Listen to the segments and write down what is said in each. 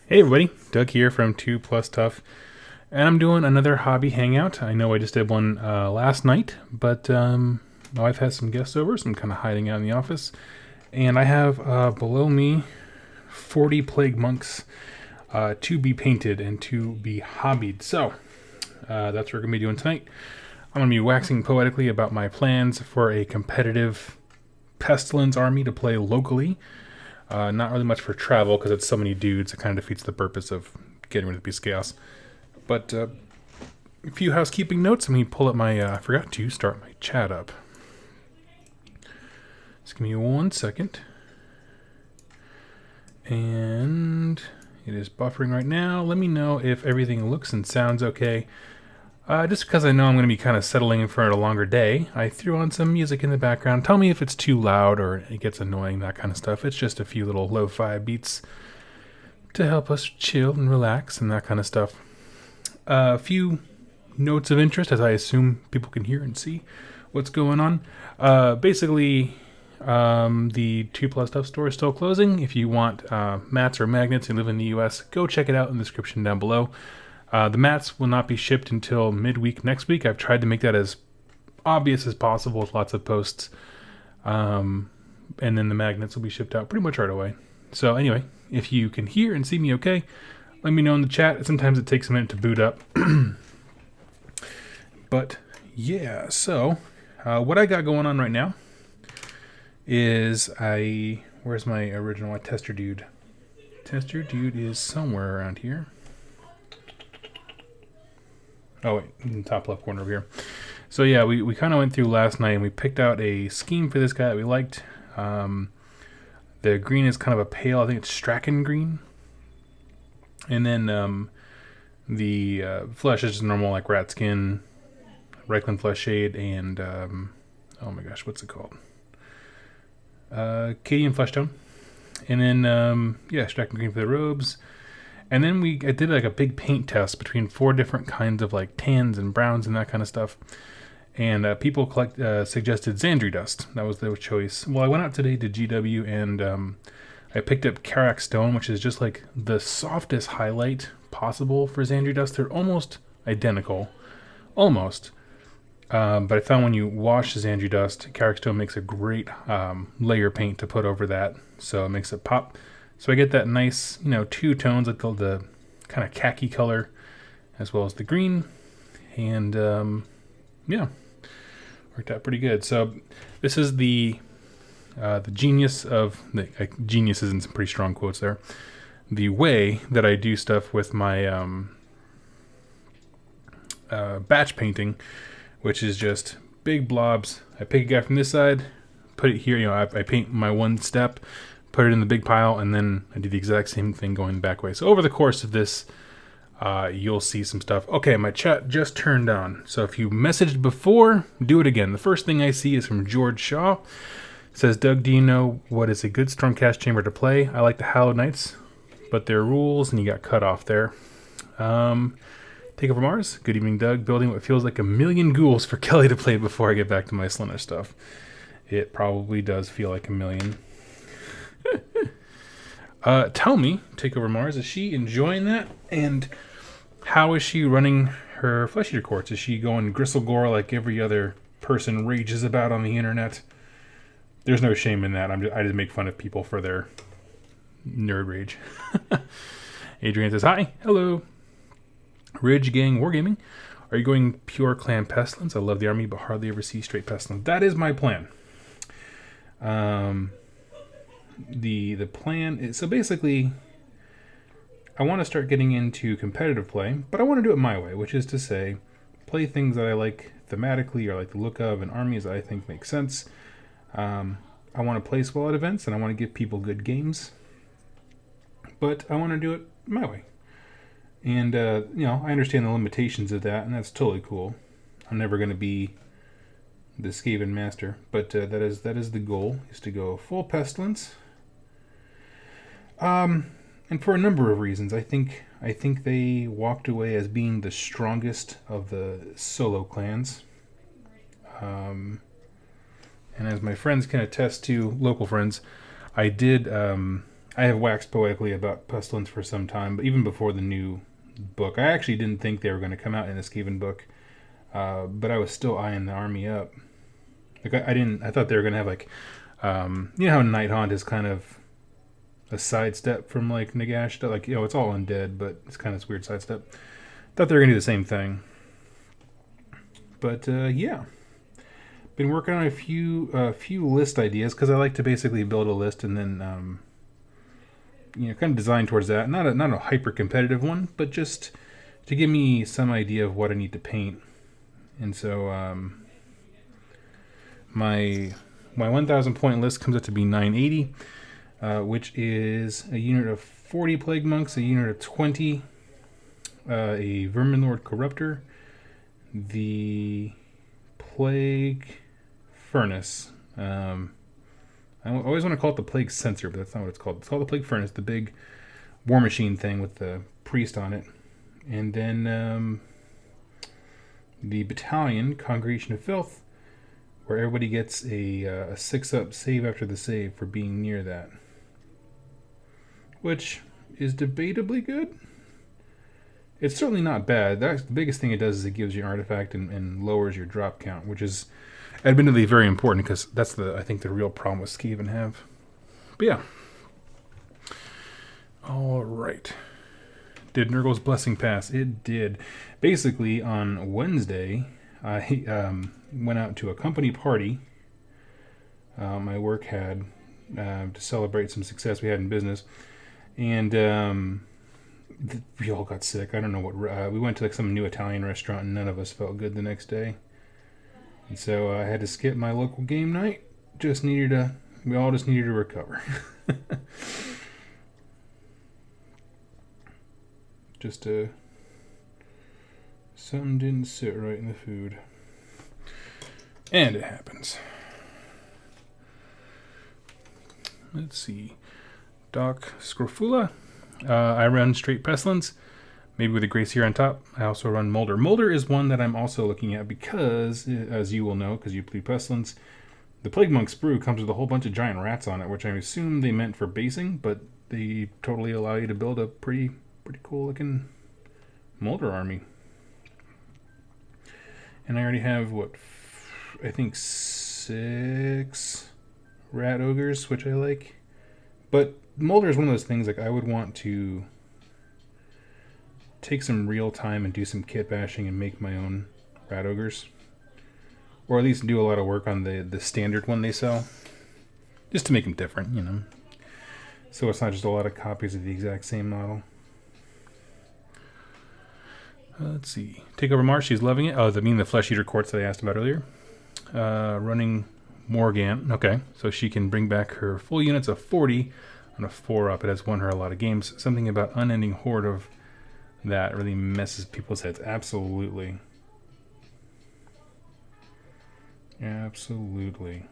Hey everybody, Doug here from 2 Plus Tough, and I'm doing another hobby hangout. I know I just did one last night, but my wife has some guests over, so I'm kind of hiding out in the office. And I have below me 40 Plague Monks to be painted and to be hobbied. So that's what we're going to be doing tonight. I'm going to be waxing poetically about my plans for a competitive Pestilence army to play locally. Not really much for travel because it's so many dudes. It kind of defeats the purpose of getting rid of the Beast Chaos. But a few housekeeping notes. Let me pull up my. I forgot to start my chat up. Just give me 1 second. And it is buffering right now. Let me know if everything looks and sounds okay. Just because I know I'm going to be kind of settling in for a longer day, I threw on some music in the background. Tell me if it's too loud or it gets annoying, that kind of stuff. It's just a few little lo-fi beats to help us chill and relax and that kind of stuff. A few notes of interest, as I assume people can hear and see what's going on. Basically, the 2 Plus Stuff store is still closing. If you want mats or magnets and live in the US, go check it out in the description down below. The mats will not be shipped until midweek next week. I've tried to make that as obvious as possible with lots of posts. And then the magnets will be shipped out pretty much right away. So anyway, if you can hear and see me okay, let me know in the chat. Sometimes it takes a minute to boot up. But yeah, so what I got going on right now is where's my original tester dude? Tester dude is somewhere around here. Oh, wait, in the top left corner over here. So yeah, we kind of went through last night and we picked out a scheme for this guy that we liked. The green is kind of a pale, I think it's Strachan green. And then the flesh is just normal, like rat skin, Reikland flesh shade, and oh my gosh, what's it called? Cadian flesh tone. And then, yeah, Strachan green for the robes. And then I did like a big paint test between 4 different kinds of like tans and browns and that kind of stuff. And people suggested Xandri dust. That was their choice. Well, I went out today to GW and I picked up Karak stone, which is just like the softest highlight possible for Xandri dust. They're almost identical. Almost. But I found when you wash Xandri dust, Karak stone makes a great layer paint to put over that. So it makes it pop. So I get that nice, 2 tones, like the kind of khaki color, as well as the green, and yeah, worked out pretty good. So this is the genius of the genius is in some pretty strong quotes there. The way that I do stuff with my batch painting, which is just big blobs. I pick a guy from this side, put it here. I paint my one step. Put it in the big pile, and then I do the exact same thing going the back way. So over the course of this, you'll see some stuff. Okay, my chat just turned on. So if you messaged before, do it again. The first thing I see is from George Shaw. It says, Doug, do you know what is a good Stormcast chamber to play? I like the Hallowed Knights, but there are rules, and you got cut off there. Take over Mars. Good evening, Doug. Building what feels like a million ghouls for Kelly to play before I get back to my Slender stuff. It probably does feel like a million. Tell me, Take Over Mars, is she enjoying that? And how is she running her Flesh Eater courts? Is she going gristle gore like every other person rages about on the internet? There's no shame in that. I just make fun of people for their nerd rage. Adrian says, hi, hello. Ridge Gang Wargaming. Are you going pure clan Pestilence? I love the army, but hardly ever see straight Pestilence. That is my plan. The plan is, so basically I want to start getting into competitive play, but I want to do it my way, which is to say play things that I like thematically or like the look of, and armies that I think make sense. I want to place well at events and I want to give people good games, but I want to do it my way. And I understand the limitations of that, and that's totally cool. I'm never going to be the Skaven master, but that is the goal, is to go full Pestilence. And for a number of reasons. I think they walked away as being the strongest of the solo clans. And as my friends can attest to, local friends, I I have waxed poetically about Pestilence for some time, but even before the new book. I actually didn't think they were going to come out in a Skaven book, but I was still eyeing the army up. Like I thought they were going to have like, you know how Nighthaunt is kind of a sidestep from like Nagash, like, you know, it's all undead, but it's kind of this weird sidestep. Thought they were going to do the same thing. But yeah, been working on a few list ideas because I like to basically build a list and then you know, kind of design towards that. Not a hyper competitive one, but just to give me some idea of what I need to paint. And so my 1,000 point list comes out to be 980, which is a unit of 40 Plague Monks, a unit of 20, a Vermin Lord Corruptor, the Plague Furnace. I always want to call it the Plague Censer, but that's not what it's called. It's called the Plague Furnace, the big war machine thing with the priest on it. And then the Battalion, Congregation of Filth, where everybody gets a 6-up save after the save for being near that. Which is debatably good. It's certainly not bad. That's the biggest thing it does is it gives you an artifact and lowers your drop count, which is admittedly very important because that's I think the real problem with Skaven have. But yeah. All right. Did Nurgle's Blessing pass? It did. Basically, on Wednesday, I went out to a company party my work had to celebrate some success we had in business. And we all got sick. I don't know what. We went to like some new Italian restaurant, and none of us felt good the next day. And so I had to skip my local game night. We all just needed to recover. Something didn't sit right in the food. And it happens. Let's see. Doc Scrofula. I run straight Pestilence, maybe with a Grace here on top. I also run Molder. Molder is one that I'm also looking at because, as you will know, because you play Pestilence, the Plague Monk Sprue comes with a whole bunch of giant rats on it, which I assume they meant for basing, but they totally allow you to build a pretty cool looking Molder army. And I already have, I think 6 rat ogres, which I like. But Molder is one of those things, like, I would want to take some real time and do some kit bashing and make my own rat ogres. Or at least do a lot of work on the standard one they sell. Just to make them different, you know. So it's not just a lot of copies of the exact same model. Let's see. Take over Mars, she's loving it. Oh, the Flesh Eater Quartz that I asked about earlier. Running Morgan. Okay, so she can bring back her full units of 40 on a 4-up. It has won her a lot of games. Something about Unending Horde of that really messes people's heads. Absolutely. Absolutely.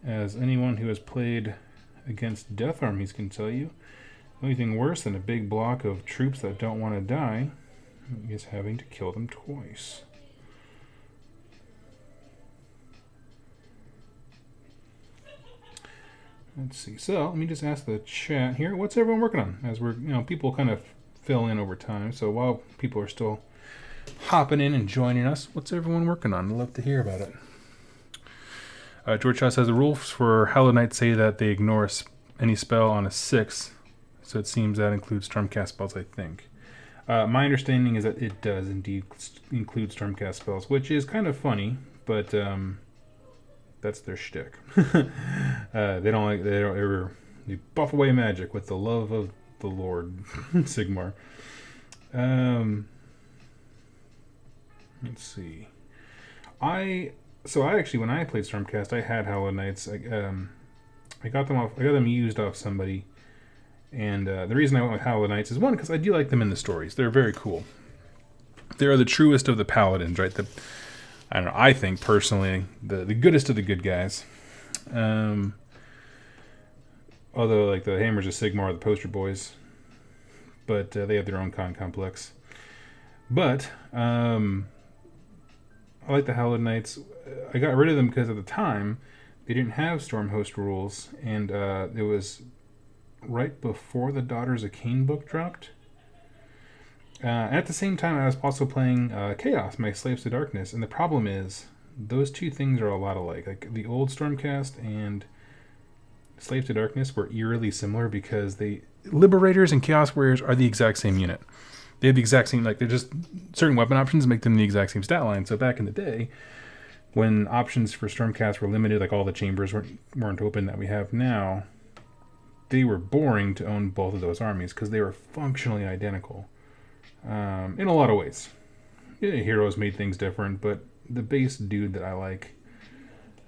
As anyone who has played against death armies can tell you, the only thing worse than a big block of troops that don't want to die is having to kill them twice. Let's see. So let me just ask the chat here, what's everyone working on? As we're, people kind of fill in over time. So while people are still hopping in and joining us, what's everyone working on? I'd love to hear about it. George Shaw says the rules for Hollow Knight say that they ignore any spell on a 6, so it seems that includes Stormcast spells, I think. My understanding is that it does indeed include Stormcast spells, which is kind of funny, but that's their shtick. They buff away magic with the love of the Lord, Sigmar. Let's see. I actually, when I played Stormcast, I had Hollow Knights. I got them off. I got them used off somebody, and the reason I went with Hollow Knights is one, because I do like them in the stories. They're very cool. They are the truest of the paladins, right? I don't know. I think personally, the goodest of the good guys. Although, like, the Hammers of Sigmar are the poster boys, but they have their own con complex. But I like the Hallowed Knights. I got rid of them because at the time they didn't have Stormhost rules, and it was right before the Daughters of Cain book dropped. At the same time, I was also playing Chaos, my Slaves to Darkness, and the problem is those two things are a lot alike. Like the old Stormcast and Slaves to Darkness were eerily similar because Liberators and Chaos Warriors are the exact same unit. They have the exact same, like, they're just certain weapon options make them the exact same stat line. So back in the day, when options for Stormcast were limited, like all the chambers weren't open that we have now, they were boring to own both of those armies because they were functionally identical in a lot of ways. Yeah, heroes made things different, but the base dude that I like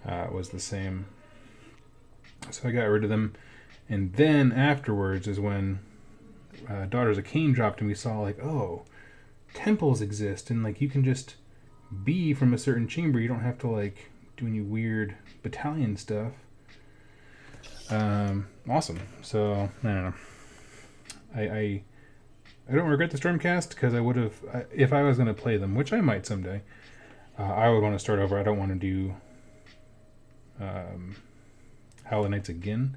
was the same. So I got rid of them. And then afterwards is when Daughters of Cain dropped, and we saw, like, oh, temples exist, and, like, you can just be from a certain chamber. You don't have to, like, do any weird battalion stuff. Awesome. So, I don't know. I don't regret the Stormcast, because I would have, if I was going to play them, which I might someday, I would want to start over. I don't want to do Hallowed Knights again.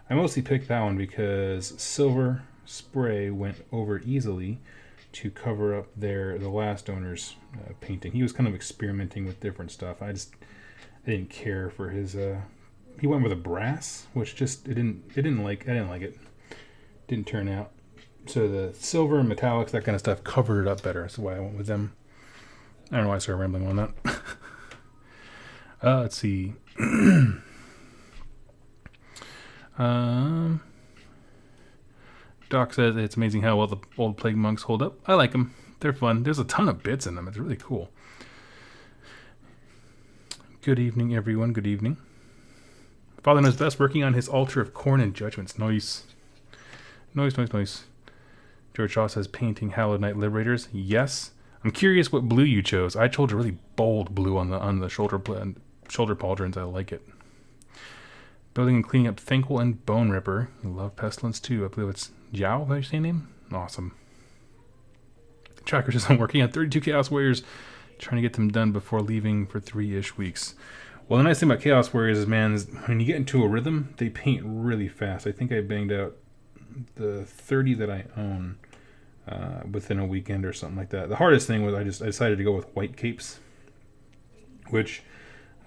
I mostly picked that one because Silver Spray went over easily to cover up the last owner's painting. He was kind of experimenting with different stuff. I didn't care for his. He went with a brass, which just I didn't like it. Didn't turn out. So the silver and metallics, that kind of stuff, covered it up better. That's why I went with them. I don't know why I started rambling on that. Let's see. Doc says it's amazing how well the old Plague Monks hold up. I like them. They're fun. There's a ton of bits in them. It's really cool. Good evening, everyone. Good evening. Father Knows Best working on his altar of corn and judgments. Nice. Nice. George Shaw says painting Hallowed Knight Liberators. Yes. I'm curious what blue you chose. I chose a really bold blue on the shoulder pauldrons. I like it. Building and cleaning up Thankful and Bone Ripper. You love Pestilence too. I believe it's Jiao, is that your same name? Awesome. Tracker says I'm working on 32 Chaos Warriors, trying to get them done before leaving for 3-ish weeks. Well, the nice thing about Chaos Warriors is, man, is when you get into a rhythm, they paint really fast. I think I banged out the 30 that I own within a weekend or something like that. The hardest thing was I decided to go with white capes, which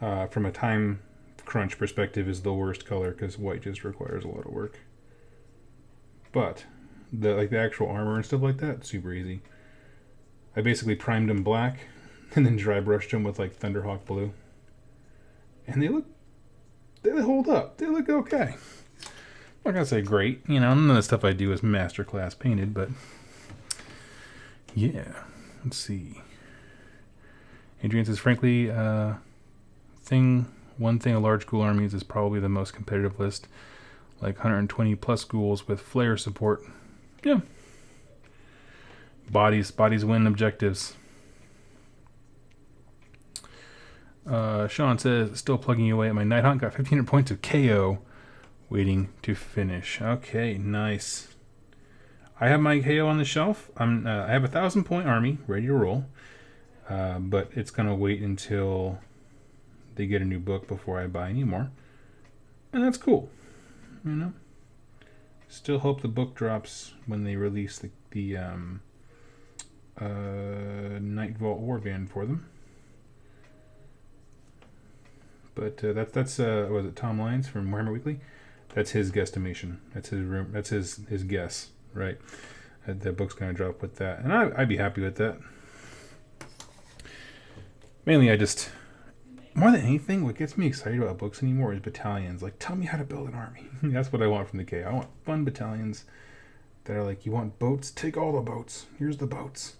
from a time crunch perspective is the worst color because white just requires a lot of work. But the actual armor and stuff like that, super easy. I basically primed them black and then dry brushed them with like Thunderhawk blue, and they hold up. They look okay. I'm not gonna say great, none of the stuff I do is masterclass painted, but yeah. Let's see. Adrian says, frankly, one thing a large ghoul army is probably the most competitive list, like 120 plus ghouls with flare support. Yeah. Bodies win objectives. Sean says, still plugging away at my Night Hunt. Got 1500 points of KO waiting to finish. Okay, nice. I have my KO on the shelf. I have a 1,000-point army ready to roll, but it's gonna wait until they get a new book before I buy any more, and that's cool. Still hope the book drops when they release the Night Vault Warband for them. But that's was it Tom Lyons from Warhammer Weekly? That's his guesstimation. That's his room. That's his guess, right? The book's gonna drop with that, and I'd be happy with that. Mainly, more than anything, what gets me excited about books anymore is battalions. Like, tell me how to build an army. That's what I want from the K. I want fun battalions that are like, you want boats? Take all the boats. Here's the boats.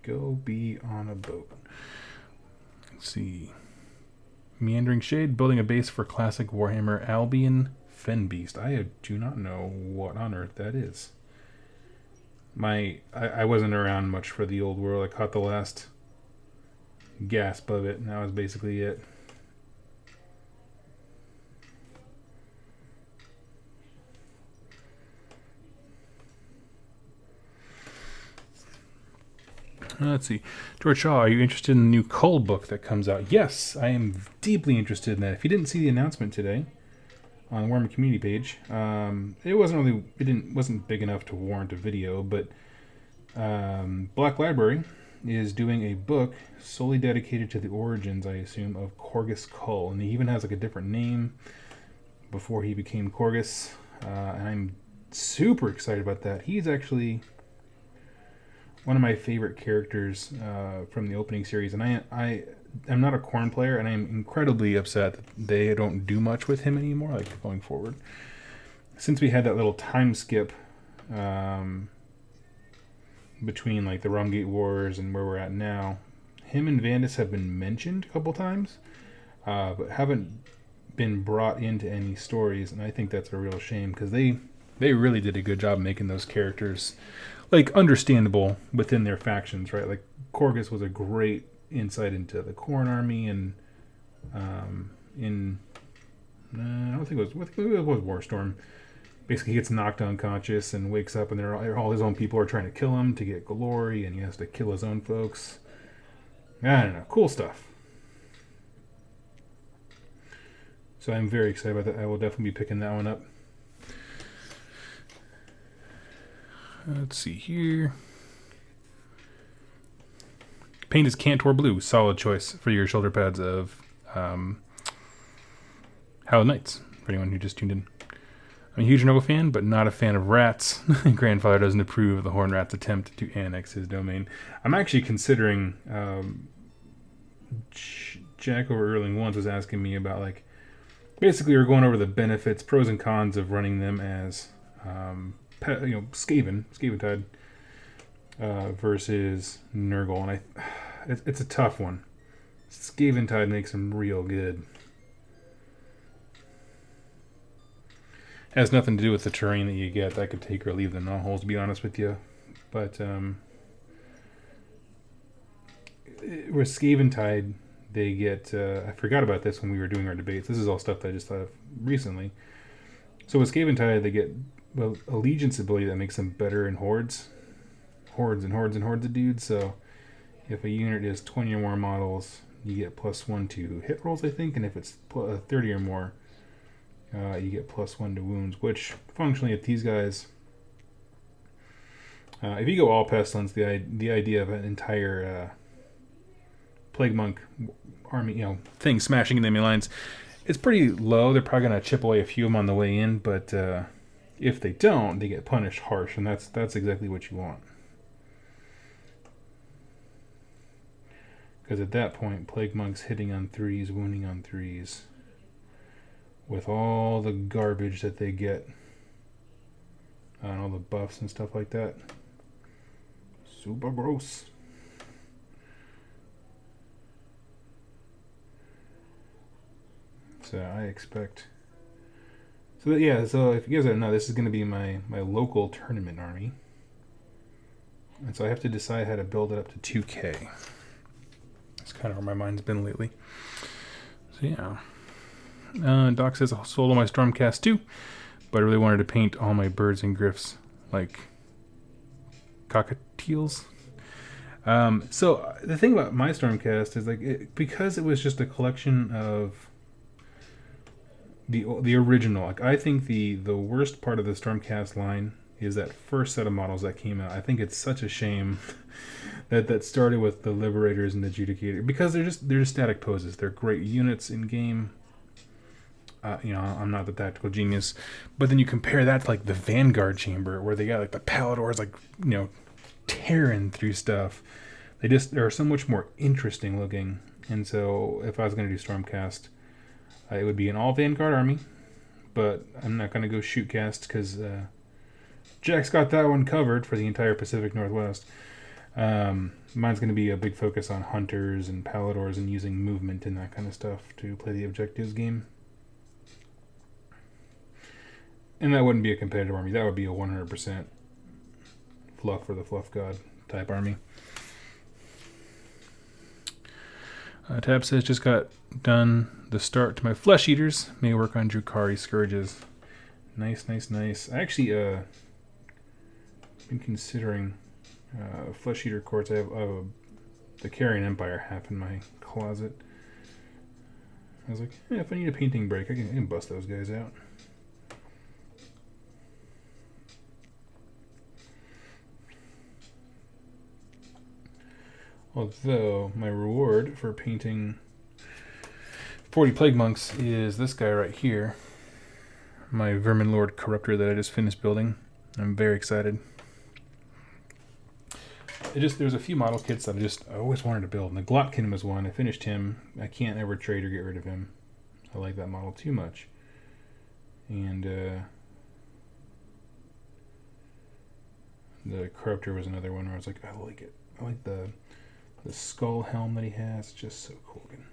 Go be on a boat. Let's see. Meandering Shade, building a base for classic Warhammer Albion Fenbeast. I do not know what on earth that is. I wasn't around much for the old world. I caught the last gasp of it, and that was basically it. Let's see. George Shaw, are you interested in the new Cull book that comes out? Yes, I am deeply interested in that. If you didn't see the announcement today on the Warhammer community page, it wasn't big enough to warrant a video, but Black Library is doing a book solely dedicated to the origins, I assume, of Korgus Cull, and he even has like a different name before he became Korgus, and I'm super excited about that. He's actually one of my favorite characters from the opening series, and I'm not a Khorne player, and I'm incredibly upset that they don't do much with him anymore, like going forward. Since we had that little time skip between like the Rumgate Wars and where we're at now, him and Vandus have been mentioned a couple times, but haven't been brought into any stories, and I think that's a real shame because they really did a good job making those characters like understandable within their factions, right? Like Korgus was a great insight into the Khorne army, and I don't think it was Warstorm. Basically, he gets knocked unconscious and wakes up, and all his own people are trying to kill him to get glory, and he has to kill his own folks. I don't know, cool stuff. So I'm very excited about that. I will definitely be picking that one up. Let's see here. Paint is Cantor Blue. Solid choice for your shoulder pads of Hallowed Knights, for anyone who just tuned in. I'm a huge Nurgle fan, but not a fan of rats. Grandfather doesn't approve of the Horn Rat's attempt to annex his domain. I'm actually considering... Jack over Erling once was asking me about, like... Basically, we're going over the benefits, pros and cons of running them as... Skaven-Tide versus Nurgle, and it's a tough one. Skaven-Tide makes them real good. Has nothing to do with the terrain that you get. I could take or leave the knotholes, to be honest with you. But with Skaven-Tide, they get... I forgot about this when we were doing our debates. This is all stuff that I just thought of recently. So with Skaven-Tide, they get... Well, allegiance ability that makes them better in hordes. Hordes and hordes and hordes of dudes. So if a unit is 20 or more models, you get +1 to hit rolls, I think. And if it's 30 or more, you get +1 to wounds. Which, functionally, if these guys... if you go all Pestilence, the idea of an entire Plague Monk army, thing smashing into enemy lines, it's pretty low. They're probably going to chip away a few of them on the way in, but... if they don't, they get punished harsh, and that's exactly what you want. Because at that point, Plague Monks hitting on 3s, wounding on 3s, with all the garbage that they get, and all the buffs and stuff like that. Super gross. So I expect... So if you guys don't know, this is going to be my local tournament army. And so I have to decide how to build it up to 2K. That's kind of where my mind's been lately. So yeah. Doc says I'll solo my Stormcast too, but I really wanted to paint all my birds and griffs like cockatiels. So the thing about my Stormcast is because it was just a collection of the original. Like, I think the worst part of the Stormcast line is that first set of models that came out. I think it's such a shame that started with the Liberators and the Adjudicator, because they're just static poses. They're great units in game. I'm not the tactical genius, but then you compare that to like the Vanguard Chamber, where they got like the Paladors tearing through stuff. They're so much more interesting looking. And so if I was going to do Stormcast, it would be an all Vanguard army, but I'm not going to go shootcast because Jack's got that one covered for the entire Pacific Northwest. Mine's going to be a big focus on hunters and paladors and using movement and that kind of stuff to play the objectives game. And that wouldn't be a competitive army. That would be a 100% fluff for the fluff god type army. Tab says, just got done the start to my flesh eaters. May work on Drukhari scourges. Nice. I actually been considering Flesh Eater quartz. I have the Carrion Empire half in my closet. I was like, yeah, if I need a painting break, I can bust those guys out. Although, my reward for painting 40 Plague Monks is this guy right here. My Vermin Lord Corruptor that I just finished building. I'm very excited. There's a few model kits that I always wanted to build. And the Glotkin was one. I finished him. I can't ever trade or get rid of him. I like that model too much. And the Corruptor was another one where I was like, I like it. I like the skull helm that he has. Just so cool looking.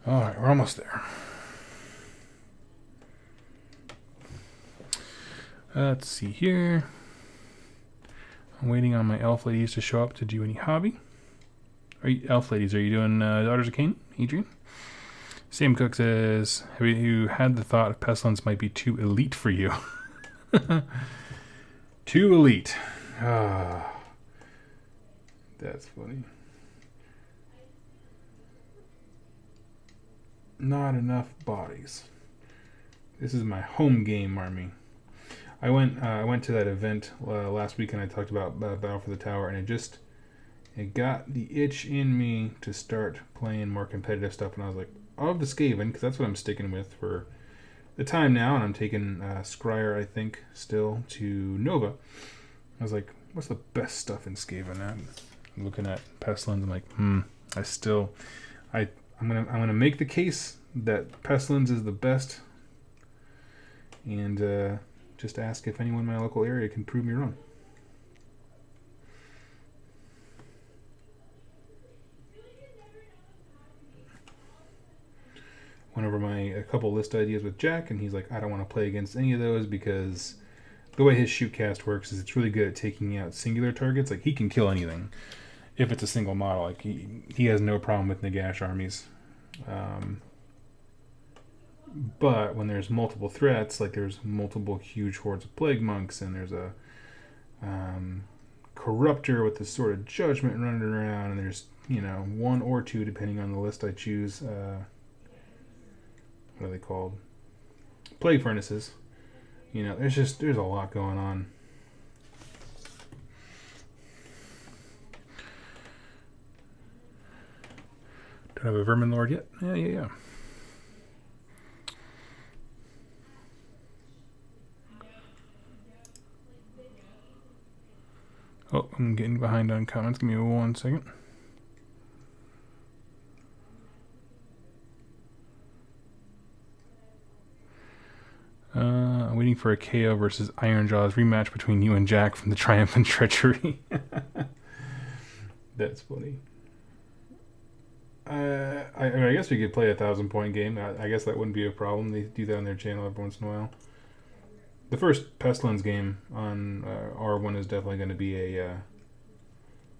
Alright, we're almost there. Let's see here. I'm waiting on my elf ladies to show up to do any hobby. Elf ladies, are you doing Daughters of Cain, Adrian? Sam Cook says, have you had the thought of Pestilence might be too elite for you? Too elite. Ah, that's funny. Not enough bodies. This is my home game army. I went to that event last week and I talked about Battle for the Tower, and it got the itch in me to start playing more competitive stuff, and I was like, of the Skaven, because that's what I'm sticking with for the time now, and I'm taking Scryer, I think, still to Nova. I was like, what's the best stuff in Skaven? I'm looking at Pestilence, I'm like, I'm gonna make the case that Pestilence is the best, and just ask if anyone in my local area can prove me wrong. Went over a couple list ideas with Jack, and he's like, I don't want to play against any of those because the way his shoot cast works is it's really good at taking out singular targets. Like, he can kill anything if it's a single model. Like, he has no problem with Nagash armies. But when there's multiple threats, like there's multiple huge hordes of Plague Monks, and there's a Corruptor with the Sword of Judgment running around, and there's, one or two, depending on the list I choose. What are they called? Plague Furnaces. There's a lot going on. Don't have a Vermin Lord yet? Yeah. Oh, I'm getting behind on comments. Give me 1 second. I'm waiting for a KO versus Ironjaw's rematch between you and Jack from the Triumphant Treachery. That's funny. I guess we could play a 1,000-point game. I guess that wouldn't be a problem. They do that on their channel every once in a while. The first Pestilence game on R1 is definitely going to be a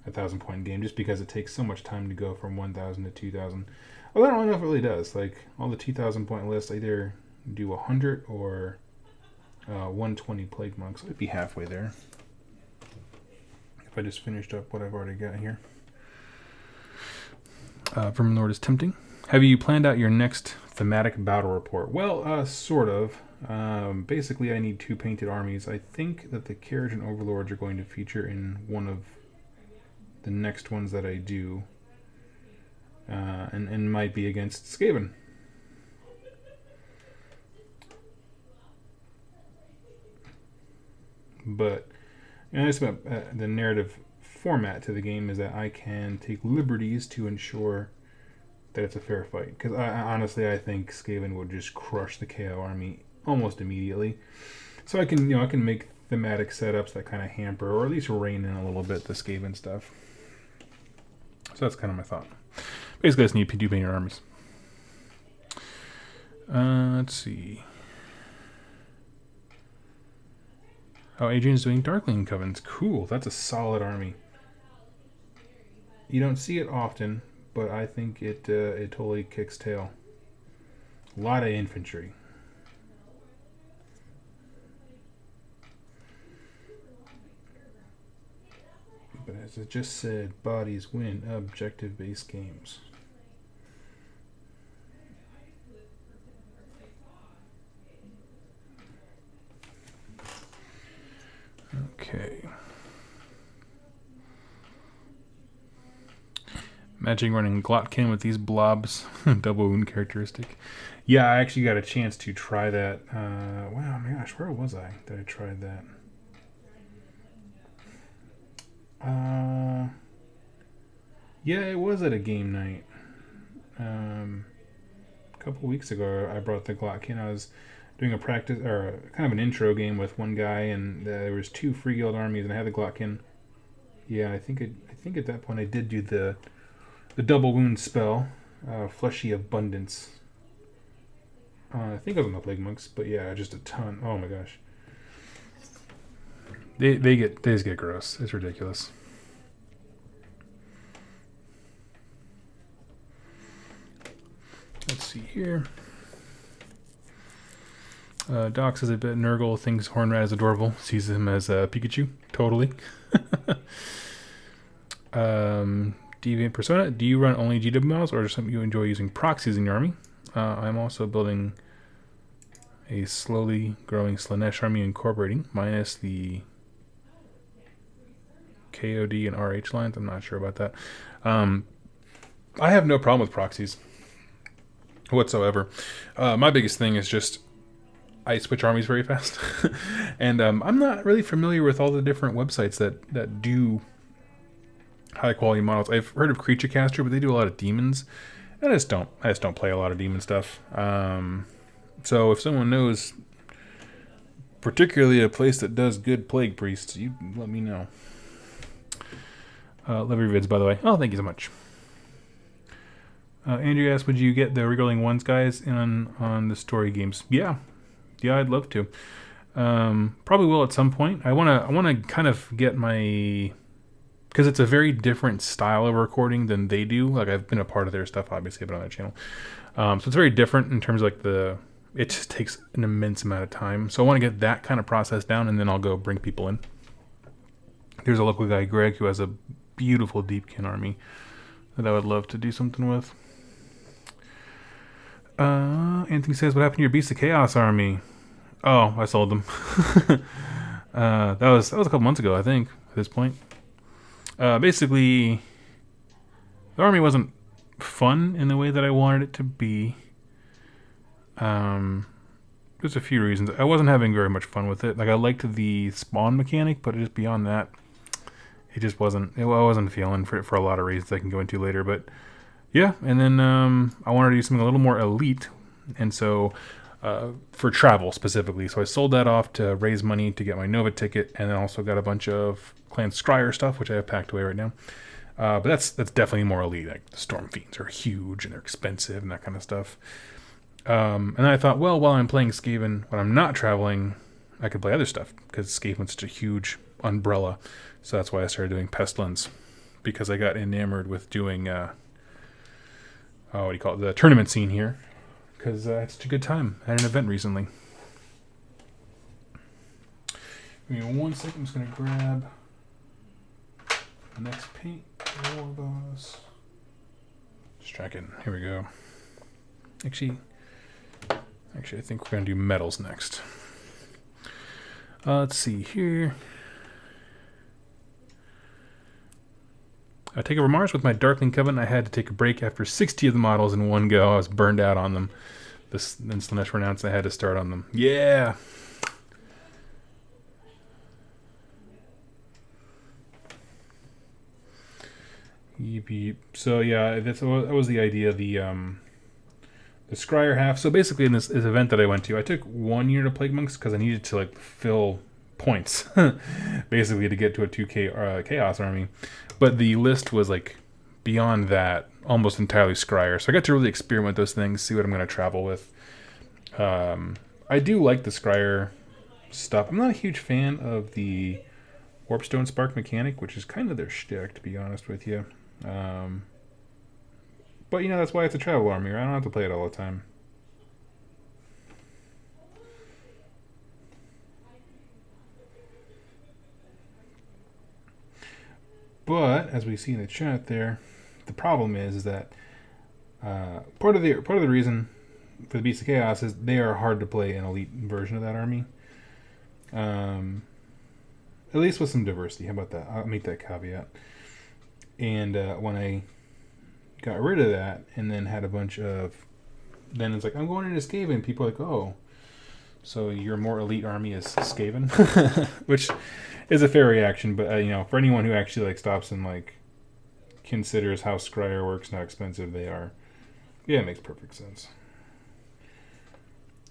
1,000-point game, just because it takes so much time to go from 1,000 to 2,000. Well, I don't know if it really does. Like, all the 2,000-point lists either do 100 or 120 Plague Monks. I'd be halfway there if I just finished up what I've already got here. Vermin Lord is tempting. Have you planned out your next thematic battle report? Well, sort of. Basically, I need 2 painted armies. I think that the Keratin Overlords are going to feature in one of the next ones that I do, and might be against Skaven. But nice about the narrative format to the game is that I can take liberties to ensure that it's a fair fight. Because honestly, I think Skaven would just crush the KO army almost immediately. So I can make thematic setups that kind of hamper or at least rein in a little bit the Skaven stuff. So that's kind of my thought. Basically, I just need to do painted armies. Let's see. Oh, Adrian's doing Darkling Covens. Cool. That's a solid army. You don't see it often, but I think it totally kicks tail. A lot of infantry. But as I just said, bodies win objective-based games. Okay. Imagine running Glotkin with these blobs. Double wound characteristic. Yeah, I actually got a chance to try that. Wow, my gosh, where was I that I tried that? Yeah, it was at a game night. A couple weeks ago, I brought the Glotkin. I was doing a practice, or kind of an intro game with one guy, and there was 2 free guild armies, and I had the Glotkin. Yeah, I think at that point I did do the double wound spell, Fleshy Abundance. I think I was on the Plague Monks, but yeah, just a ton. Oh my gosh, they just get gross. It's ridiculous. Let's see here. Doc says a bit Nurgle thinks Hornrat is adorable. Sees him as Pikachu. Totally. Deviant Persona. Do you run only GW models, or is something you enjoy using proxies in your army? I'm also building a slowly growing Slanesh army incorporating, minus the KOD and RH lines. I'm not sure about that. I have no problem with proxies whatsoever. My biggest thing is just I switch armies very fast. And I'm not really familiar with all the different websites that do high quality models. I've heard of Creature Caster, but they do a lot of demons. I just don't play a lot of demon stuff. So if someone knows particularly a place that does good Plague Priests, you let me know. Love your vids, by the way. Oh, thank you so much. Andrew asked, would you get the Regolling Ones guys in on the story games? Yeah, I'd love to. Probably will at some point. I wanna kind of get my, because it's a very different style of recording than they do. Like, I've been a part of their stuff, obviously, but on their channel. So it's very different in terms of like it just takes an immense amount of time. So I want to get that kind of process down, and then I'll go bring people in. There's a local guy, Greg, who has a beautiful Deepkin army that I would love to do something with. Anthony says, what happened to your Beast of Chaos army? Oh, I sold them. That was a couple months ago, I think, at this point. Basically, the army wasn't fun in the way that I wanted it to be. There's a few reasons. I wasn't having very much fun with it. Like, I liked the spawn mechanic, but just beyond that, it just wasn't. I wasn't feeling for it for a lot of reasons I can go into later. But yeah, and then I wanted to do something a little more elite, and so for travel specifically. So I sold that off to raise money to get my Nova ticket, and then also got a bunch of Clan Scryer stuff, which I have packed away right now. But that's definitely more elite. Like, the Storm Fiends are huge and they're expensive and that kind of stuff. And then I thought, well, while I'm playing Skaven, when I'm not traveling, I could play other stuff, because Skaven's such a huge umbrella. So that's why I started doing Pestilence, because I got enamored with doing what do you call it, the tournament scene here, because I had such a good time at an event recently. Give me 1 second. I'm just going to grab the next paint. All of those. Just tracking. Here we go. Actually, I think we're going to do metals next. Let's see here. I take over Mars with my Darkling Covenant. I had to take a break after 60 of the models in one go. I was burned out on them. Then Slanesh announced I had to start on them. Yeah! Yep. So yeah, that was the idea. The Scryer half. So basically, in this event that I went to, I took 1 year to Plague Monks because I needed to like fill points, basically, to get to a 2K Chaos army. But the list was like beyond that, almost entirely Scryer. So I got to really experiment with those things, see what I'm going to travel with. I do like the Scryer stuff. I'm not a huge fan of the Warpstone Spark mechanic, which is kind of their shtick, to be honest with you. But, you know, that's why it's a travel army, right? I don't have to play it all the time. But, as we see in the chat there, the problem is that part of the reason for the Beasts of Chaos is they are hard to play an elite version of that army. At least with some diversity. How about that? I'll make that caveat. And when I got rid of that and then had a bunch of... Then it's like, I'm going into Skaven. People are like, oh, so your more elite army is Skaven? Which is a fair reaction, but you know, for anyone who actually like stops and like considers how Scryer works and how expensive they are, yeah, it makes perfect sense.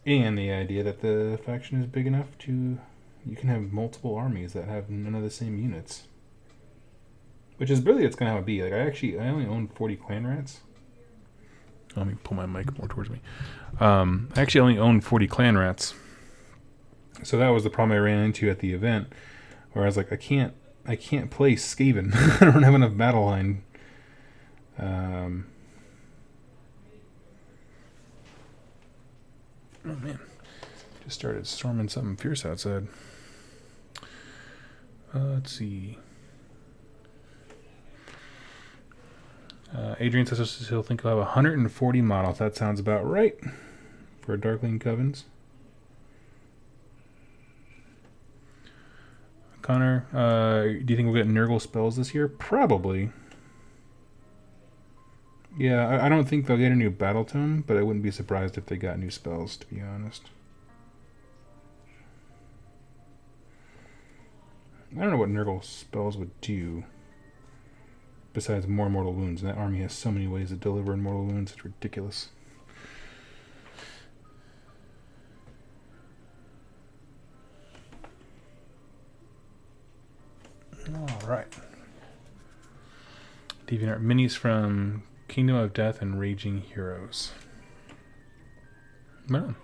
And the idea that the faction is big enough to... You can have multiple armies that have none of the same units. Which is really it's kind of how it be. Like I only own 40 clan rats. Let me pull my mic more towards me. I actually only own 40 clan rats. So that was the problem I ran into at the event, where I was like, I can't play Skaven. I don't have enough battle line. Oh man, just started storming something fierce outside. Let's see. Adrian says he'll think he'll have 140 models. That sounds about right for Darkling Covens. Connor, do you think we'll get Nurgle spells this year? Probably. Yeah, I don't think they'll get a new battle tome, but I wouldn't be surprised if they got new spells, to be honest. I don't know what Nurgle spells would do besides more mortal wounds, and that army has so many ways to deliver in mortal wounds, it's ridiculous. Alright. DeviantArt minis from Kingdom of Death and Raging Heroes. Well,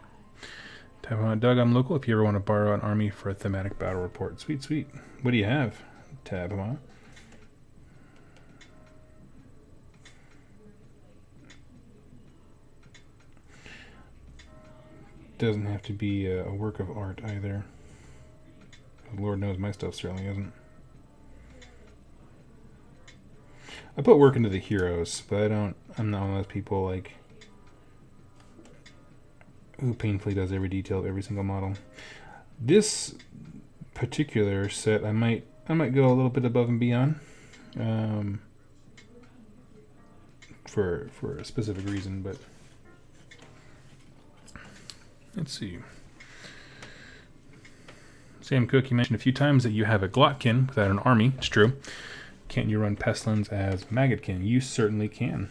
Tab on Doug, I'm local if you ever want to borrow an army for a thematic battle report. Sweet, sweet. What do you have, Tab on? Doesn't have to be a work of art either. Lord knows my stuff certainly isn't. I put work into the heroes, but I'm not one of those people like who painfully does every detail of every single model. This particular set, I might go a little bit above and beyond, for a specific reason, but let's see. Sam Cook, you mentioned a few times that you have a Glotkin without an army. It's true. Can't you run Pestilence as Maggotkin? You certainly can.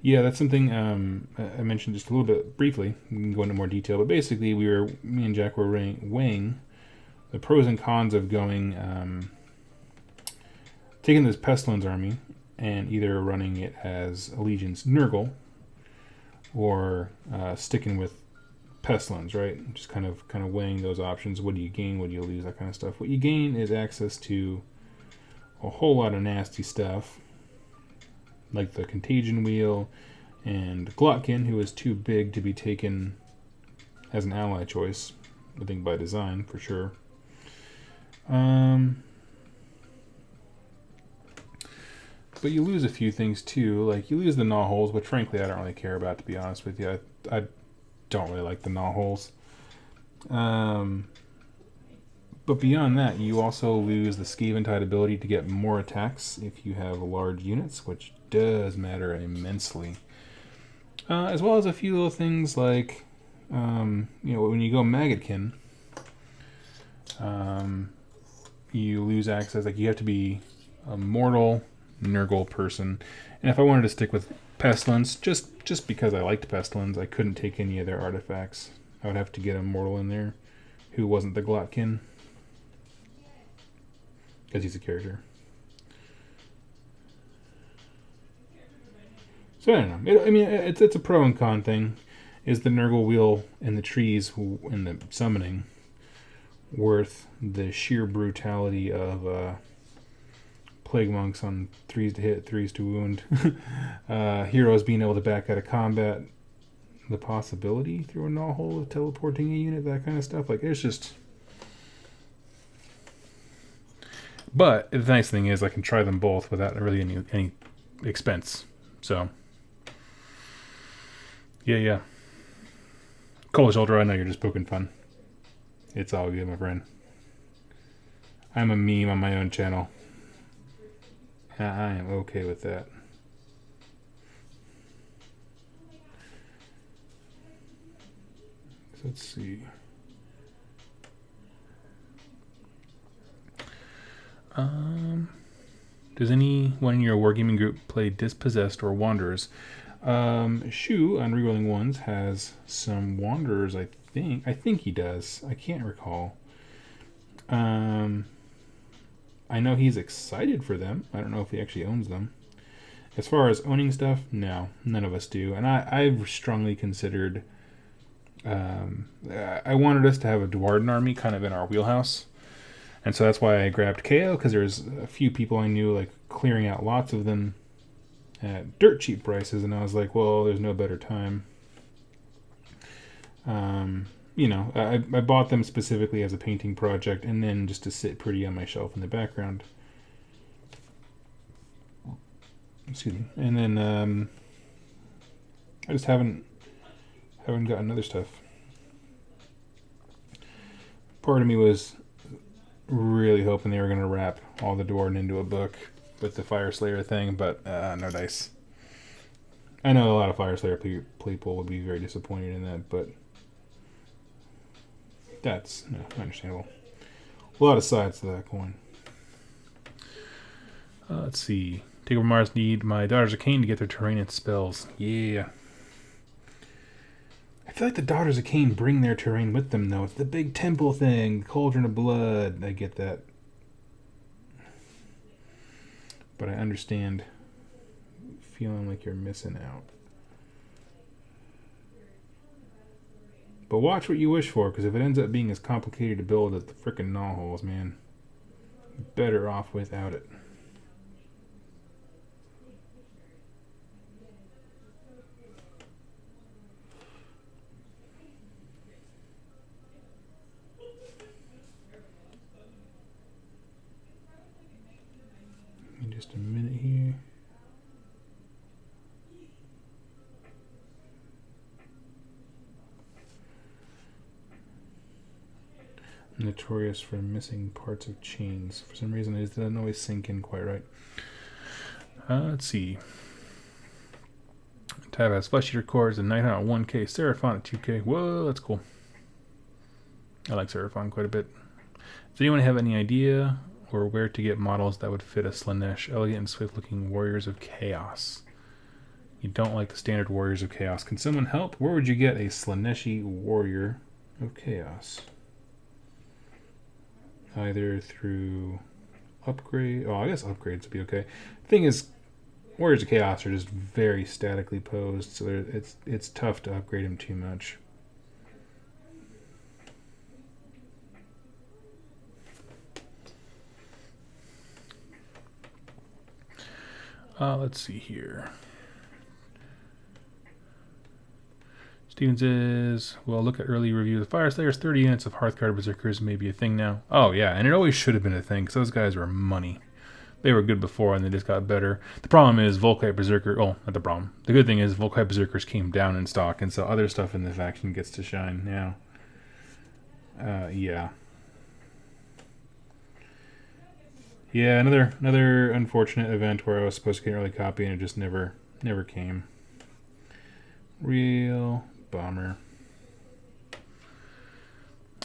Yeah, that's something I mentioned just a little bit briefly. We can go into more detail, but basically me and Jack were weighing the pros and cons of going, taking this Pestilence army and either running it as Allegiance Nurgle or sticking with Pestilence, right? Just kind of weighing those options. What do you gain? What do you lose? That kind of stuff. What you gain is access to a whole lot of nasty stuff, like the Contagion Wheel and Glotkin, who is too big to be taken as an ally choice, I think by design, for sure. But you lose a few things too, like you lose the gnaw holes, which frankly I don't really care about, to be honest with you. I don't really like the gnaw holes. But beyond that, you also lose the Skaven-tide ability to get more attacks if you have large units, which does matter immensely. As well as a few little things like, when you go Maggotkin, you lose access. Like you have to be a mortal Nurgle person, and if I wanted to stick with Pestilence, just because I liked Pestilence, I couldn't take any of their artifacts. I would have to get a mortal in there who wasn't the Glotkin, because he's a character. So I don't know. It's a pro and con thing. Is the Nurgle wheel in the trees in the summoning worth the sheer brutality of Plague Monks on 3s to hit, 3s to wound. Heroes being able to back out of combat. The possibility through a null hole of teleporting a unit, that kind of stuff. Like, it's just... But the nice thing is I can try them both without really any expense. So, yeah. Cold Shoulder, I know you're just poking fun. It's all good, my friend. I'm a meme on my own channel. I am okay with that. So let's see. Does anyone in your wargaming group play Dispossessed or Wanderers? Shu on Rerolling Ones has some Wanderers, I think. I think he does. I can't recall. I know he's excited for them. I don't know if he actually owns them. As far as owning stuff, no, none of us do. And I've strongly considered... I wanted us to have a Dwarden army kind of in our wheelhouse. And so that's why I grabbed KO, because there's a few people I knew like clearing out lots of them at dirt cheap prices, and I was like, well, there's no better time. You know, I bought them specifically as a painting project, and then just to sit pretty on my shelf in the background. Excuse me. And then I just haven't gotten other stuff. Part of me was really hoping they were going to wrap all the Dwarden into a book with the Fire Slayer thing, but no dice. I know a lot of Fire Slayer people would be very disappointed in that, but that's understandable. A lot of sides to that coin. Let's see. Take over Mars need my Daughters of Cain to get their terrain and spells. Yeah. I feel like the Daughters of Cain bring their terrain with them, though. It's the big temple thing, Cauldron of Blood. I get that. But I understand feeling like you're missing out. But watch what you wish for, because if it ends up being as complicated to build as the frickin' gnaw holes, man, better off without it. Just a minute here. Notorious for missing parts of chains. For some reason, it doesn't always sink in quite right. Let's see. Tab has Flesh Eater Cores and Night Hunt at 1K, Seraphon at 2K. Whoa, that's cool. I like Seraphon quite a bit. Does anyone have any idea or where to get models that would fit a Slanesh, elegant and swift-looking Warriors of Chaos? You don't like the standard Warriors of Chaos. Can someone help? Where would you get a Slaneshi Warrior of Chaos? Either through upgrade... Oh, I guess upgrades would be okay. The thing is, Warriors of Chaos are just very statically posed, so it's tough to upgrade them too much. Let's see here. Steven says, well, look at early review of the Fire Slayers. 30 units of Hearthguard Berserkers may be a thing now. Oh, yeah, and it always should have been a thing, because those guys were money. They were good before, and they just got better. The problem is Volkite Berserker... Oh, not the problem. The good thing is Volkite Berserkers came down in stock, and so other stuff in the faction gets to shine now. Yeah. Yeah, another unfortunate event where I was supposed to get an early copy and it just never came. Real bummer.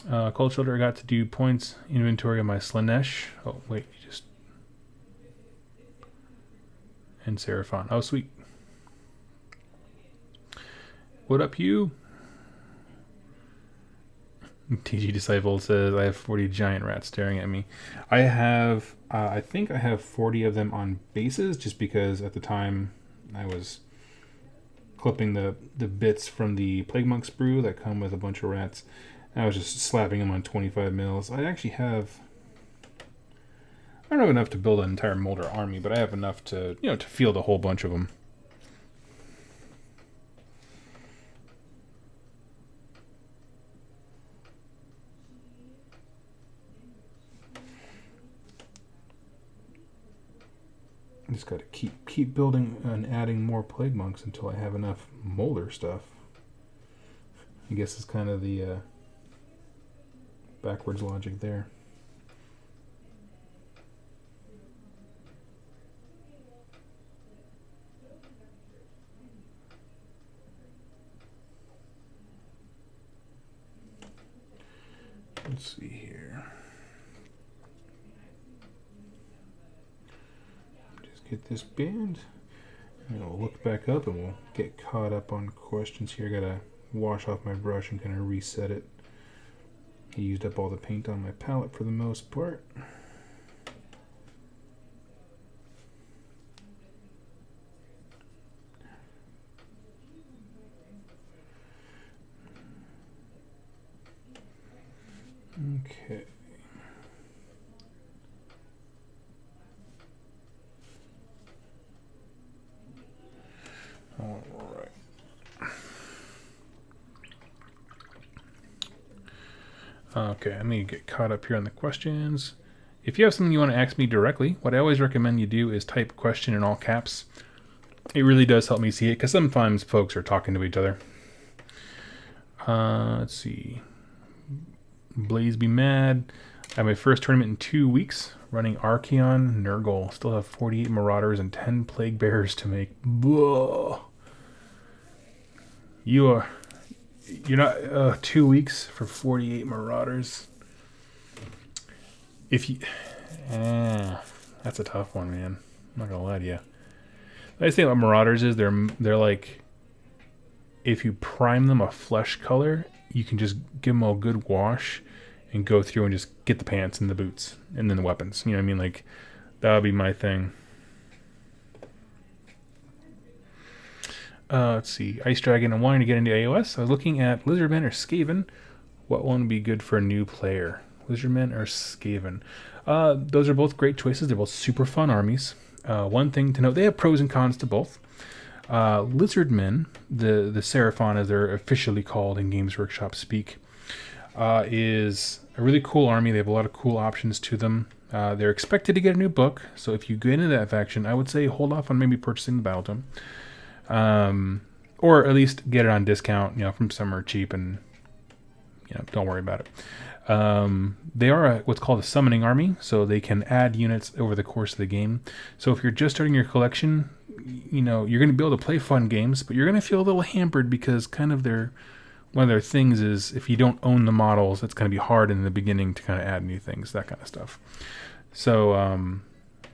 Cold Shoulder, I got to do points inventory on my Slanesh. Oh, wait, you just... And Seraphon. Oh, sweet. What up, you? TG Disciple says, I have 40 giant rats staring at me. I have, I think I have 40 of them on bases, just because at the time I was clipping the bits from the Plague Monk sprue that come with a bunch of rats. I was just slapping them on 25 mils. I actually have... I don't have enough to build an entire Molder army, but I have enough to, you know, to field a whole bunch of them. I just got to keep building and adding more Plague Monks until I have enough Molder stuff. I guess it's kind of the backwards logic there. Let's see here. Just get this band, and we'll look back up and we'll get caught up on questions here. I gotta wash off my brush and kind of reset it. I used up all the paint on my palette for the most part. Okay. All right. Okay, let me get caught up here on the questions. If you have something you want to ask me directly, what I always recommend you do is type question in all caps. It really does help me see it, because sometimes folks are talking to each other. Let's see. Blaze Be Mad. I have my first tournament in 2 weeks, running Archeon Nurgle. Still have 48 Marauders and 10 Plague Bearers to make. Whoa. You're not 2 weeks for 48 Marauders. If you, that's a tough one, man. I'm not gonna lie to you. The nice thing about Marauders is they're like, if you prime them a flesh color, you can just give them a good wash and go through and just get the pants and the boots and then the weapons. You know what I mean? Like, that would be my thing. Let's see. Ice Dragon, I'm wanting to get into AOS. I was looking at Lizardmen or Skaven. What one would be good for a new player? Lizardmen or Skaven? Those are both great choices. They're both super fun armies. One thing to note, they have pros and cons to both. Lizardmen, the Seraphon as they're officially called in Games Workshop speak, is a really cool army. They have a lot of cool options to them. They're expected to get a new book, so if you get into that faction, I would say hold off on maybe purchasing the Battletome. Or at least get it on discount, you know, from somewhere cheap, and you know, don't worry about it. They are what's called a summoning army, so they can add units over the course of the game. So if you're just starting your collection, you know, you're going to be able to play fun games, but you're going to feel a little hampered because kind of one of their things is if you don't own the models, it's going to be hard in the beginning to kind of add new things, that kind of stuff. So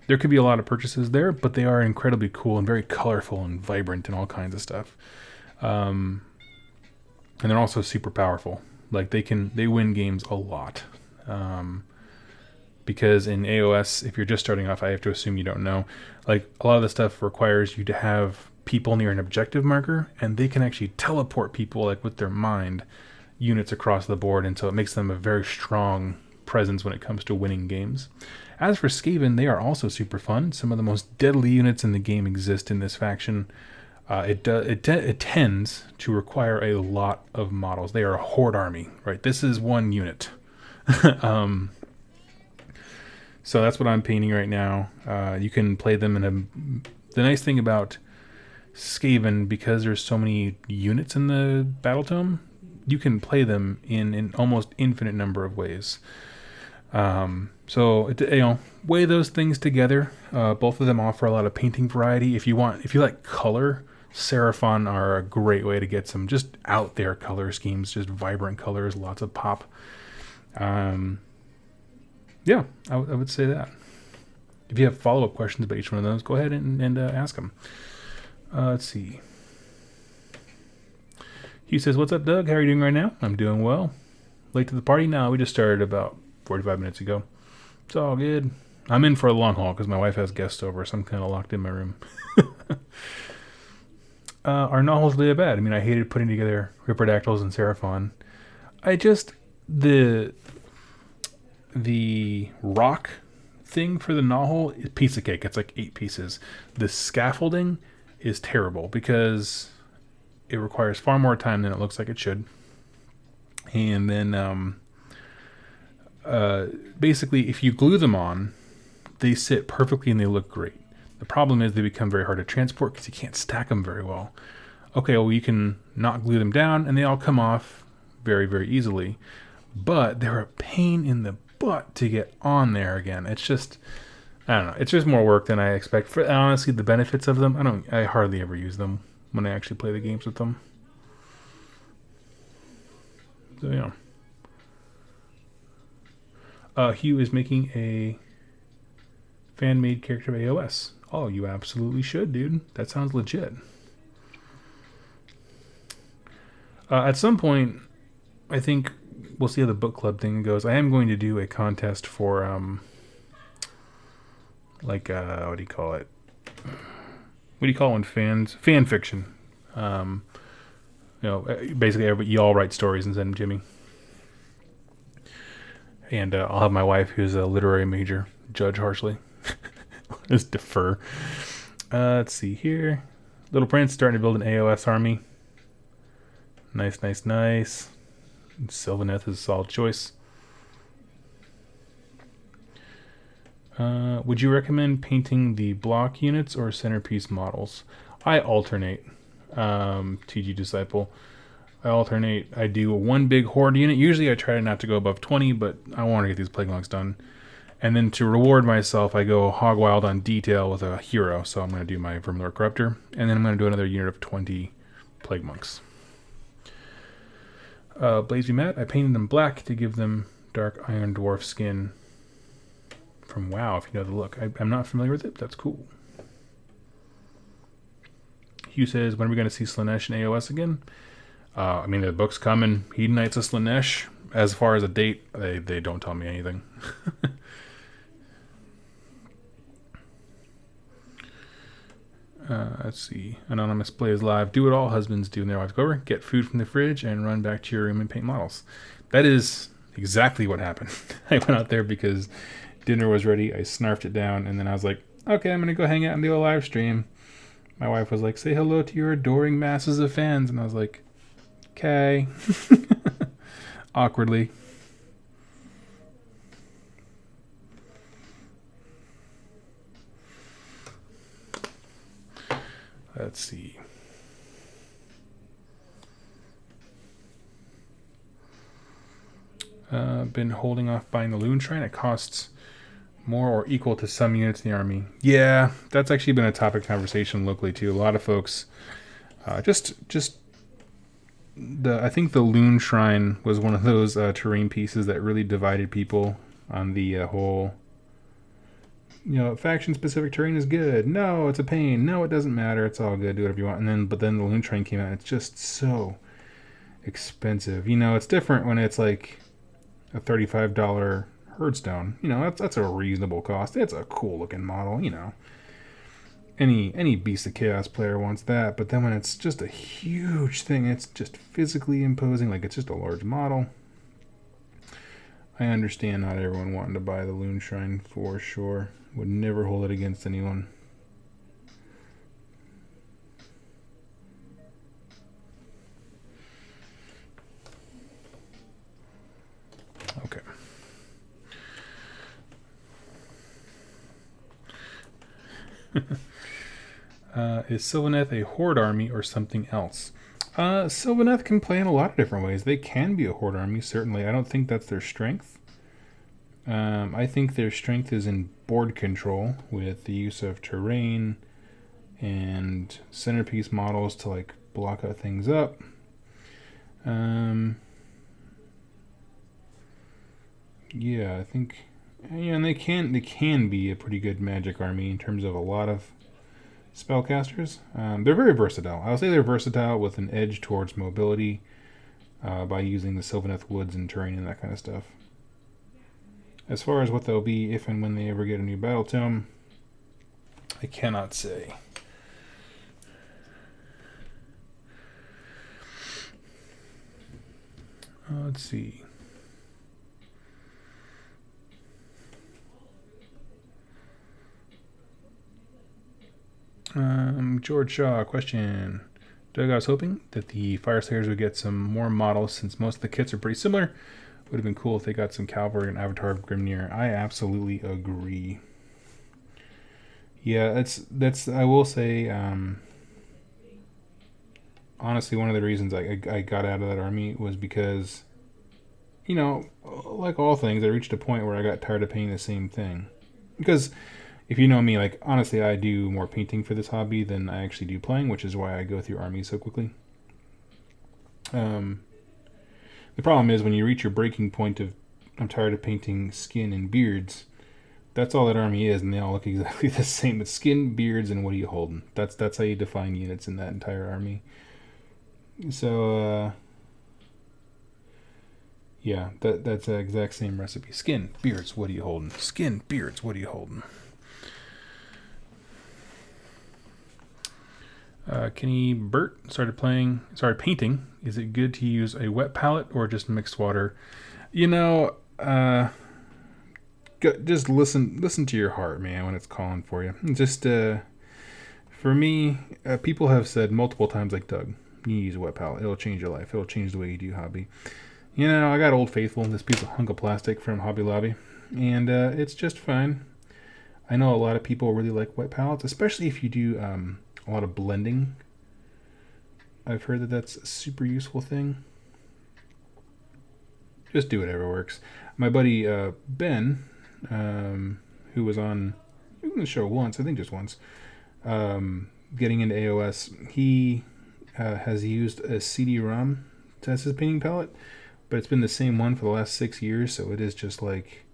there could be a lot of purchases there, but they are incredibly cool and very colorful and vibrant and all kinds of stuff. And they're also super powerful. Like they win games a lot. Because in AOS, if you're just starting off, I have to assume you don't know, like a lot of the stuff requires you to have people near an objective marker, and they can actually teleport people, like with their mind, units across the board, and so it makes them a very strong presence when it comes to winning games. As for Skaven, they are also super fun. Some of the most deadly units in the game exist in this faction. It tends to require a lot of models. They are a horde army, right? This is one unit. So that's what I'm painting right now. You can play them the nice thing about Skaven, because there's so many units in the Battletome, you can play them in an almost infinite number of ways. So you know, weigh those things together. Both of them offer a lot of painting variety. If you like color, Seraphon are a great way to get some just out there color schemes, just vibrant colors, lots of pop. Yeah, I would say that. If you have follow-up questions about each one of those, go ahead and ask them. Let's see. He says, "What's up, Doug? How are you doing right now?" "I'm doing well." "Late to the party?" "No, we just started about 45 minutes ago." "It's all good." I'm in for a long haul because my wife has guests over, so I'm kind of locked in my room. Are novels really bad? I mean, I hated putting together Ripperdactyls and Seraphon. the rock thing for the knothole is piece of cake. It's like 8 pieces. The scaffolding is terrible because it requires far more time than it looks like it should. And then basically, if you glue them on, they sit perfectly and they look great. The problem is they become very hard to transport because you can't stack them very well. Okay, well, you can not glue them down and they all come off very, very easily. But they're a pain in the butt to get on there again. It's just, I don't know. It's just more work than I expect. For honestly, the benefits of them, I hardly ever use them when I actually play the games with them. So yeah. Hugh is making a fan-made character of AOS. Oh, you absolutely should, dude. That sounds legit. At some point, I think we'll see how the book club thing goes. I am going to do a contest for, what do you call it? What do you call it when fan fiction. Basically, you all write stories and send them to me. And I'll have my wife, who's a literary major, judge harshly. Just defer. Let's see here. Little Prince starting to build an AOS army. Nice. Sylvaneth is a solid choice. Would you recommend painting the block units or centerpiece models? I alternate, TG Disciple. I alternate. I do one big horde unit. Usually I try not to go above 20, but I want to get these Plague Monks done. And then to reward myself, I go hog wild on detail with a hero. So I'm going to do my Vermilor Corruptor. And then I'm going to do another unit of 20 Plague Monks. Blaze Be Mad, I painted them black to give them dark Iron Dwarf skin from WoW, if you know the look. I'm not familiar with it, but that's cool. Hugh says, when are we going to see Slaanesh and AOS again? The book's coming. Hedonites of Slaanesh. As far as a date, they don't tell me anything. Let's see. Anonymous plays live. Do what all husbands do when their wives go over. Get food from the fridge and run back to your room and paint models. That is exactly what happened. I went out there because dinner was ready. I snarfed it down, and then I was like, okay, I'm going to go hang out and do a live stream. My wife was like, say hello to your adoring masses of fans. And I was like, okay. Awkwardly. Let's see. Been holding off buying the Loon Shrine. It costs more or equal to some units in the army. Yeah, that's actually been a topic of conversation locally too. A lot of folks, I think the Loon Shrine was one of those terrain pieces that really divided people on the whole. Faction-specific terrain is good. No, it's a pain. No, it doesn't matter. It's all good. Do whatever you want. But then the Loon Shrine came out, and it's just so expensive. It's different when it's like a $35 herdstone. That's a reasonable cost. It's a cool-looking model. Any Beast of Chaos player wants that. But then when it's just a huge thing, it's just physically imposing. Like it's just a large model. I understand not everyone wanting to buy the Loon Shrine for sure. Would never hold it against anyone. Okay. Is Sylvaneth a horde army or something else? Sylvaneth can play in a lot of different ways. They can be a horde army, certainly. I don't think that's their strength. I think their strength is in board control with the use of terrain and centerpiece models to block out things up. Yeah, I think and they can be a pretty good magic army in terms of a lot of spellcasters. They're very versatile. I'll say they're versatile with an edge towards mobility by using the Sylvaneth woods and terrain and that kind of stuff. As far as what they'll be if and when they ever get a new battle tome, I cannot say. Let's see. George Shaw, question. Doug, I was hoping that the Fire Slayers would get some more models since most of the kits are pretty similar. Would have been cool if they got some Cavalry and Avatar of Grimnir. I absolutely agree. Yeah, that's I will say, honestly, one of the reasons I got out of that army was because, like all things, I reached a point where I got tired of painting the same thing. Because if you know me, like, honestly, I do more painting for this hobby than I actually do playing, which is why I go through armies so quickly. The problem is when you reach your breaking point of, I'm tired of painting skin and beards, that's all that army is, and they all look exactly the same. It's skin, beards, and what are you holding? That's how you define units in that entire army. So, yeah, that's the exact same recipe. Skin, beards, what are you holding? Skin, beards, what are you holding? Kenny Burt started painting. Is it good to use a wet palette or just mixed water? Just listen to your heart, man, when it's calling for you. Just for me, people have said multiple times, like, Doug, you use a wet palette. It'll change your life. It'll change the way you do hobby. I got Old Faithful, this piece of hunk of plastic from Hobby Lobby, and it's just fine. I know a lot of people really like wet palettes, especially if you do a lot of blending. I've heard that that's a super useful thing. Just do whatever works. My buddy Ben, who was on the show once, I think just once, getting into AOS, he has used a CD-ROM as his painting palette, but it's been the same one for the last 6 years, so it is just like,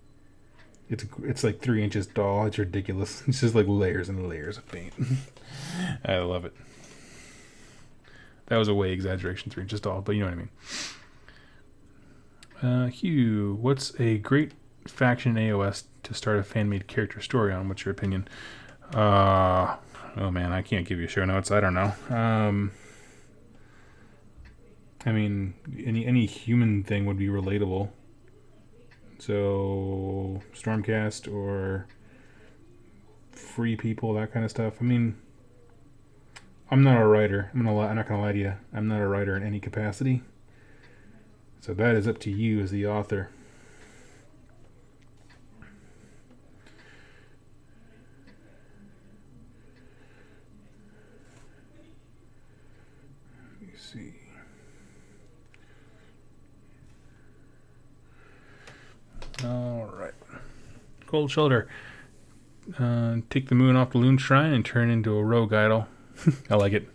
it's like 3 inches tall. It's ridiculous. It's just like layers and layers of paint. I love it. That was a way exaggeration, 3 inches tall, but you know what I mean. Hugh, what's a great faction in AOS to start a fan-made character story on? What's your opinion? Oh man, I can't give you show notes. I don't know. I mean, any human thing would be relatable. So Stormcast or free people, that kind of stuff. I mean, I'm not a writer. I'm not gonna lie to you. I'm not a writer in any capacity. So that is up to you as the author. Let me see. All right. Cold Shoulder. Take the moon off the Loon Shrine and turn into a rogue idol. I like it.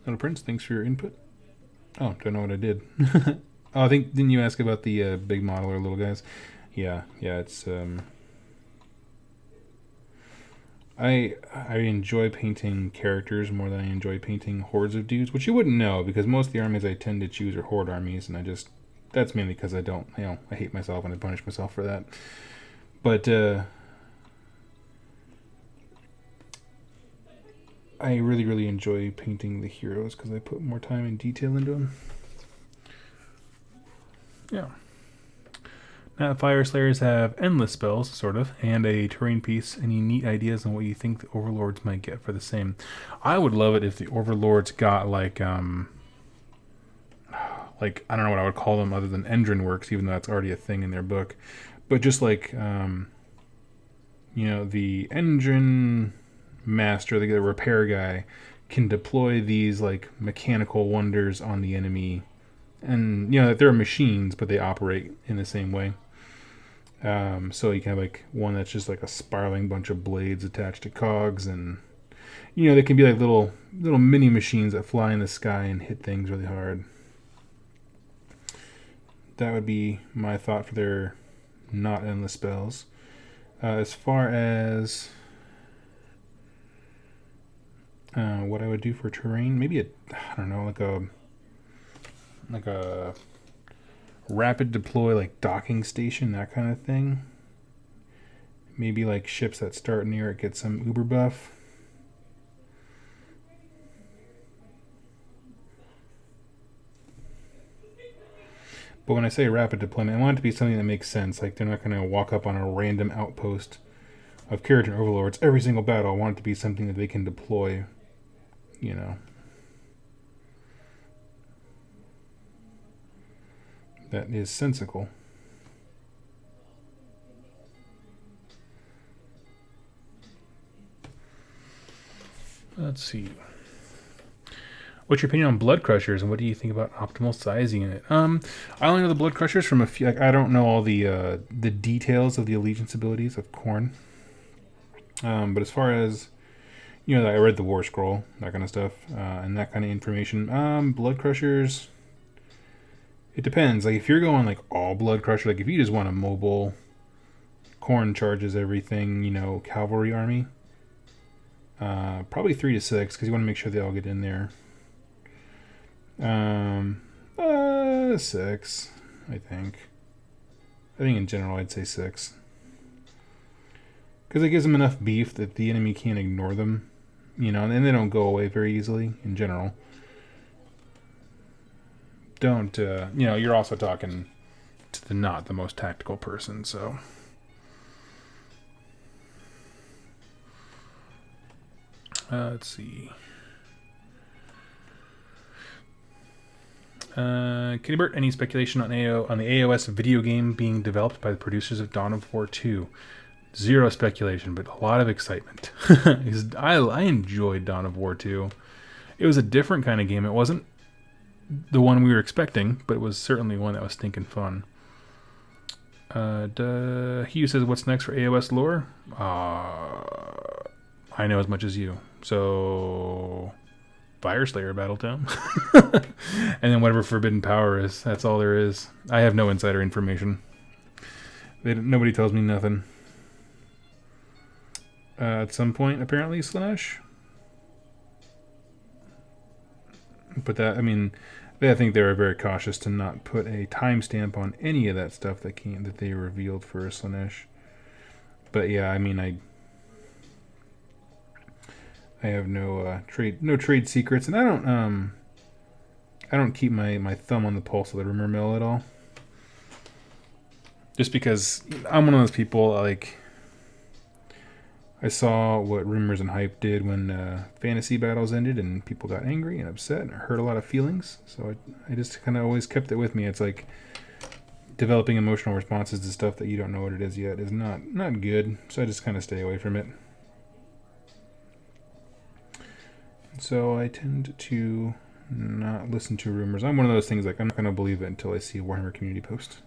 Little Prince, thanks for your input. Oh, don't know what I did. Oh, didn't you ask about the big model or little guys? Yeah, it's I enjoy painting characters more than I enjoy painting hordes of dudes, which you wouldn't know because most of the armies I tend to choose are horde armies, and that's mainly because I don't, I hate myself and I punish myself for that. But I really, really enjoy painting the heroes because I put more time and detail into them. Yeah. Now, Fire Slayers have endless spells, sort of, and a terrain piece. Any neat ideas on what you think the Overlords might get for the same? I would love it if the Overlords got like I don't know what I would call them other than engine works, even though that's already a thing in their book. But just like, the engine master, the repair guy, can deploy these like mechanical wonders on the enemy, and that they're machines, but they operate in the same way. So you can have like one that's just like a spiraling bunch of blades attached to cogs, and they can be like little mini machines that fly in the sky and hit things really hard. That would be my thought for their not endless spells. As far as what I would do for terrain, maybe like a rapid deploy, like docking station, that kind of thing. Maybe like ships that start near it get some uber buff. But when I say rapid deployment, I want it to be something that makes sense. Like, they're not going to walk up on a random outpost of character overlords every single battle. I want it to be something that they can deploy, you know. That is sensical. Let's see. What's your opinion on blood crushers, and what do you think about optimal sizing in it? I only know the blood crushers from a few. Like, I don't know all the details of the allegiance abilities of Khorne. But as far as, you know, I read the War Scroll, that kind of stuff, and that kind of information. Blood crushers. It depends. Like, if you're going like all blood crusher, like if you just want a mobile, Khorne charges everything, you know, cavalry army. Probably 3 to 6 because you want to make sure they all get in there. 6, I think. I think in general I'd say 6. Because it gives them enough beef that the enemy can't ignore them, you know, and they don't go away very easily in general. Don't, you know, you're also talking to not the most tactical person, so. Let's see. Kitty Burt, any speculation on the AOS video game being developed by the producers of Dawn of War 2? Zero speculation, but a lot of excitement. I enjoyed Dawn of War 2. It was a different kind of game. It wasn't the one we were expecting, but it was certainly one that was stinking fun. Hugh says, what's next for AOS lore? I know as much as you. So, Fireslayer Battletown. And then whatever Forbidden Power is. That's all there is. I have no insider information. Nobody tells me nothing. At some point, apparently, Slanesh. But that, I mean, I think they were very cautious to not put a timestamp on any of that stuff that they revealed for Slanesh. But yeah, I mean, I have no trade secrets, and I don't keep my thumb on the pulse of the rumor mill at all. Just because I'm one of those people, like, I saw what rumors and hype did when fantasy battles ended, and people got angry and upset, and it hurt a lot of feelings. So I just kind of always kept it with me. It's like developing emotional responses to stuff that you don't know what it is yet is not good. So I just kind of stay away from it. So I tend to not listen to rumors. I'm one of those things, like, I'm not going to believe it until I see a Warhammer community post.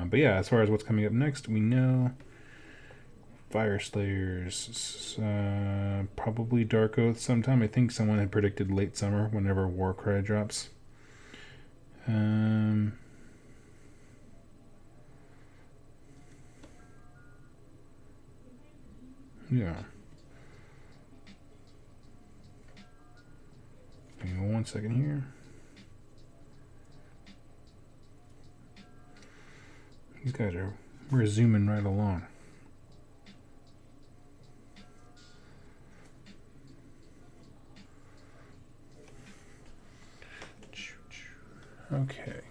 But yeah, as far as what's coming up next, we know Fireslayers, probably Dark Oath sometime. I think someone had predicted late summer whenever Warcry drops. Yeah. Give me 1 second here. These guys we're zooming right along. Okay.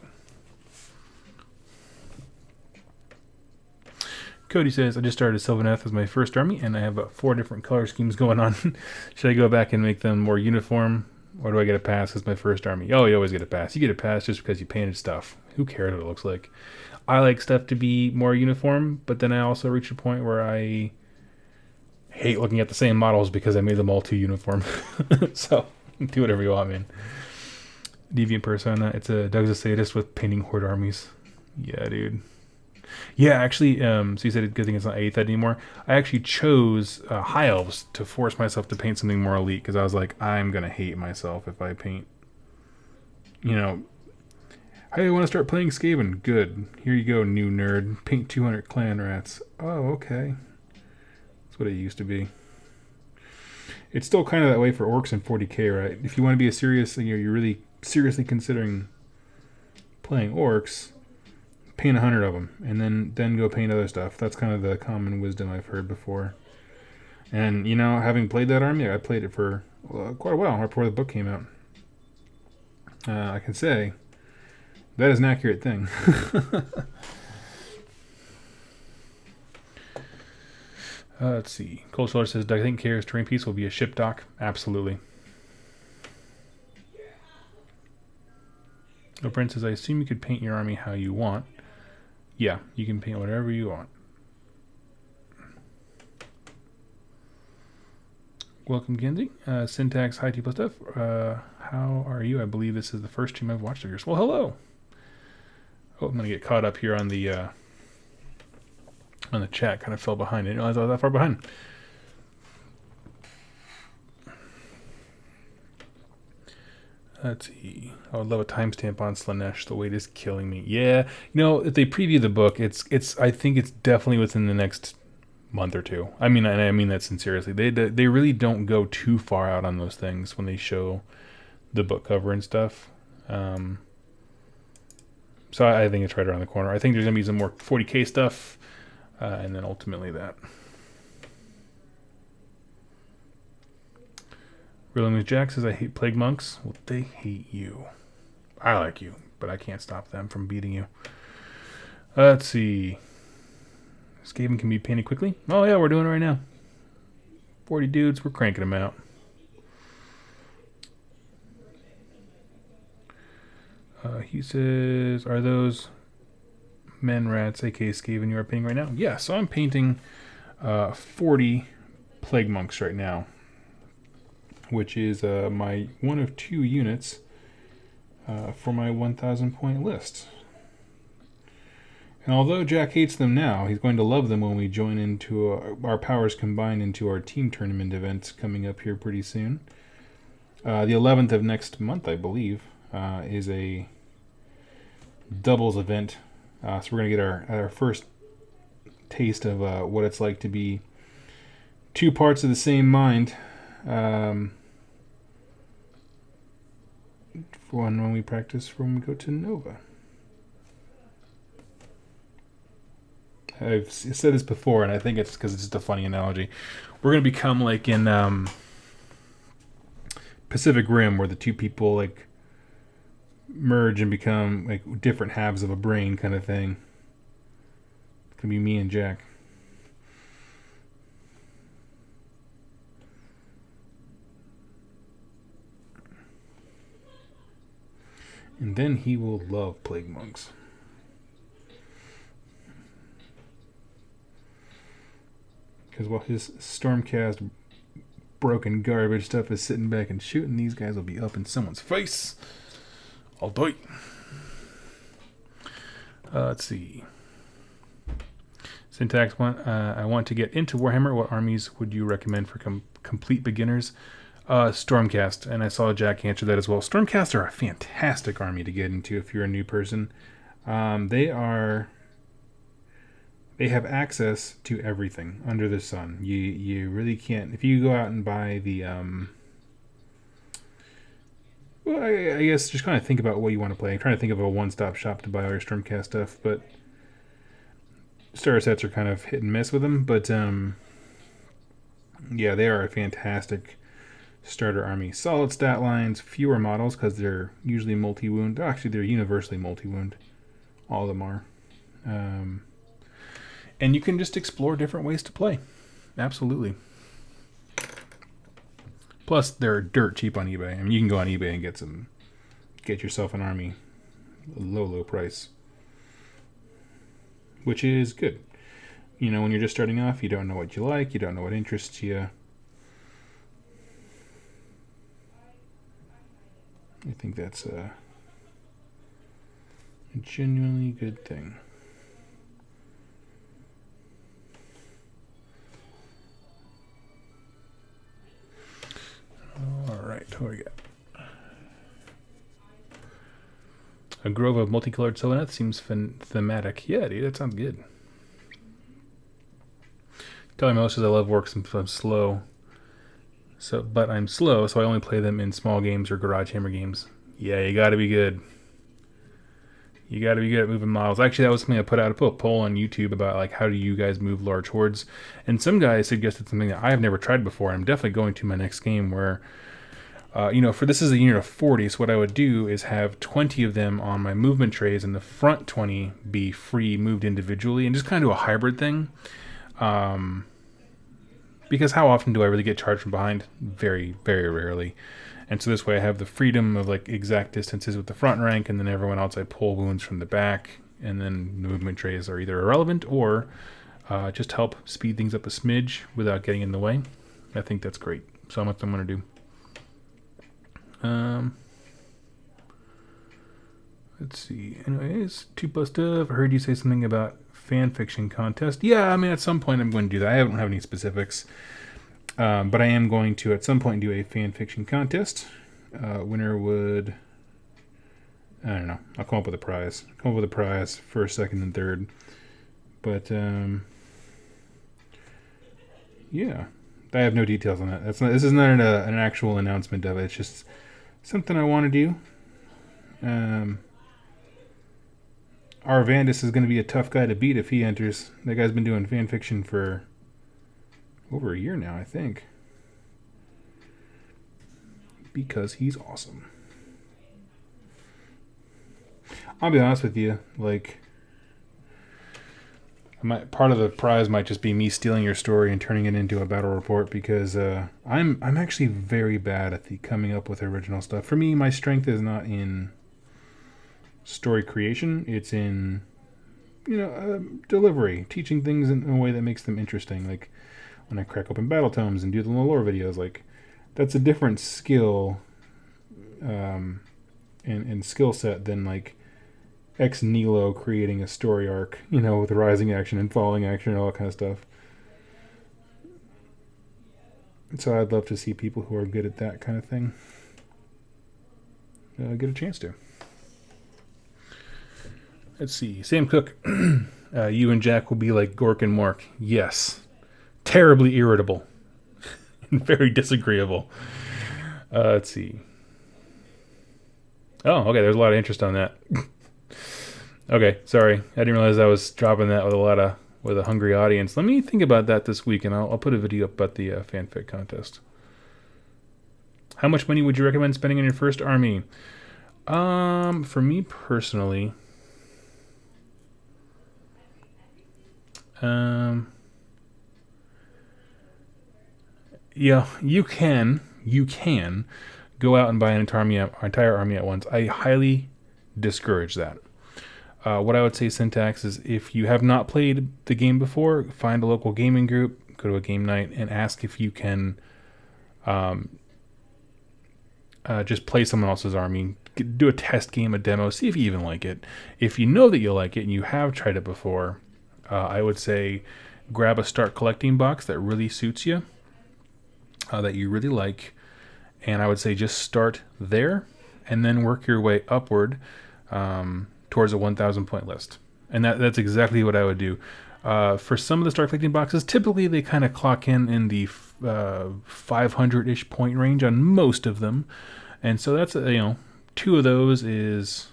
Cody says, I just started Sylvaneth as my first army, and I have about 4 different color schemes going on. Should I go back and make them more uniform, or do I get a pass as my first army? Oh, you always get a pass. You get a pass just because you painted stuff. Who cares what it looks like? I like stuff to be more uniform, but then I also reach a point where I hate looking at the same models because I made them all too uniform. So, do whatever you want, man. Deviant Persona, it's a Doug's a sadist with painting horde armies. Yeah, dude. Yeah, actually, so you said good thing it's not 8th anymore. I actually chose High Elves to force myself to paint something more elite, because I was like, I'm going to hate myself if I paint, you know, hey, I want to start playing Skaven. Good. Here you go, new nerd. Paint 200 clan rats. Oh, okay. That's what it used to be. It's still kind of that way for orcs in 40k, right? If you want to be a serious, you're really seriously considering playing orcs, paint 100 of them, and then go paint other stuff. That's kind of the common wisdom I've heard before. And, you know, having played that army, I played it for quite a while right before the book came out. I can say that is an accurate thing. Let's see. Cold Shoulder says, do I think Kara's terrain piece will be a ship dock? Absolutely. No Prince says, I assume you could paint your army how you want. Yeah, you can paint whatever you want. Welcome, Kenzie. Syntax, hi, T plus stuff. How are you? I believe this is the first stream I've watched of yours. Well, hello. Oh, I'm going to get caught up here on the chat. Kind of fell behind. I didn't realize I was that far behind. Let's see. I would love a timestamp on Slanesh. The wait is killing me. Yeah. You know, if they preview the book, I think it's definitely within the next month or two. I mean, and I mean that sincerely. They really don't go too far out on those things when they show the book cover and stuff. So I think it's right around the corner. I think there's going to be some more 40K stuff, and then ultimately that. Real Jack says, I hate plague monks. Well, they hate you. I like you, but I can't stop them from beating you. Let's see. Skaven can be painted quickly. Oh, yeah, we're doing it right now. 40 dudes, we're cranking them out. He says, are those men rats, aka Skaven, you are painting right now? Yeah, so I'm painting 40 plague monks right now, which is my one of 2 units for my 1,000 point list. And although Jack hates them now, he's going to love them when we join into our powers combined into our team tournament events coming up here pretty soon. The 11th of next month, I believe, is a doubles event. So we're going to get our first taste of what it's like to be 2 parts of the same mind. For when we practice when we go to Nova. I've said this before, and I think it's because it's just a funny analogy. We're going to become like in Pacific Rim, where the 2 people like merge and become like different halves of a brain kind of thing. It's going to be me and Jack. And then he will love plague monks. Because while his Stormcast broken garbage stuff is sitting back and shooting, these guys will be up in someone's face. I'll do it. Let's see. Syntax one. I want to get into Warhammer. What armies would you recommend for complete beginners? Stormcast. And I saw Jack answer that as well. Stormcast are a fantastic army to get into if you're a new person. They have access to everything under the sun. You really can't. If you go out and buy the well, I guess just kind of think about what you want to play. I'm trying to think of a one-stop shop to buy all your Stormcast stuff, but starter sets are kind of hit and miss with them. But yeah, they are a fantastic starter army. Solid stat lines, fewer models because they're usually multi-wound. Actually, they're universally multi-wound. All of them are. And you can just explore different ways to play. Absolutely. Plus, they're dirt cheap on eBay. I mean, you can go on eBay and get yourself an army at a low price. Which is good. You know, when you're just starting off, you don't know what you like, you don't know what interests you. I think that's a genuinely good thing. Alright, what do we got? A grove of multicolored Sylvaneth seems thematic. Yeah, dude, that sounds good. Telling most says I love works and I'm slow. But I'm slow, so I only play them in small games or Garage Hammer games. Yeah, you gotta be good. You gotta be good at moving models. Actually, that was something I put out a poll on YouTube about, like, how do you guys move large hordes? And some guys suggested something that I have never tried before. I'm definitely going to my next game where For this is a unit of 40, so what I would do is have 20 of them on my movement trays and the front 20 be free moved individually and just kind of do a hybrid thing. Because how often do I really get charged from behind? Very, very rarely. And so this way I have the freedom of like exact distances with the front rank, and then everyone else I pull wounds from the back, and then the movement trays are either irrelevant or just help speed things up a smidge without getting in the way. I think that's great. So that's what I'm going to do. Let's see. Anyways, 2+ stuff. I heard you say something about fan fiction contest. Yeah, I mean, at some point I'm going to do that. I don't have any specifics. But I am going to, at some point, do a fan fiction contest. Winner would... I don't know. I'll come up with a prize. First, second, and third. But, yeah. I have no details on that. This is not an actual announcement of it. It's just something I want to do. Our Vandus is going to be a tough guy to beat if he enters. That guy's been doing fan fiction for over a year now, I think. Because he's awesome. I'll be honest with you, like, part of the prize might just be me stealing your story and turning it into a battle report, because I'm actually very bad at the coming up with original stuff. For me, my strength is not in story creation. It's in, delivery, teaching things in a way that makes them interesting. Like when I crack open battle tomes and do the lore videos, like that's a different skill and skill set than like ex nihilo creating a story arc, with rising action and falling action and all that kind of stuff. So I'd love to see people who are good at that kind of thing get a chance to. Let's see. Sam Cook, you and Jack will be like Gork and Mork. Yes. Terribly irritable. And very disagreeable. Let's see. Oh, okay. There's a lot of interest on that. Okay, sorry. I didn't realize I was dropping that with a hungry audience. Let me think about that this week, and I'll put a video up about the fanfic contest. How much money would you recommend spending on your first army? For me personally, yeah, you can go out and buy an entire army at once. I highly discourage that. What I would say, syntax, is if you have not played the game before, find a local gaming group, go to a game night, and ask if you can just play someone else's army. Do a test game, a demo, see if you even like it. If you know that you like it and you have tried it before, I would say grab a start collecting box that really suits you, that you really like, and I would say just start there and then work your way upward towards a 1,000 point list. And that's exactly what I would do. For some of the start collecting boxes, typically they kind of clock in the 500-ish point range on most of them. And so that's, 2 of those is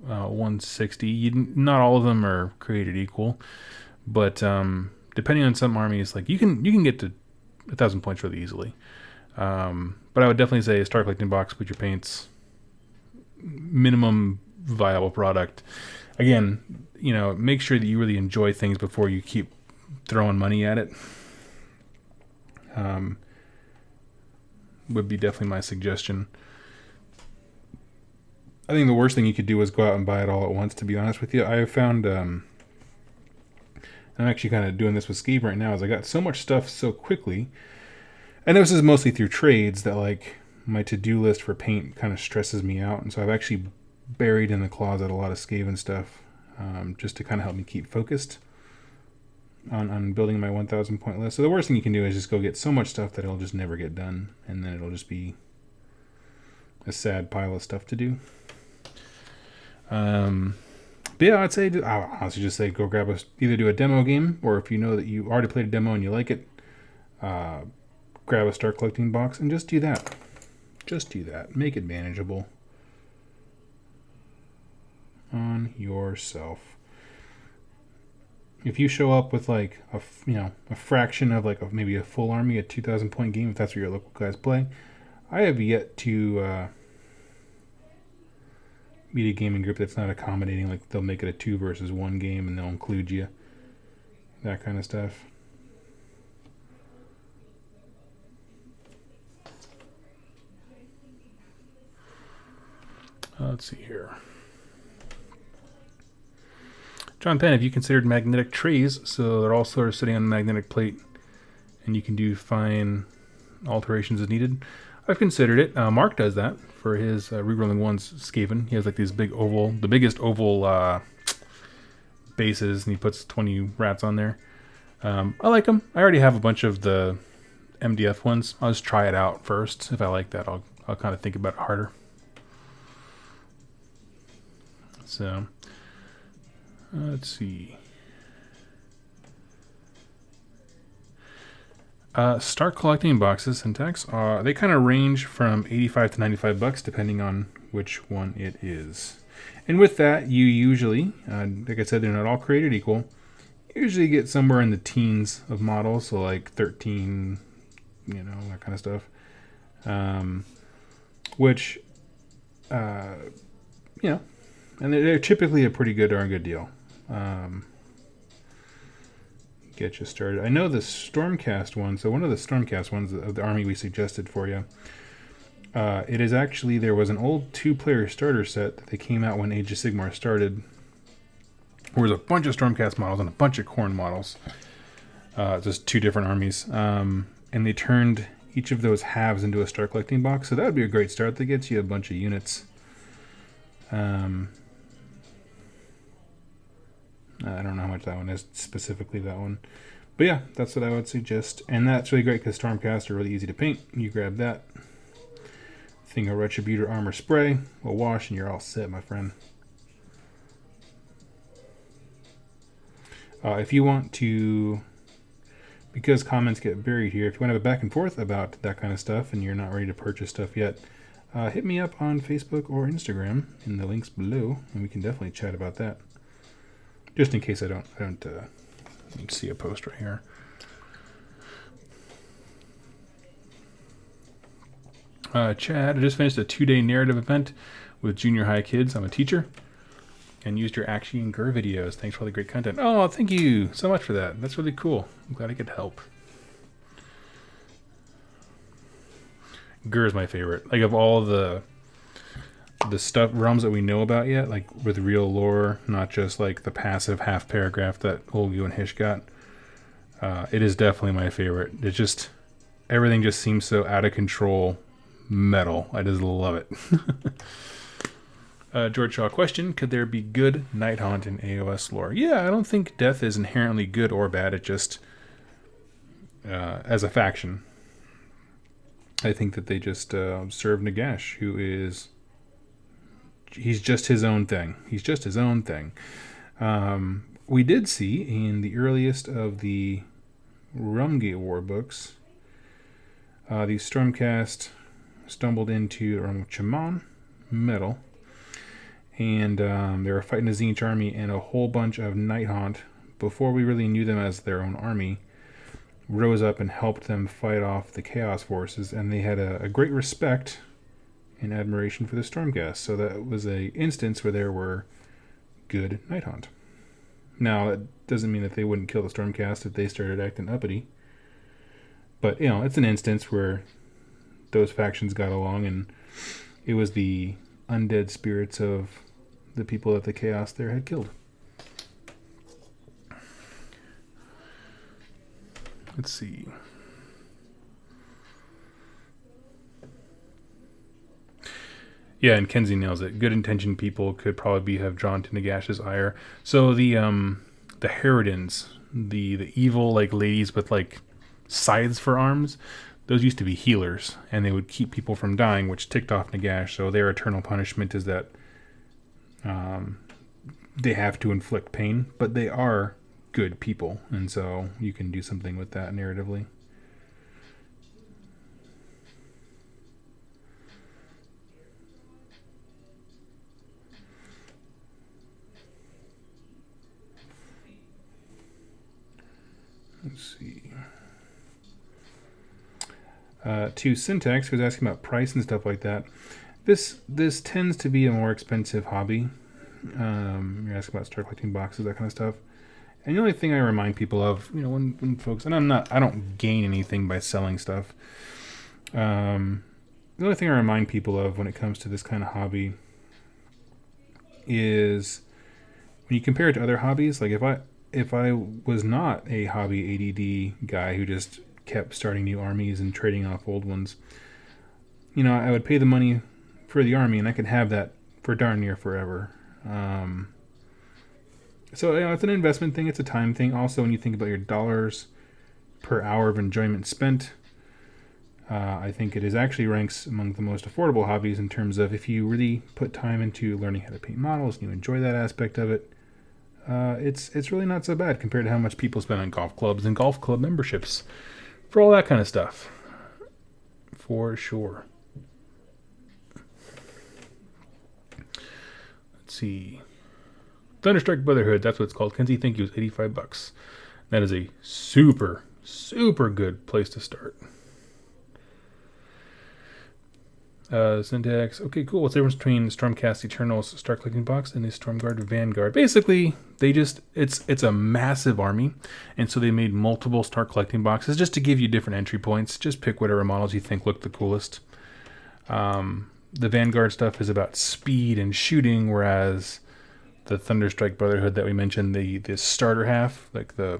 160. Not all of them are created equal, but depending on some armies, like you can get to 1,000 points really easily. But I would definitely say start collecting box, put your paints, minimum viable product. Again, make sure that you really enjoy things before you keep throwing money at it. Would be definitely my suggestion. I think the worst thing you could do is go out and buy it all at once, to be honest with you. I have found, I'm actually kind of doing this with Skaven right now, is I got so much stuff so quickly, and this is mostly through trades, that like my to-do list for paint kind of stresses me out, and so I've actually buried in the closet a lot of Skaven stuff, just to kind of help me keep focused on building my 1,000 point list. So the worst thing you can do is just go get so much stuff that it'll just never get done, and then it'll just be a sad pile of stuff to do. But yeah, I'll honestly just say go grab either do a demo game, or if you know that you already played a demo and you like it, grab a start collecting box and just do that. Just do that. Make it manageable on yourself. If you show up with like a fraction of like maybe a full army, a 2,000 point game, if that's what your local guys play, I have yet to meet a gaming group that's not accommodating. Like they'll make it a 2 versus 1 game and they'll include you. That kind of stuff. Let's see here. John Penn, have you considered magnetic trays? So they're all sort of sitting on a magnetic plate and you can do fine alterations as needed. I've considered it. Mark does that for his Rerolling Ones Skaven. He has like these big oval, the biggest oval bases, and he puts 20 rats on there. I like them. I already have a bunch of the MDF ones. I'll just try it out first. If I like that, I'll kind of think about it harder. So, let's see. Start collecting boxes, Syntax. They kind of range from $85 to $95 depending on which one it is. And with that, you usually, like I said, they're not all created equal. You usually get somewhere in the teens of models, so like 13, you know, that kind of stuff. Which, you know, and they're typically a pretty good darn good deal. Get you started. I know the Stormcast one, so one of the Stormcast ones of the army we suggested for you, it is actually, there was an old 2-player starter set that they came out when Age of Sigmar started. There was a bunch of Stormcast models and a bunch of Khorne models. Just 2 different armies. And they turned each of those halves into a start collecting box, so that would be a great start. That gets you a bunch of units. I don't know how much that one is, specifically that one. But yeah, that's what I would suggest. And that's really great because Stormcast are really easy to paint. You grab that thing of Retributor Armor Spray, a wash, and you're all set, my friend. If you want to, because comments get buried here, if you want to have a back and forth about that kind of stuff and you're not ready to purchase stuff yet, hit me up on Facebook or Instagram in the links below, and we can definitely chat about that. Just in case I don't see a post right here. Chad, I just finished a 2-day narrative event with junior high kids. I'm a teacher. And used your Akshi and Gur videos. Thanks for all the great content. Oh, thank you so much for that. That's really cool. I'm glad I could help. Gur is my favorite. Like, of all the stuff, realms that we know about yet, like with real lore, not just like the passive half paragraph that Olgu and Hish got. It is definitely my favorite. It's just, everything just seems so out of control metal. I just love it. George Shaw, question, could there be good Night Haunt in AOS lore? Yeah, I don't think death is inherently good or bad. It just, as a faction, I think that they just serve Nagash, who is, he's just his own thing. He's just his own thing. We did see in the earliest of the Rumgate War books, the Stormcast stumbled into Chaman Metal, and they were fighting a Tzeentch army, and a whole bunch of Night Haunt, before we really knew them as their own army, rose up and helped them fight off the Chaos forces, and they had a great respect and admiration for the Stormcast. So that was a instance where there were good Night Haunt. Now, that doesn't mean that they wouldn't kill the Stormcast if they started acting uppity. But, you know, it's an instance where those factions got along, and it was the undead spirits of the people that the Chaos there had killed. Let's see. Yeah, and Kenzie nails it. Good intentioned people could probably have drawn to Nagash's ire. So the Harridans, the evil like ladies with like scythes for arms, those used to be healers, and they would keep people from dying, which ticked off Nagash. So their eternal punishment is that they have to inflict pain, but they are good people, and so you can do something with that narratively. Let's see. To Syntax, who's asking about price and stuff like that. This tends to be a more expensive hobby. You're asking about start collecting boxes, that kind of stuff. And the only thing I remind people of, when folks, and I don't gain anything by selling stuff. The only thing I remind people of when it comes to this kind of hobby is when you compare it to other hobbies. Like if I was not a hobby ADD guy who just kept starting new armies and trading off old ones, I would pay the money for the army and I could have that for darn near forever. So it's an investment thing. It's a time thing. Also, when you think about your dollars per hour of enjoyment spent, I think it actually ranks among the most affordable hobbies in terms of if you really put time into learning how to paint models and you enjoy that aspect of it, it's really not so bad compared to how much people spend on golf clubs and golf club memberships for all that kind of stuff. For sure. Let's see. Thunderstrike Brotherhood, that's what it's called. Kenzie, thank you. It's $85. That is a super, super good place to start. Syntax. Okay, cool. What's the difference between Stormcast Eternal's Start Collecting Box and the Stormguard Vanguard? Basically, it's a massive army, and so they made multiple Start Collecting Boxes just to give you different entry points. Just pick whatever models you think look the coolest. The Vanguard stuff is about speed and shooting, whereas the Thunderstrike Brotherhood that we mentioned, the starter half, like the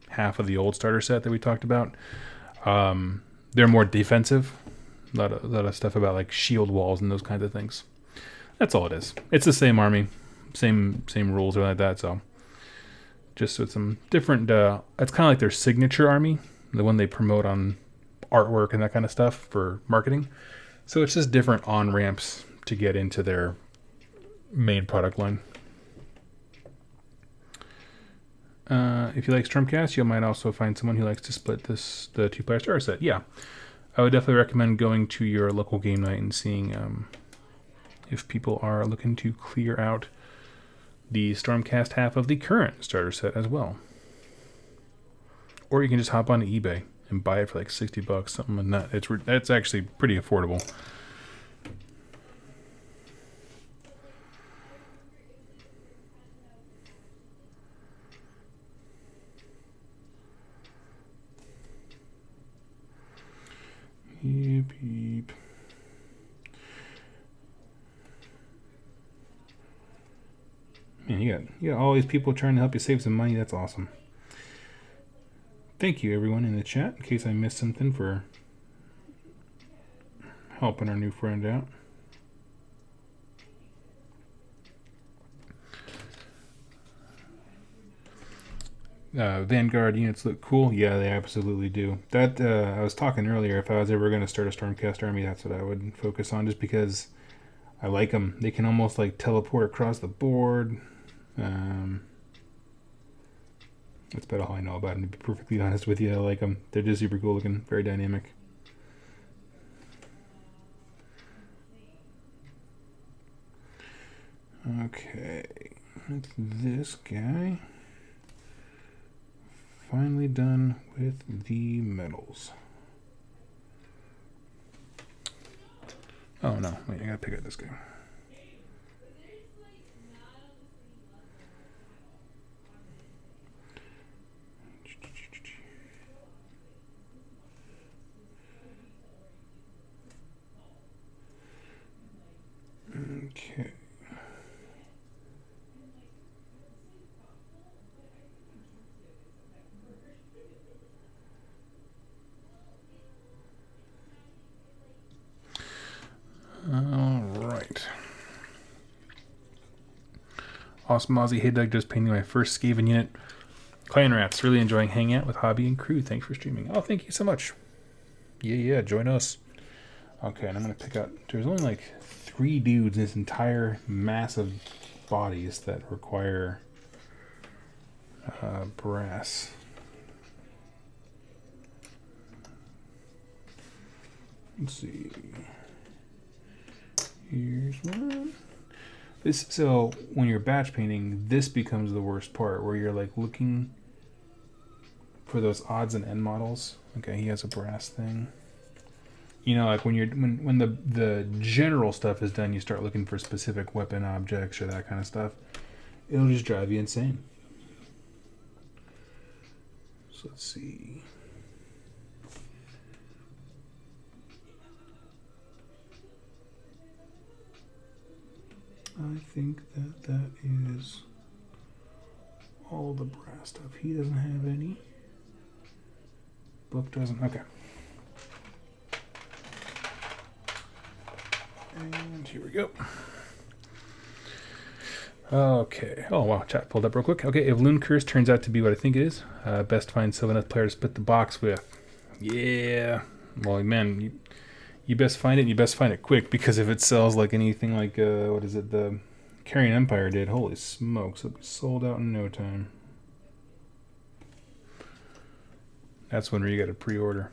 half of the old starter set that we talked about, they're more defensive. A lot of stuff about like shield walls and those kinds of things. That's all it is. It's the same army, same rules or like that. So just with some different. It's kind of like their signature army, the one they promote on artwork and that kind of stuff for marketing. So it's just different on ramps to get into their main product line. If you like Stormcast, you might also find someone who likes to split the 2-player starter set. Yeah, I would definitely recommend going to your local game night and seeing if people are looking to clear out the Stormcast half of the current starter set as well. Or you can just hop onto eBay and buy it for like $60, something like that. That's actually pretty affordable. Beep. Man, you got all these people trying to help you save some money. That's awesome. Thank you, everyone in the chat, in case I missed something, for helping our new friend out. Vanguard units look cool. Yeah, they absolutely do. That I was talking earlier, if I was ever going to start a Stormcast army, that's what I would focus on, just because I like them. They can almost like teleport across the board. That's about all I know about them, to be perfectly honest with you. I like them. They're just super cool looking, very dynamic. Okay, that's this guy. Finally done with the medals. Oh no, wait, I gotta pick out this guy. Okay. All right. Awesome Aussie. Hey Doug, just painting my first Skaven unit. Clan Rats, really enjoying hanging out with Hobby and crew. Thanks for streaming. Oh, thank you so much. Yeah, join us. Okay, and I'm going to pick out... There's only like 3 dudes in this entire mass of bodies that require brass. Let's see. Here's one. So when you're batch painting, this becomes the worst part, where you're like looking for those odds and end models. Okay, he has a brass thing. You know, like when the general stuff is done, you start looking for specific weapon objects or that kind of stuff. It'll just drive you insane. So let's see. I think that is all the brass stuff. He doesn't have any. Book doesn't. Okay. And here we go. Okay. Oh, wow. Chat pulled up real quick. Okay. If Loon Curse turns out to be what I think it is, best find Sylvaneth player to split the box with. Yeah. Well, man, you best find it, and you best find it quick, because if it sells like anything like, what is it, the Carrion Empire did, holy smokes, it'll be sold out in no time. That's when you got to pre-order.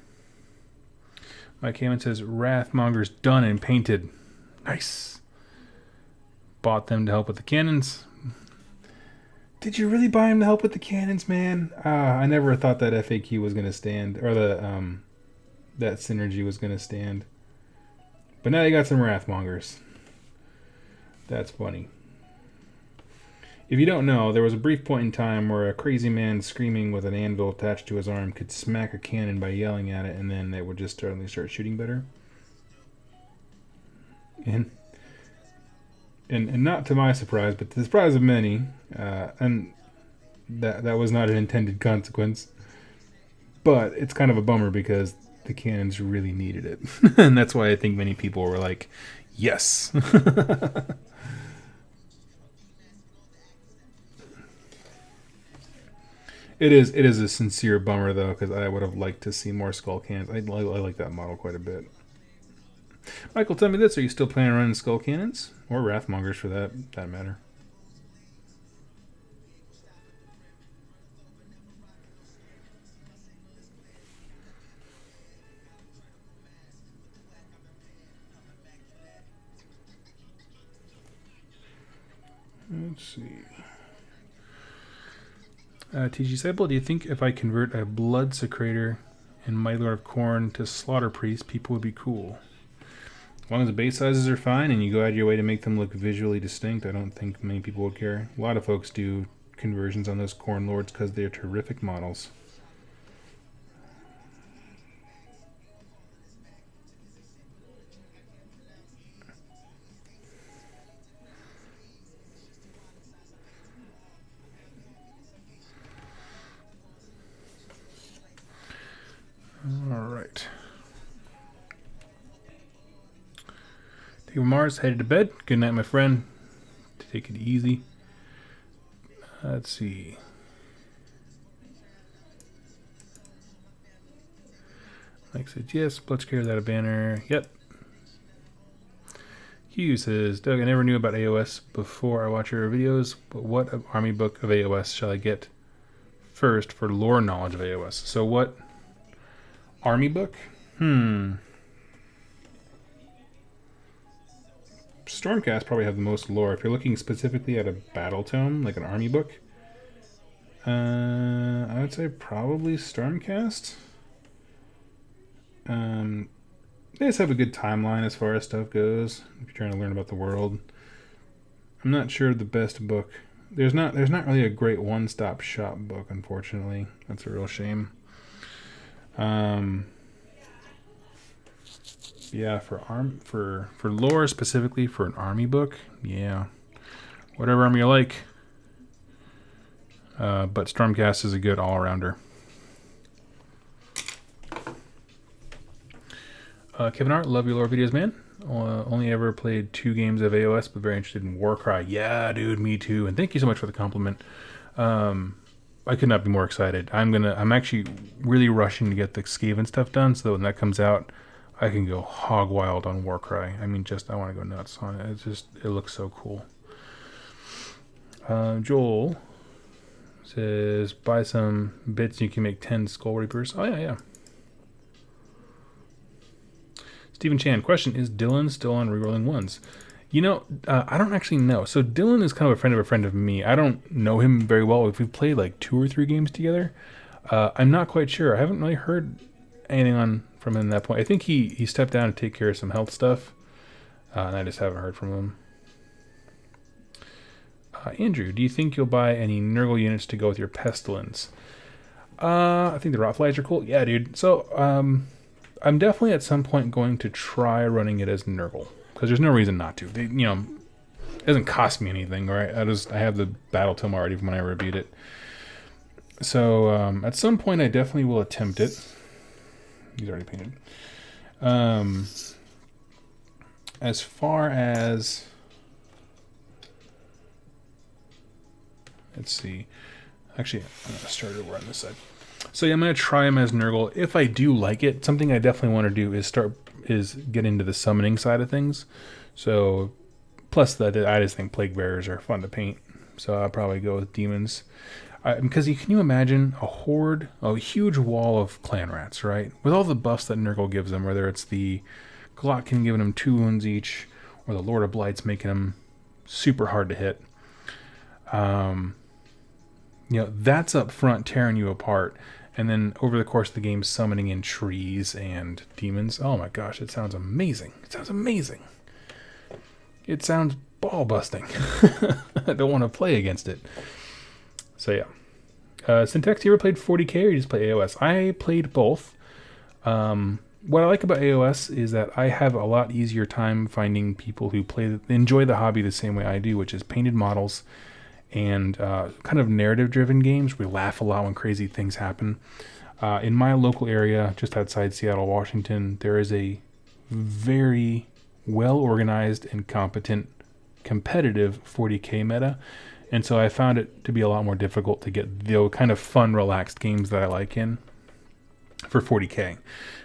Mike Hammond says, Wrathmonger's done and painted. Nice. Bought them to help with the cannons. Did you really buy him to help with the cannons, man? I never thought that FAQ was going to stand, or the that synergy was going to stand. But now you got some Wrathmongers. That's funny. If you don't know, there was a brief point in time where a crazy man screaming with an anvil attached to his arm could smack a cannon by yelling at it, and then it would just suddenly start shooting better. And not to my surprise, but to the surprise of many, and that was not an intended consequence. But it's kind of a bummer because the cannons really needed it. And that's why I think many people were like, yes. It is a sincere bummer, though, because I would have liked to see more skull cannons. I like that model quite a bit. Michael, tell me this. Are you still planning on running skull cannons? Or Wrathmongers, for that matter. Let's see. TG Sable, do you think if I convert a Blood Secrator and Mighty Lord of Khorne to Slaughter Priest, people would be cool? As long as the base sizes are fine and you go out of your way to make them look visually distinct, I don't think many people would care. A lot of folks do conversions on those Khorne Lords because they're terrific models. Alright. Take Mars, headed to bed. Good night, my friend. Take it easy. Let's see. Mike says, yes, Blitzkrieg without a banner. Yep. Hugh says, Doug, I never knew about AOS before I watch your videos, but what army book of AOS shall I get first for lore knowledge of AOS? So what army book? Stormcast probably have the most lore. If you're looking specifically at a battle tome, like an army book, I would say probably Stormcast. They just have a good timeline as far as stuff goes. If you're trying to learn about the world, I'm not sure the best book. There's not really a great one-stop shop book, unfortunately. That's a real shame. Yeah, for lore specifically for an army book, yeah, whatever army you like. But Stormcast is a good all-rounder. Kevin Hart, love your lore videos, man. Only ever played 2 games of AOS, but very interested in Warcry. Yeah, dude, me too. And thank you so much for the compliment. I could not be more excited. I'm actually really rushing to get the Skaven stuff done, so that when that comes out, I can go hog wild on Warcry. I mean, I want to go nuts on it. It looks so cool. Joel says, buy some bits and you can make 10 Skull Reapers. Oh, yeah. Stephen Chan, question, is Dylan still on Rerolling Ones? You know, I don't actually know. So Dylan is kind of a friend of me. I don't know him very well. If we've played like 2 or 3 games together, I'm not quite sure. I haven't really heard anything on from him at that point. I think he stepped down to take care of some health stuff, and I just haven't heard from him. Andrew, do you think you'll buy any Nurgle units to go with your Pestilence? I think the Rotflies are cool. Yeah, dude. So, I'm definitely at some point going to try running it as Nurgle, because there's no reason not to. It doesn't cost me anything, right? I have the battle tome already from when I reviewed it. So, at some point, I definitely will attempt it. He's already painted. As far as... Let's see. Actually, I'm going to start over on this side. So yeah, I'm going to try him as Nurgle. If I do like it, something I definitely want to do is get into the summoning side of things. So, plus that I just think Plague Bearers are fun to paint. So I'll probably go with Demons. Because can you imagine a huge wall of clan rats, right? With all the buffs that Nurgle gives them, whether it's the Glotkin giving them 2 wounds each, or the Lord of Blight's making them super hard to hit. That's up front tearing you apart, and then over the course of the game summoning in trees and demons. Oh my gosh, it sounds amazing. It sounds ball busting. I don't want to play against it. So yeah. Syntax, you ever played 40k or you just play AOS? I played both. What I like about AOS is that I have a lot easier time finding people who enjoy the hobby the same way I do, which is painted models and kind of narrative-driven games. We laugh a lot when crazy things happen. In my local area, just outside Seattle, Washington, there is a very well-organized and competent competitive 40k meta. And so I found it to be a lot more difficult to get the kind of fun, relaxed games that I like in for 40k.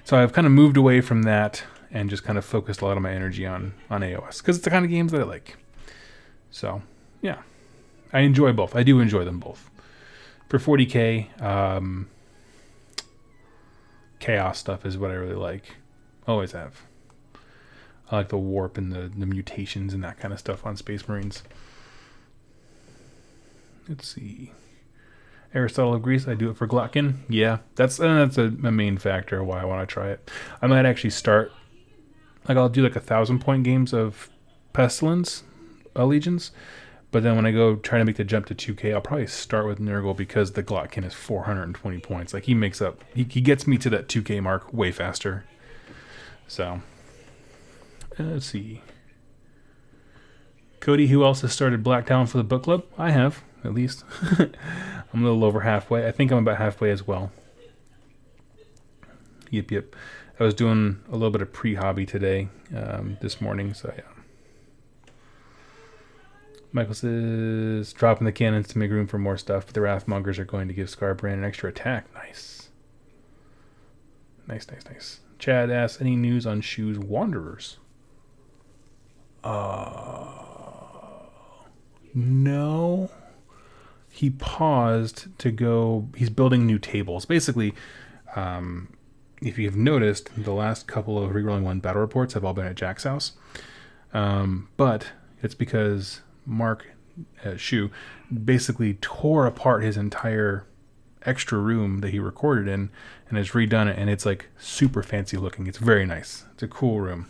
So I've kind of moved away from that and just kind of focused a lot of my energy on AOS, because it's the kind of games that I like. So, yeah. I enjoy both. I do enjoy them both. For 40k, chaos stuff is what I really like. Always have. I like the warp and the mutations and that kind of stuff on Space Marines. Let's see. Aristotle agrees. I do it for Glotkin. Yeah, that's a main factor of why I want to try it. I might actually start, I'll do 1,000-point games of Pestilence Legions, but then when I go try to make the jump to 2K, I'll probably start with Nurgle, because the Glotkin is 420 points. He gets me to that 2K mark way faster. So, let's see. Cody, who else has started Black Talon for the book club? I have, at least. I'm a little over halfway. I think I'm about halfway as well. Yep. I was doing a little bit of pre-hobby today, this morning, so yeah. Michael says, dropping the cannons to make room for more stuff, but the Wrathmongers are going to give Scarbrand an extra attack. Nice. Chad asks, any news on Shu's Wanderers? No. He paused to go... He's building new tables. Basically, if you've noticed, the last couple of Rerolling 1 battle reports have all been at Jack's house. But it's because Mark Shu basically tore apart his entire extra room that he recorded in and has redone it, and it's super fancy looking. It's very nice. It's a cool room.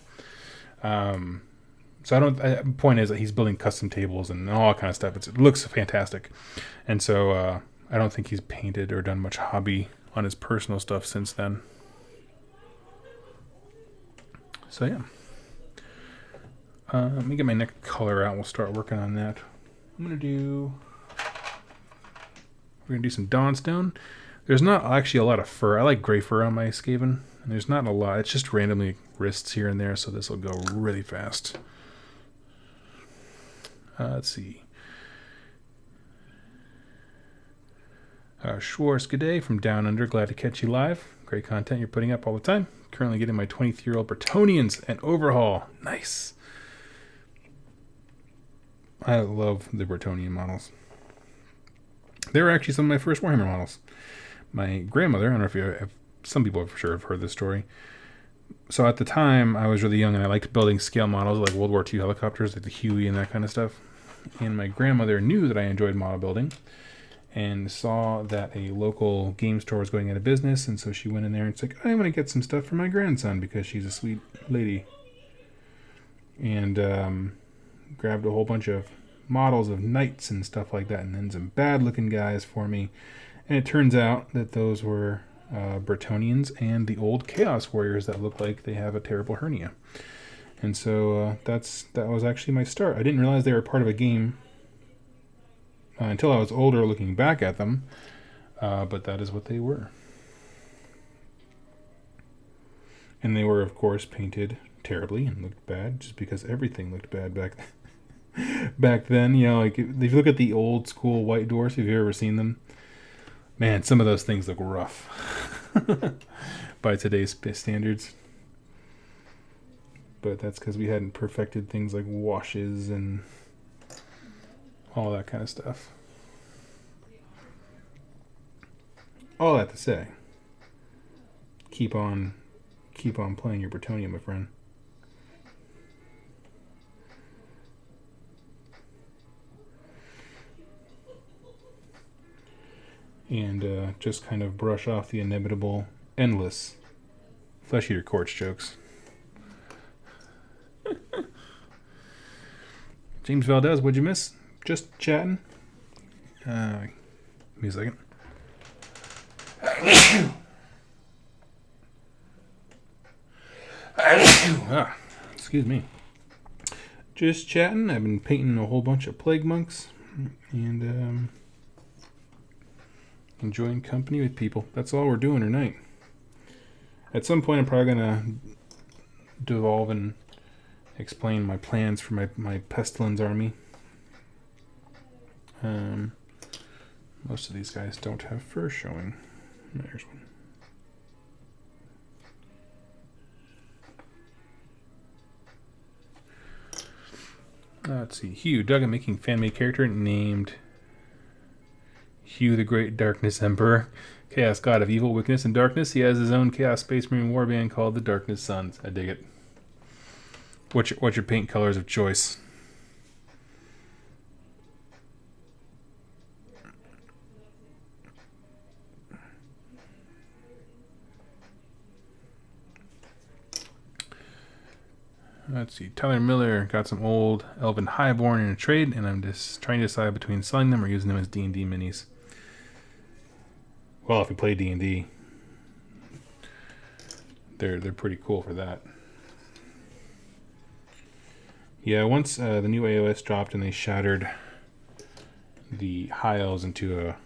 So the point is that he's building custom tables and all that kind of stuff. It looks fantastic. And so I don't think he's painted or done much hobby on his personal stuff since then. So yeah. Let me get my next color out. We'll start working on that. We're gonna do some Dawnstone. There's not actually a lot of fur. I like gray fur on my Skaven, and there's not a lot. It's just randomly wrists here and there, so this will go really fast. Let's see. Schwartz, good day from Down Under. Glad to catch you live. Great content you're putting up all the time. Currently getting my 23-year-old Bretonnians an overhaul. Nice. I love the Bretonnian models. They were actually some of my first Warhammer models. My grandmother, I don't know if some people for sure have heard this story. So at the time, I was really young and I liked building scale models like World War II helicopters, like the Huey and that kind of stuff. And my grandmother knew that I enjoyed model building. and saw that a local game store was going out of business, and so she went in there and it's like, I'm going to get some stuff for my grandson because she's a sweet lady. And grabbed a whole bunch of models of knights and stuff like that, and then some bad-looking guys for me. And it turns out that those were Bretonnians and the old Chaos Warriors that look like they have a terrible hernia. And so that was actually my start. I didn't realize they were part of a game until I was older looking back at them, but that is what they were. And they were, of course, painted terribly and looked bad, just because everything looked bad back then. You know, like if you look at the old school white dwarfs, if you've ever seen them, man, some of those things look rough by today's standards. But that's because we hadn't perfected things like washes and all that kind of stuff. All that to say, keep on playing your Bretonnia, my friend. And just kind of brush off the inevitable, endless Flesh Eater Courts jokes. James Valdez, what'd you miss? Just chatting. Give me a second. Excuse me. Just chatting. I've been painting a whole bunch of plague monks and enjoying company with people. That's all we're doing tonight. At some point, I'm probably gonna devolve and explain my plans for my Pestilence army. Most of these guys don't have fur showing. There's one. Let's see. Hugh. Doug, I'm making fan-made character named Hugh the Great Darkness Emperor, Chaos God of Evil, Wickedness, and Darkness. He has his own Chaos Space Marine warband called the Darkness Suns. I dig it. What's your paint colors of choice? Let's see. Tyler Miller got some old Elven Highborn in a trade, and I'm just trying to decide between selling them or using them as D&D minis. Well, if you play D&D, they're pretty cool for that. Yeah, once the new AOS dropped and they shattered the High Elves into a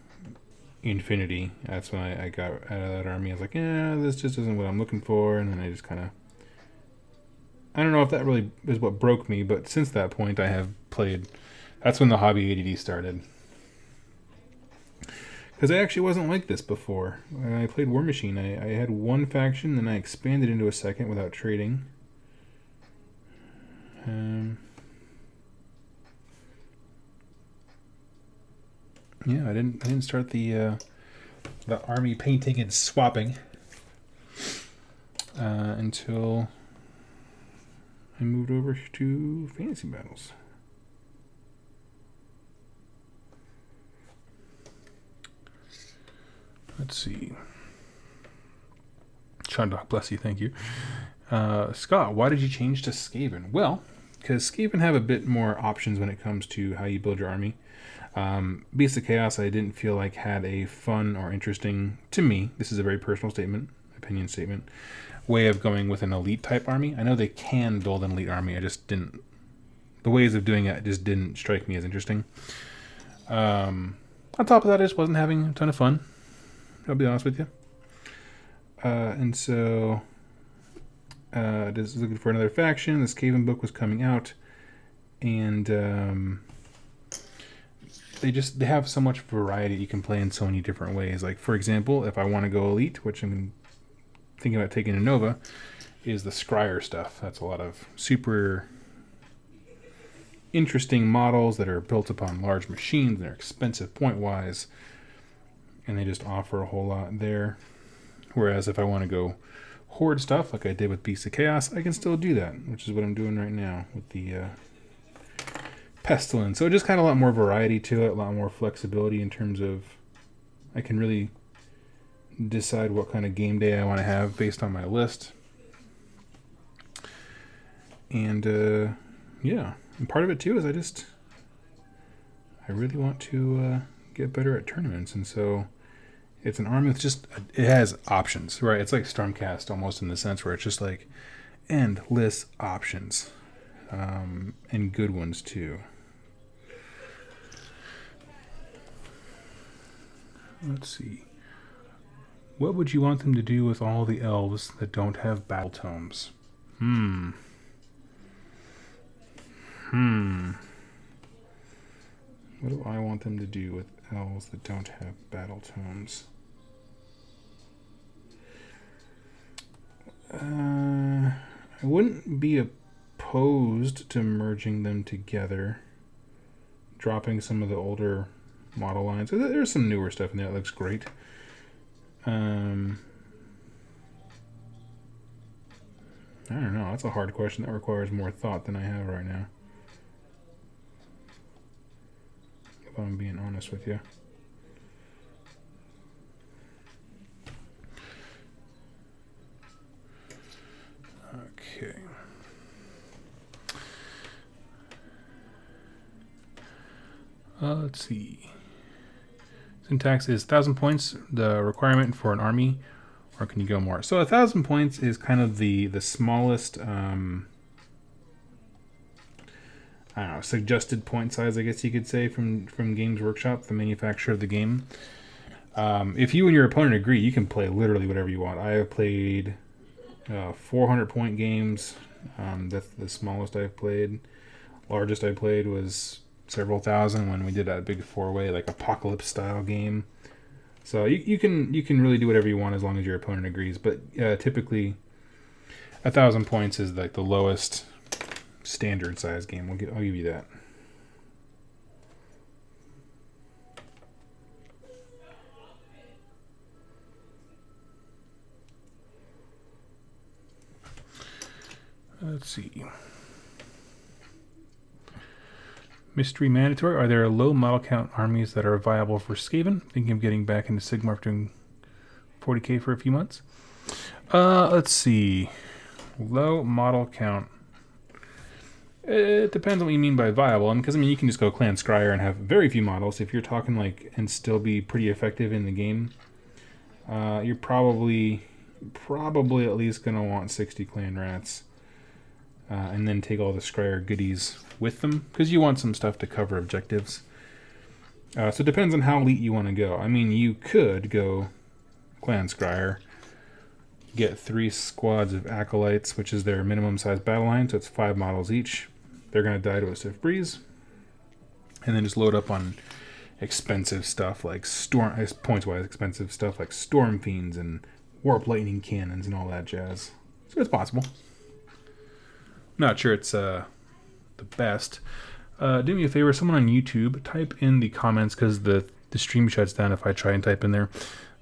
infinity, that's when I got out of that army. I was like, yeah, this just isn't what I'm looking for, and then I just kind of... I don't know if that really is what broke me, but since that point I have played... That's when the hobby ADD started. Because I actually wasn't like this before. When I played War Machine, I had one faction, then I expanded into a second without trading. Yeah, I didn't start the army painting and swapping until I moved over to Fantasy Battles. Let's see. Sean Doc, bless you, thank you. Scott, why did you change to Skaven? Well, because Skaven have a bit more options when it comes to how you build your army. Beast of Chaos, I didn't feel like had a fun or interesting, to me, this is a very personal statement, opinion statement, way of going with an elite type army. I know they can build an elite army, I just didn't, the ways of doing it just didn't strike me as interesting. On top of that, I just wasn't having a ton of fun, I'll be honest with you. And so, just looking for another faction. The Skaven book was coming out, and they have so much variety. You can play in so many different ways. Like, for example, if I want to go elite, which I'm thinking about taking to Nova, is the Scryer stuff. That's a lot of super interesting models that are built upon large machines. They're expensive point-wise, and they just offer a whole lot there. Whereas if I want to go Horde stuff, like I did with Beast of Chaos, I can still do that, which is what I'm doing right now with the Pestilence. So it just kind of a lot more variety to it, a lot more flexibility in terms of I can really decide what kind of game day I want to have based on my list. And yeah, and part of it too is I really want to get better at tournaments, and so it's an army with it has options, right? It's like Stormcast almost in the sense where it's just like endless options, and good ones too. Let's see. What would you want them to do with all the elves that don't have battle tomes? What do I want them to do with elves that don't have battle tomes? I wouldn't be opposed to merging them together, dropping some of the older model lines. There's some newer stuff in there that looks great. I don't know. That's a hard question that requires more thought than I have right now, if I'm being honest with you. Okay. Let's see. Syntax is 1,000 points, the requirement for an army, or can you go more? So 1,000 points is kind of the smallest, I don't know, suggested point size, I guess you could say, from Games Workshop, the manufacturer of the game. If you and your opponent agree, you can play literally whatever you want. I have played 400 point games. That's the smallest I've played. Largest I played was several thousand when we did that big 4-way, like apocalypse style game. So you can really do whatever you want as long as your opponent agrees. But typically, 1,000 points is like the lowest standard size game. I'll give you that. Let's see. Mystery mandatory. Are there low model count armies that are viable for Skaven? Thinking of getting back into Sigmar after doing 40k for a few months. Let's see. Low model count. It depends on what you mean by viable. Because you can just go Clan Scryer and have very few models. If you're talking and still be pretty effective in the game, you're probably at least gonna want 60 Clan Rats. And then take all the Scryer goodies with them, because you want some stuff to cover objectives. So it depends on how elite you want to go. You could go Clan Scryer, get 3 squads of Acolytes, which is their minimum size battle line, so it's 5 models each. They're going to die to a Swift Breeze. And then just load up on expensive stuff like points-wise expensive stuff like Storm Fiends and Warp Lightning Cannons and all that jazz. So it's possible. Not sure it's the best. Do me a favor, someone on YouTube, type in the comments, because the stream shuts down if I try and type in there,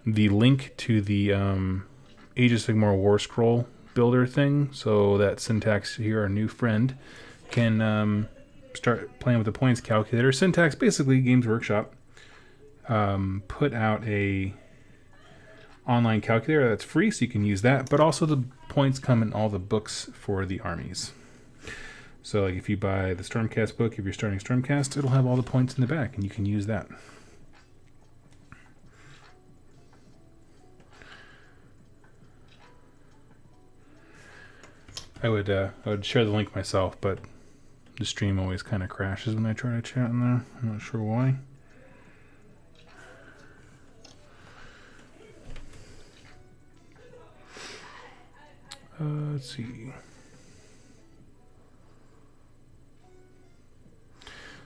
the link to the Age of Sigmar War Scroll builder thing, so that Syntax here, our new friend, can start playing with the points calculator. Syntax, basically, Games Workshop put out a online calculator that's free, so you can use that, but also the points come in all the books for the armies. So if you buy the Stormcast book, if you're starting Stormcast, it'll have all the points in the back, and you can use that. I would share the link myself, but the stream always kind of crashes when I try to chat in there. I'm not sure why. Let's see.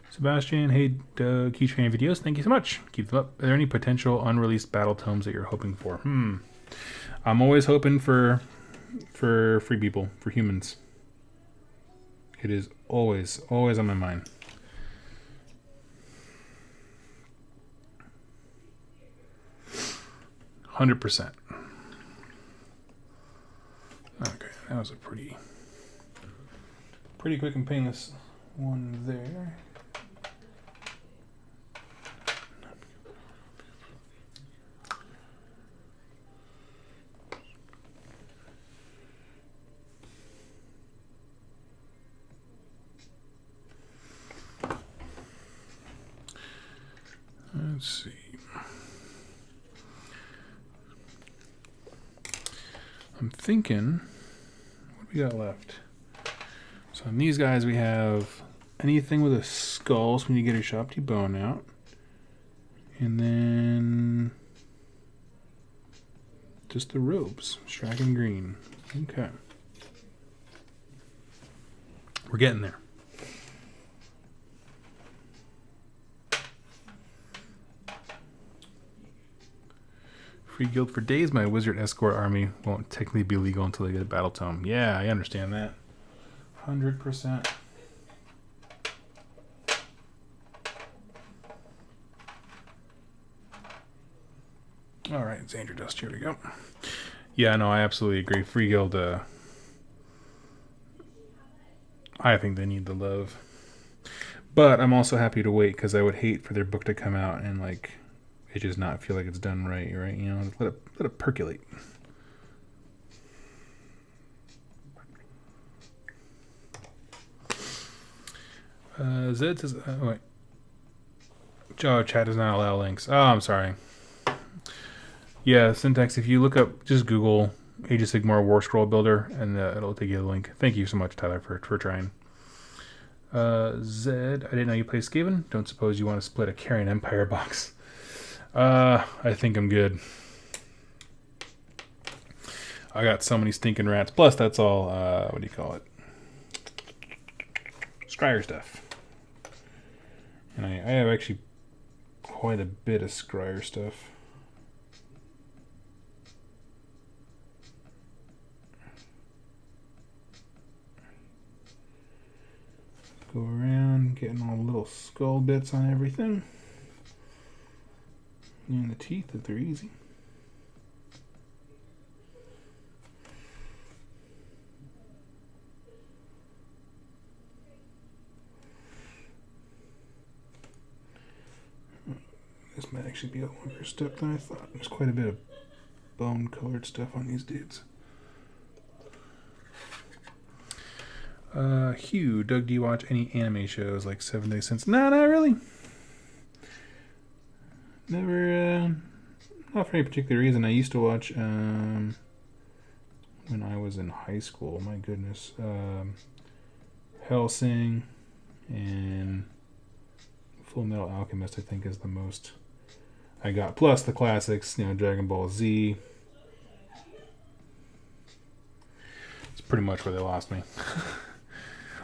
Sebastian, hey, keep sharing videos. Thank you so much. Keep them up. Are there any potential unreleased battle tomes that you're hoping for? I'm always hoping for free people, for humans. It is always on my mind. %. Okay, that was a pretty quick and painless one there. Let's see. I'm thinking, what do we got left? So on these guys, we have anything with a skull, so we need to get a Shopty bone out. And then just the robes, Straken green. Okay. We're getting there. Free guild for days. My wizard escort army won't technically be legal until they get a battle tome. Yeah, I understand that. 100%. All right, Xander Dust. Here we go. Yeah, no, I absolutely agree. Free guild. I think they need the love, but I'm also happy to wait because I would hate for their book to come out and like it just not feel like it's done right. Right? You know, let it percolate. Zed says, wait. Oh, chat does not allow links. Oh, I'm sorry. Yeah, syntax. If you look up, just Google Age of Sigmar War Scroll Builder, and it'll take you the link. Thank you so much, Tyler, for trying. Zed, I didn't know you play Skaven. Don't suppose you want to split a Carrion Empire box. I think I'm good. I got so many stinking rats. Plus, that's all, what do you call it? Scryer stuff. And I have actually quite a bit of Scryer stuff. Go around, getting all the little skull bits on everything. And the teeth, if they're easy. This might actually be a longer step than I thought. There's quite a bit of bone-colored stuff on these dudes. Hugh, Doug, do you watch any anime shows like 7 Days Since? No, not really. Never, not for any particular reason. I used to watch, when I was in high school, my goodness, Hellsing and Full Metal Alchemist, I think, is the most I got. Plus the classics, you know, Dragon Ball Z. It's pretty much where they lost me.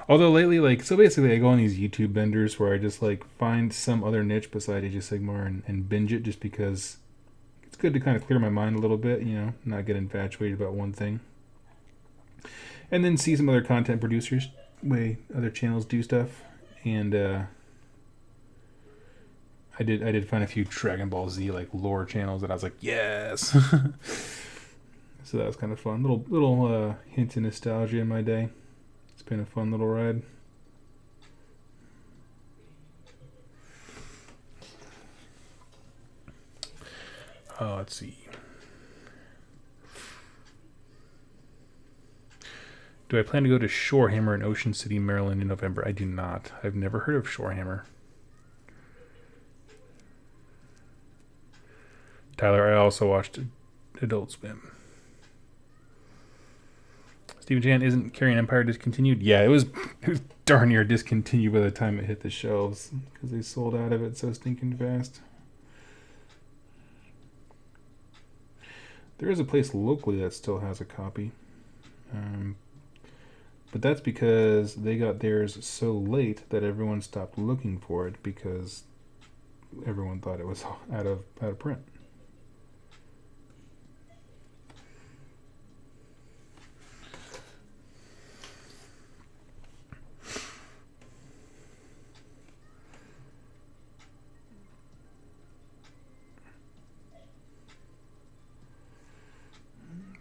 Although lately, like, so basically I go on these YouTube benders where I just, like, find some other niche beside Age of Sigmar and binge it just because it's good to kind of clear my mind a little bit, you know, not get infatuated about one thing. And then see some other content producers, way other channels do stuff. And, I did find a few Dragon Ball Z, like, lore channels that I was like, yes! So that was kind of fun. Little hint of nostalgia in my day. It's been a fun little ride. Let's see. Do I plan to go to Shorehammer in Ocean City, Maryland in November? I do not. I've never heard of Shorehammer. Tyler, I also watched Adult Swim. Steven Chan, isn't Carrion Empire discontinued? Yeah, it was darn near discontinued by the time it hit the shelves because they sold out of it so stinking fast. There is a place locally that still has a copy. But that's because they got theirs so late that everyone stopped looking for it because everyone thought it was out of print.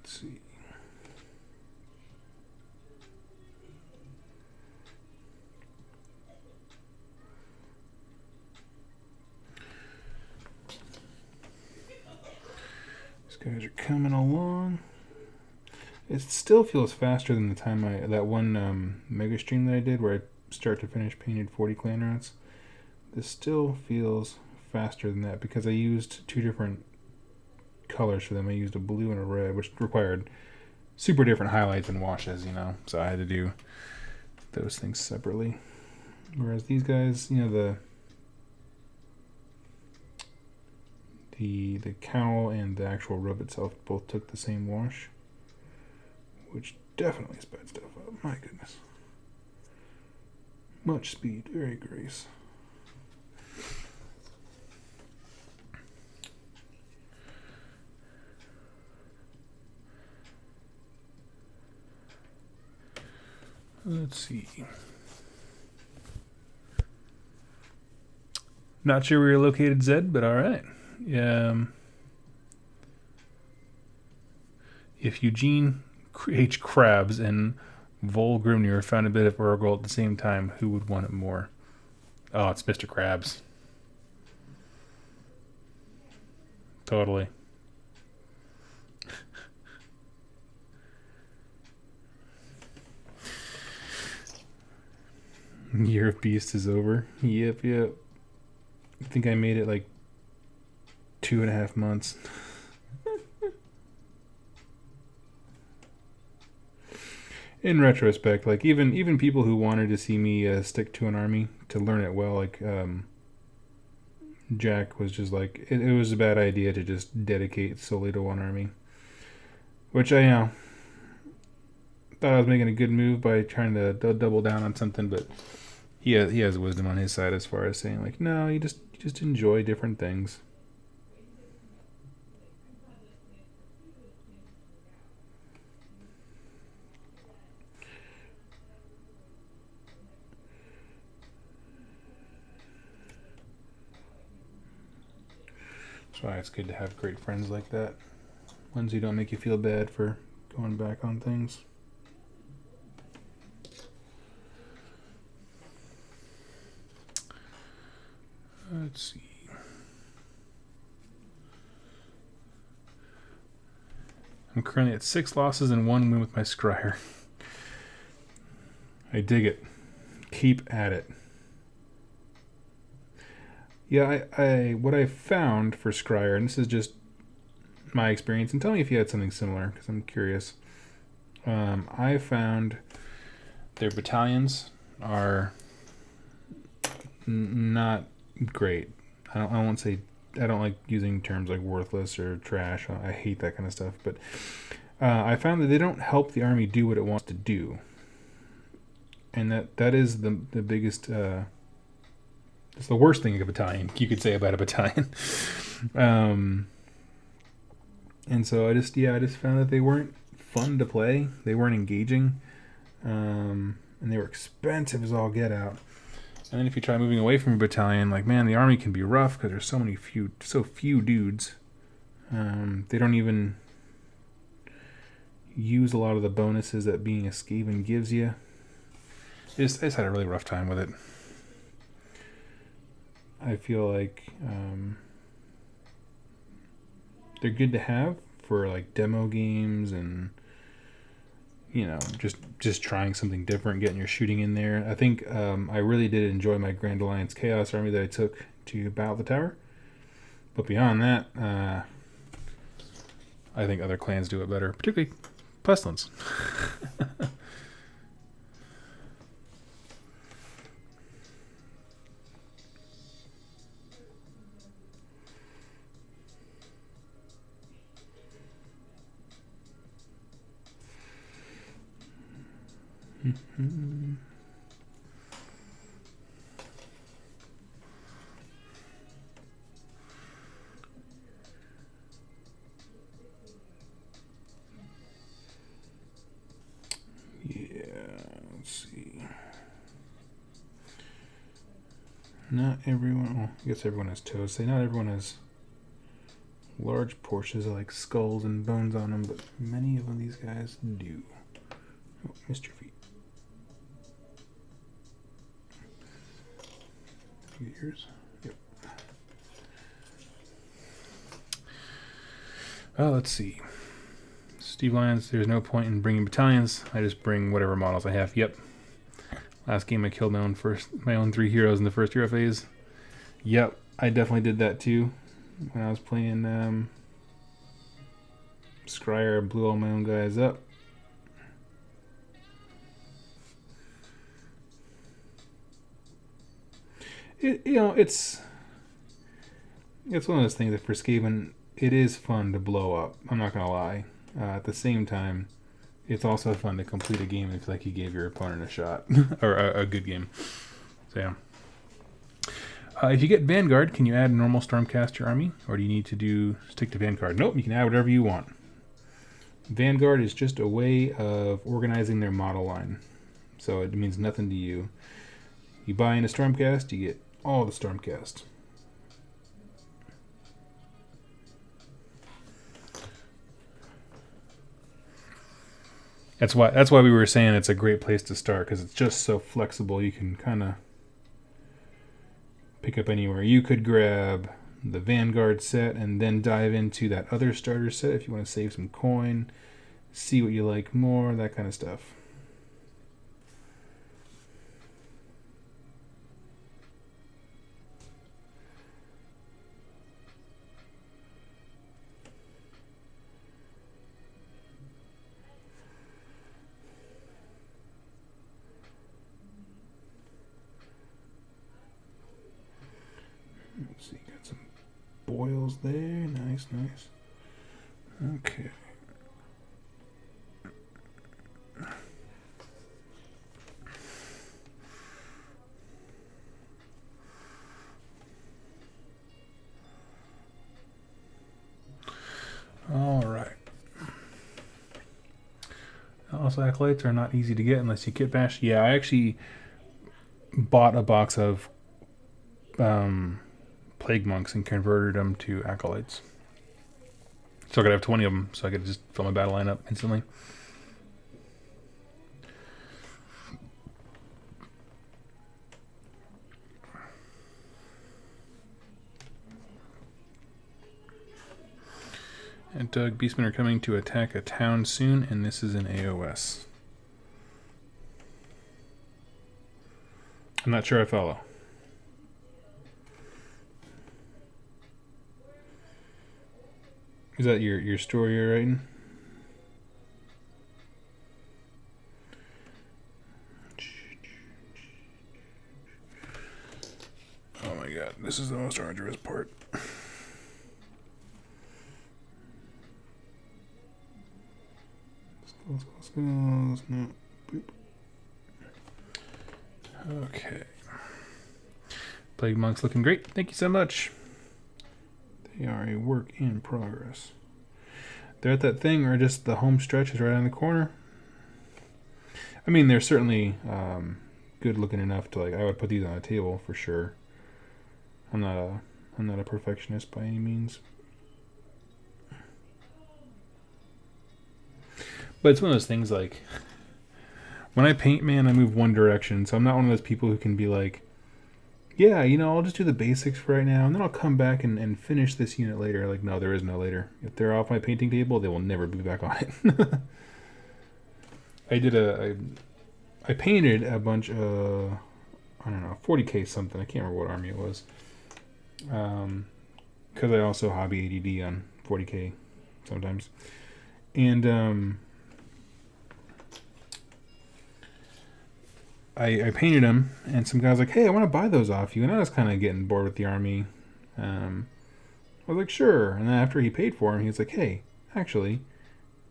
Let's see. These guys are coming along. It still feels faster than the time that one mega stream that I did where I start to finish painted 40 clan routes. This still feels faster than that because I used 2 different colors for them. I used a blue and a red, which required super different highlights and washes, you know. So I had to do those things separately. Whereas these guys, you know, the cowl and the actual rub itself both took the same wash, which definitely sped stuff up. My goodness. Much speed, very grace. Let's see. Not sure where you're located, Zed, but all right. If Eugene H. Krabs and Vol Grimnir found a bit of Urgle at the same time, who would want it more? Oh, it's Mr. Krabs. Totally. Year of Beast is over. Yep. I think I made it like 2.5 months. In retrospect, like even people who wanted to see me stick to an army to learn it well, like Jack was just like, it was a bad idea to just dedicate solely to one army. Which I thought I was making a good move by trying to double down on something, but he has wisdom on his side as far as saying like, no, you just enjoy different things. That's why it's good to have great friends like that. Ones who don't make you feel bad for going back on things. Let's see. I'm currently at 6 losses and 1 win with my Scryer. I dig it. Keep at it. Yeah, I what I found for Scryer, and this is just my experience, and tell me if you had something similar, because I'm curious. I found their battalions are not great. I won't say, I don't like using terms like worthless or trash. I hate that kind of stuff. But I found that they don't help the army do what it wants to do, and that is the biggest. It's the worst thing a battalion you could say about a battalion. And so I just found that they weren't fun to play. They weren't engaging, and they were expensive as all get out. And then if you try moving away from a battalion, like, man, the army can be rough because there's so few dudes. They don't even use a lot of the bonuses that being a Skaven gives you. I just had a really rough time with it. I feel like they're good to have for like demo games and, you know, just trying something different, getting your shooting in there. I think I really did enjoy my Grand Alliance Chaos Army that I took to Battle the Tower. But beyond that, I think other clans do it better, particularly Pestilence. Let's see. Not everyone, well, I guess everyone has toes. Say not everyone has large portions of like skulls and bones on them, but many of these guys do. Oh, missed your feet. Yours? Yep. Let's see. Steve Lyons, there's no point in bringing battalions. I just bring whatever models I have. Yep. Last game I killed my own 3 heroes in the first hero phase. Yep. I definitely did that too when I was playing Scryer. I blew all my own guys up. It's one of those things that for Skaven, it is fun to blow up. I'm not gonna lie. At the same time, it's also fun to complete a game and feel like you gave your opponent a shot or a good game. So yeah. If you get Vanguard, can you add normal Stormcast to your army, or do you need to stick to Vanguard? Nope, you can add whatever you want. Vanguard is just a way of organizing their model line, so it means nothing to you. You buy into Stormcast, you get all the Stormcast. That's why we were saying it's a great place to start, because it's just so flexible. You can kind of pick up anywhere. You could grab the Vanguard set and then dive into that other starter set if you want to save some coin, see what you like more, that kind of stuff. Let's see, got some boils there. Nice, nice. Okay. All right. Also, acolytes are not easy to get unless you kit bash. Yeah, I actually bought a box of plague monks and converted them to acolytes. So I could have 20 of them, so I could just fill my battle line up instantly. And Doug, Beastmen are coming to attack a town soon, and this is an AOS. I'm not sure I follow. Is that your story you're writing? Oh my god, this is the most arduous part. No. Boop. Okay. Plague monks looking great. Thank you so much. They are a work in progress. They're at that thing, or just the home stretch is right on the corner. I mean, they're certainly good looking enough to, like, I would put these on a table for sure. I'm not a perfectionist by any means. But it's one of those things, like, when I paint, man, I move one direction. So I'm not one of those people who can be like, yeah, I'll just do the basics for right now, and then I'll come back and finish this unit later. Like, no, there is no later. If they're off my painting table, they will never be back on it. I painted a bunch of, I don't know, 40k something. I can't remember what army it was. Because I also hobby ADD on 40k sometimes. And I painted them, and some guy's like, hey, I want to buy those off you. And I was kind of getting bored with the army. I was like, sure. And then after he paid for them, he was like, hey, actually,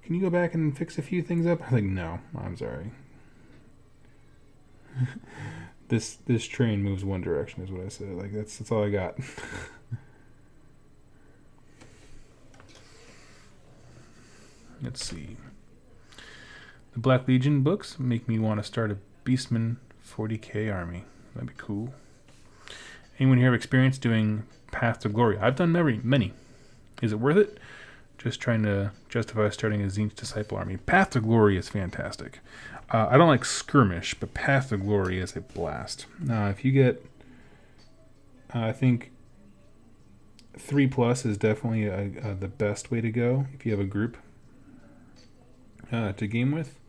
can you go back and fix a few things up? I was like, no, I'm sorry. This train moves one direction is what I said. Like, that's all I got. Let's see. The Black Legion books make me want to start a Beastman 40k army. That'd be cool. Anyone here have experience doing Path to Glory? I've done many. Is it worth it? Just trying to justify starting a Tzeentch Disciple army. Path to Glory is fantastic. I don't like Skirmish, but Path to Glory is a blast. If you get, I think 3+ is definitely the best way to go if you have a group to game with.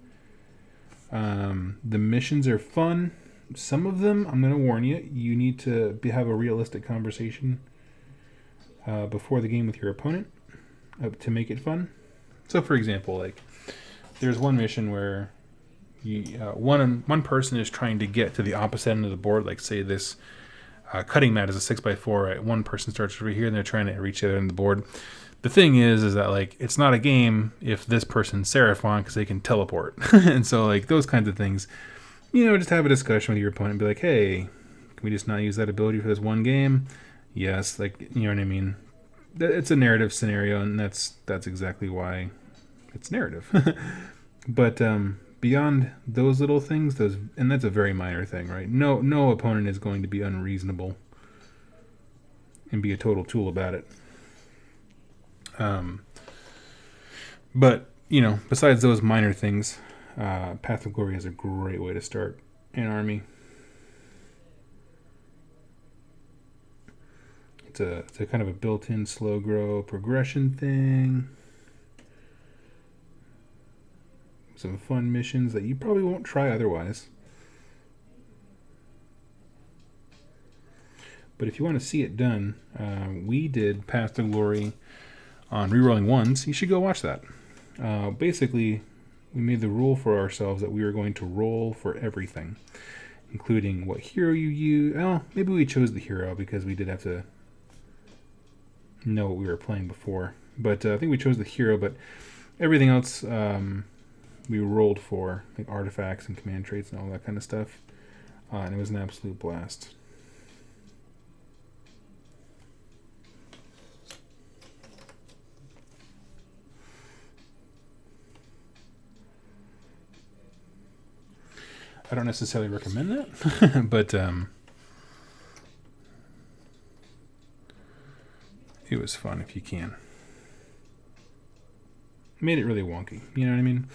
The missions are fun. some of them, I'm going to warn you, you need to have a realistic conversation before the game with your opponent to make it fun. So, for example, like there's one mission where one person is trying to get to the opposite end of the board. Like, say this cutting mat is a 6x4. Right? One person starts over here, and they're trying to reach the other end of the board. The thing is that like it's not a game if this person's Seraphon because they can teleport, and so like those kinds of things. Just have a discussion with your opponent and be like, hey, can we just not use that ability for this one game? Yes, like, you know what I mean? It's a narrative scenario, and that's exactly why it's narrative. But beyond those little things, and that's a very minor thing, right? No opponent is going to be unreasonable and be a total tool about it. But, besides those minor things, Path of Glory is a great way to start an army. It's a kind of a built-in slow grow progression thing. Some fun missions that you probably won't try otherwise. But if you want to see it done, we did Path to Glory on rerolling ones. You should go watch that. Basically, we made the rule for ourselves that we were going to roll for everything, including what hero you use. Well, maybe we chose the hero because we did have to know what we were playing before. But I think we chose the hero, but everything else we rolled for, like artifacts and command traits and all that kind of stuff. And it was an absolute blast. I don't necessarily recommend that, but it was fun if you can. Made it really wonky, you know what I mean?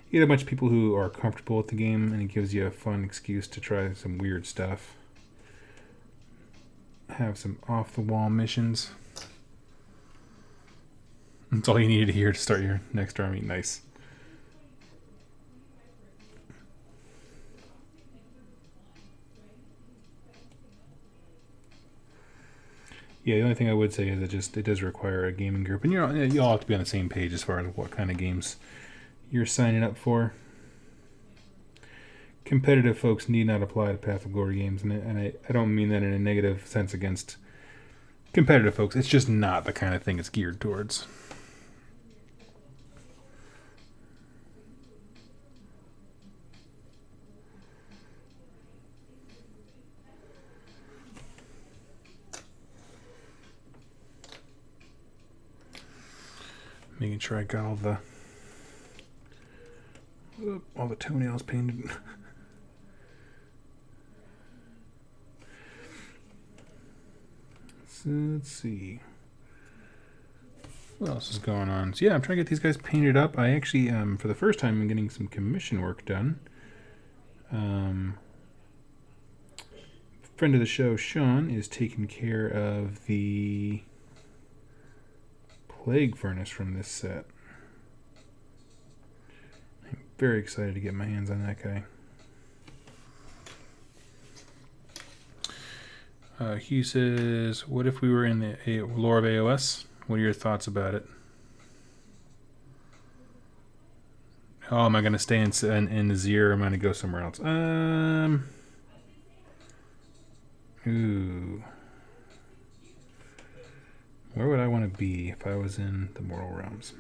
You get a bunch of people who are comfortable with the game, and it gives you a fun excuse to try some weird stuff. Have some off-the-wall missions. That's all you needed to hear to start your next army. Nice. Yeah, the only thing I would say is it does require a gaming group, and you all have to be on the same page as far as what kind of games you're signing up for. Competitive folks need not apply to Path of Glory games, and I don't mean that in a negative sense against competitive folks. It's just not the kind of thing it's geared towards. Making sure I got all the toenails painted. So let's see. What else is going on? So yeah, I'm trying to get these guys painted up. I actually, for the first time, I'm getting some commission work done. Friend of the show, Sean, is taking care of the Plague Furnace from this set. I'm very excited to get my hands on that guy. Hugh says, what if we were in the lore of AOS? What are your thoughts about it? Oh, am I going to stay in Nazir or am I going to go somewhere else? Ooh. Where would I want to be if I was in the Mortal Realms?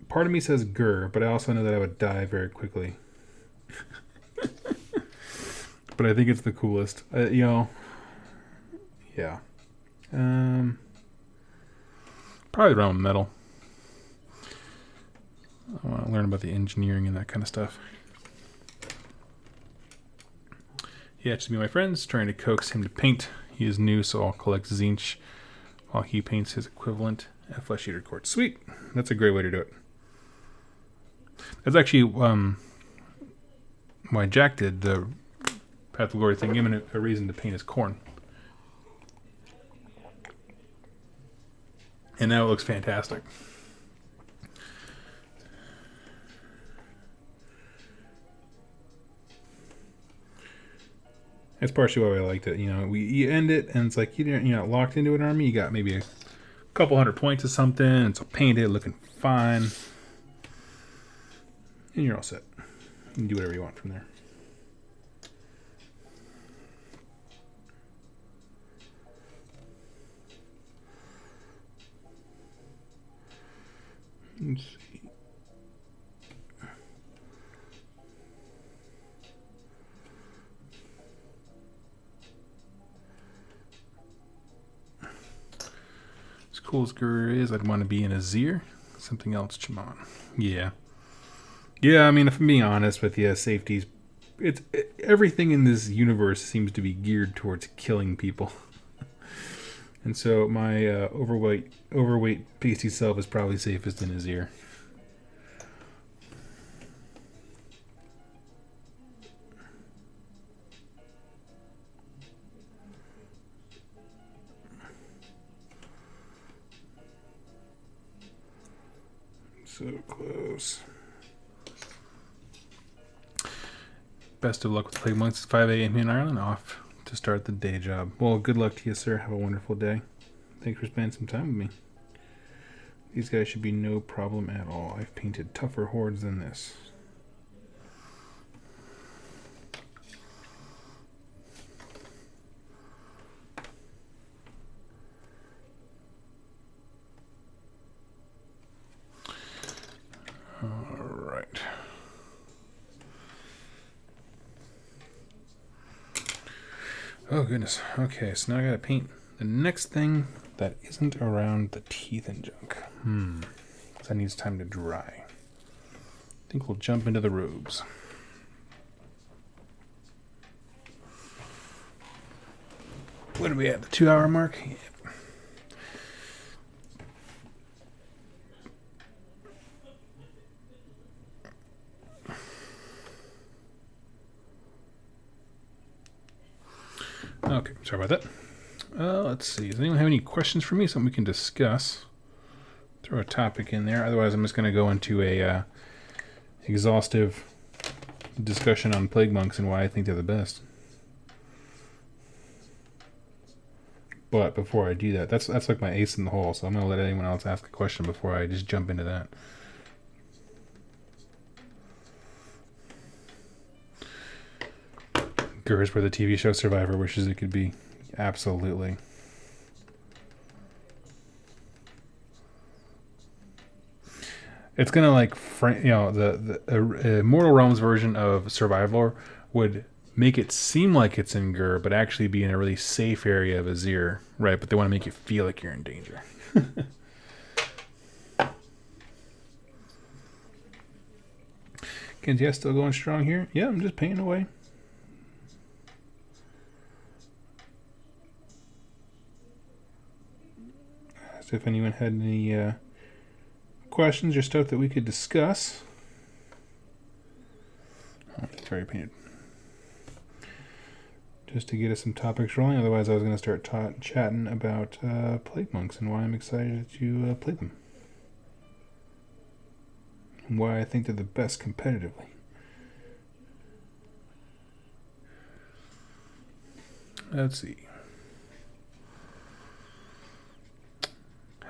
Part of me says Gur, but I also know that I would die very quickly. But I think it's the coolest. Yeah. Probably the Realm of Metal. I want to learn about the engineering and that kind of stuff. He has to be my friends, trying to coax him to paint. He is new, so I'll collect Zinch while he paints his equivalent at Flesh Eater Court. Sweet. That's a great way to do it. That's actually why Jack did the Path of Glory thing, gave him a reason to paint his corn. And now it looks fantastic. That's partially why I liked it. You know, you end it and it's like you're not locked into an army. You got maybe a couple hundred points or something. It's all painted, looking fine, and you're all set. You can do whatever you want from there. Let's see. As cool as Guru is, I'd want to be in a Azir. Something else, Chamon. Yeah. Yeah, I mean, if I'm being honest with you, safety's... everything in this universe seems to be geared towards killing people. And so my overweight pasty self is probably safest in his ear. So close. Best of luck with Plague Monks. 5 a.m. in Ireland, off to start the day job. Well, good luck to you, sir. Have a wonderful day. Thanks for spending some time with me. These guys should be no problem at all. I've painted tougher hordes than this. All right. Oh, goodness. Okay, so now I gotta paint the next thing that isn't around the teeth and junk. So that needs time to dry. I think we'll jump into the robes. What are we at? The 2-hour mark? Yeah. Okay, sorry about that. Let's see. Does anyone have any questions for me? Something we can discuss? Throw a topic in there. Otherwise, I'm just going to go into a exhaustive discussion on Plague Monks and why I think they're the best. But before I do that, that's like my ace in the hole, so I'm going to let anyone else ask a question before I just jump into that. Gur's where the TV show Survivor wishes it could be. Absolutely. It's gonna like, the Mortal Realms version of Survivor would make it seem like it's in Gur, but actually be in a really safe area of Azir, right? But they want to make you feel like you're in danger. Kenzie still going strong here? Yeah, I'm just painting away. So if anyone had any questions or stuff that we could discuss. Oh, it's already painted. Just to get us some topics rolling. Otherwise, I was going to start chatting about Plague Monks and why I'm excited to play them. And why I think they're the best competitively. Let's see.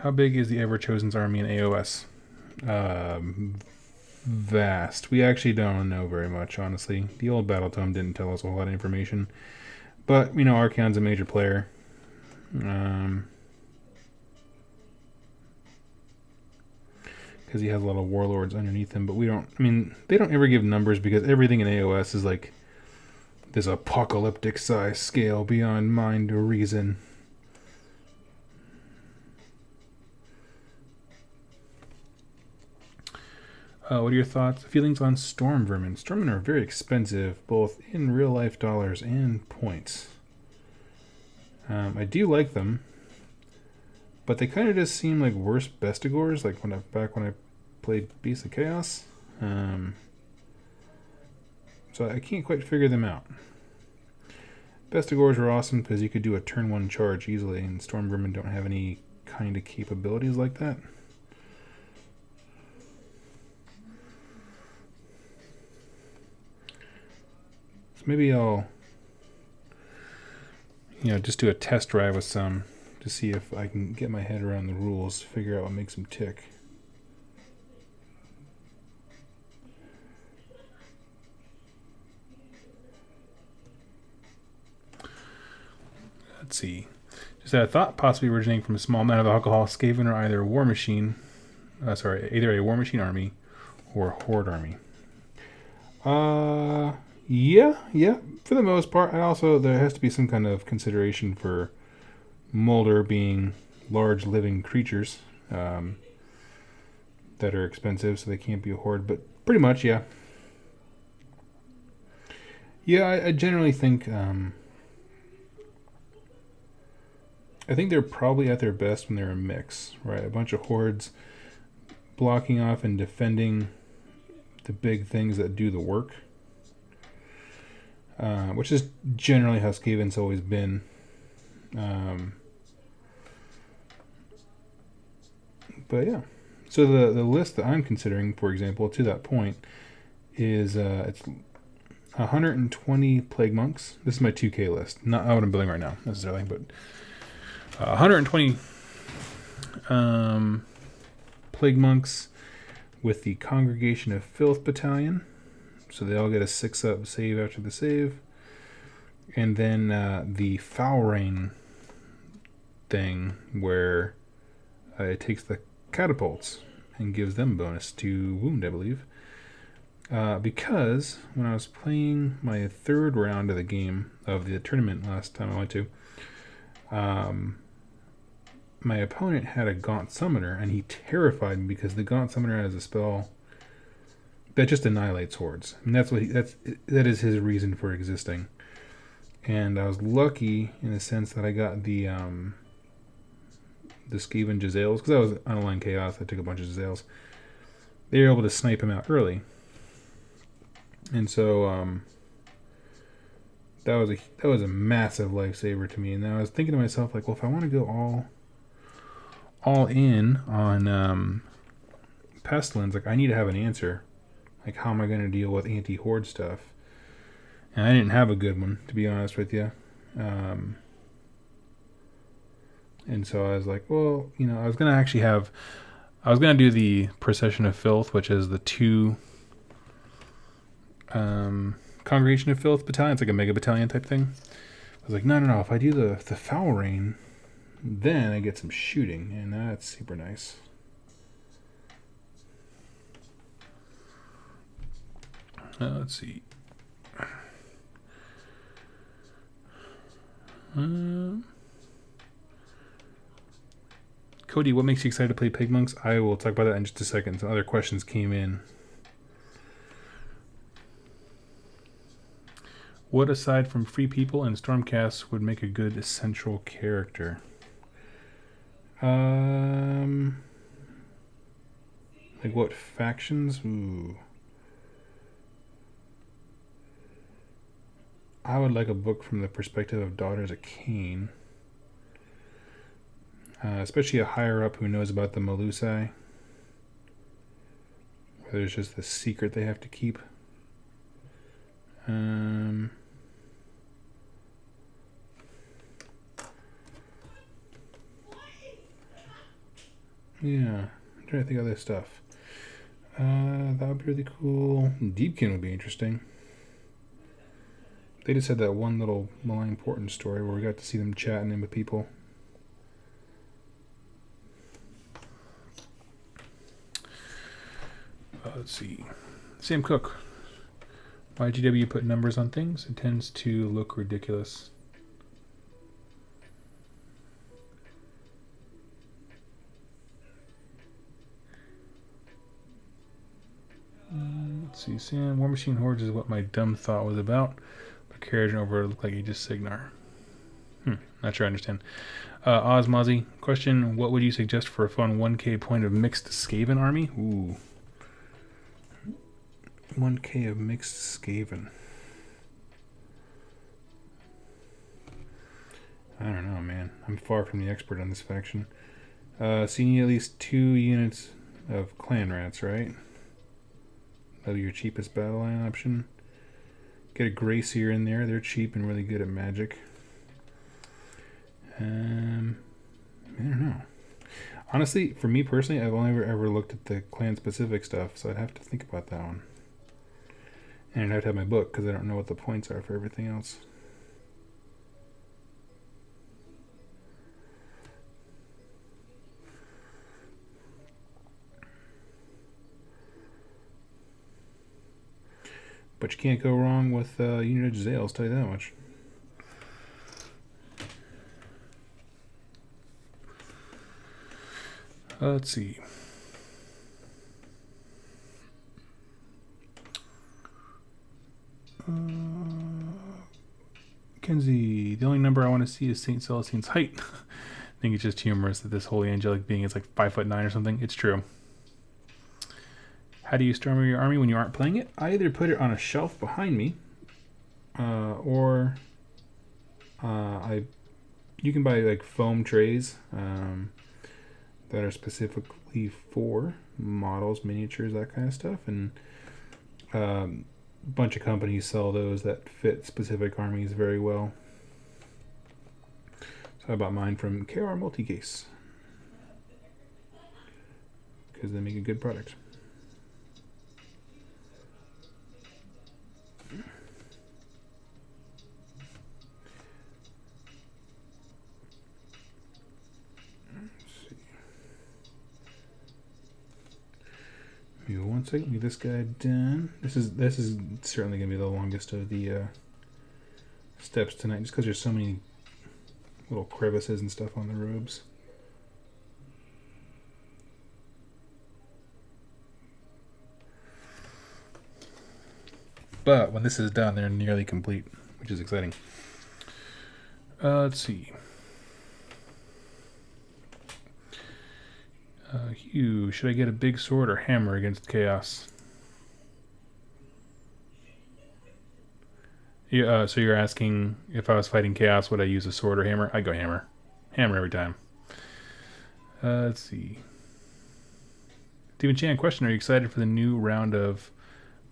How big is the Ever-Chosen's army in AOS? Vast. We actually don't know very much, honestly. The old Battle Tome didn't tell us a whole lot of information. But, you know, Archaon's a major player. Because he has a lot of warlords underneath him. But we don't... I mean, they don't ever give numbers because everything in AOS is like this apocalyptic size scale beyond mind or reason. What are your thoughts, feelings on Storm Vermin? Storm Vermin are very expensive, both in real life dollars and points. I do like them, but they kind of just seem like worse Bestigors, like back when I played Beasts of Chaos. So I can't quite figure them out. Bestigors are awesome because you could do a turn 1 charge easily, and Storm Vermin don't have any kind of capabilities like that. Maybe I'll just do a test drive with some to see if I can get my head around the rules, figure out what makes them tick. Let's see. Just had a thought, possibly originating from a small amount of alcohol. Skaven are either a war machine, either a war machine army or a horde army. Yeah, for the most part. And also, there has to be some kind of consideration for Molder being large living creatures that are expensive, so they can't be a horde. But pretty much, yeah. Yeah, I generally think I think they're probably at their best when they're a mix, right? A bunch of hordes blocking off and defending the big things that do the work, which is generally how Skaven's always been. But yeah, so the list that I'm considering, for example, to that point, is it's 120 plague monks. This is my 2K list, not what I'm building right now necessarily, but 120 plague monks with the Congregation of Filth Battalion. So they all get a 6-up save after the save. And then the Foul Rain thing where it takes the catapults and gives them bonus to wound, I believe. Because when I was playing my third round of the game of the tournament last time I went to, my opponent had a Gaunt Summoner, and he terrified me because the Gaunt Summoner has a spell that just annihilates hordes. I mean, that is his reason for existing. And I was lucky in the sense that I got the Skaven Jezzails, because I was on Online Chaos. I took a bunch of Jezzails. They were able to snipe him out early, and so that was a massive lifesaver to me. And then I was thinking to myself, like, well, if I want to go all in on Pestilence, like, I need to have an answer. Like, how am I going to deal with anti-horde stuff? And I didn't have a good one, to be honest with you. And so I was like, well, I was going to do the Procession of Filth, which is the 2 Congregation of Filth battalion. It's like a mega battalion type thing. I was like, no. If I do the Foul Rain, then I get some shooting, and that's super nice. Let's see. Cody, what makes you excited to play Pig Monks? I will talk about that in just a second. Some other questions came in. What, aside from Free People and Stormcast, would make a good central character? Like what factions? Ooh. I would like a book from the perspective of Daughters of Cain. Especially a higher up who knows about the Melusai. Where there's just this secret they have to keep. Yeah, I'm trying to think of other stuff. That would be really cool. Deepkin would be interesting. They just had that one little Malign Portent story where we got to see them chatting in with people. Let's see. Sam Cook. Why GW put numbers on things? It tends to look ridiculous. Let's see. Sam, War Machine Hordes is what my dumb thought was about. But carriage over looked like Aegis Signar. Not sure I understand. Ozmozzy, question: what would you suggest for a fun 1K point of mixed Skaven army? Ooh. 1K of mixed Skaven. I don't know, man. I'm far from the expert on this faction. So you need at least 2 units of clan rats, right? That'll be your cheapest battle line option. Get a Gracier in there. They're cheap and really good at magic. I don't know. Honestly, for me personally, I've only ever looked at the clan-specific stuff, so I'd have to think about that one. And I'd have to have my book, because I don't know what the points are for everything else. But you can't go wrong with Unit Edge Zale, I'll tell you that much. Let's see. Kenzie, the only number I want to see is St. Celestine's height. I think it's just humorous that this holy angelic being is like 5'9" or something. It's true. How do you storm your army when you aren't playing it? I either put it on a shelf behind me, or you can buy like foam trays that are specifically for models, miniatures, that kind of stuff, and a bunch of companies sell those that fit specific armies very well. So I bought mine from KR Multicase because they make a good product. Give me one second, get this guy done. This is certainly gonna be the longest of the steps tonight, just because there's so many little crevices and stuff on the robes. But when this is done, they're nearly complete, which is exciting. Let's see. Hugh, should I get a big sword or hammer against chaos? Yeah, so you're asking if I was fighting chaos, would I use a sword or hammer? I'd go hammer. Hammer every time. Let's see. Steven Chan, question, are you excited for the new round of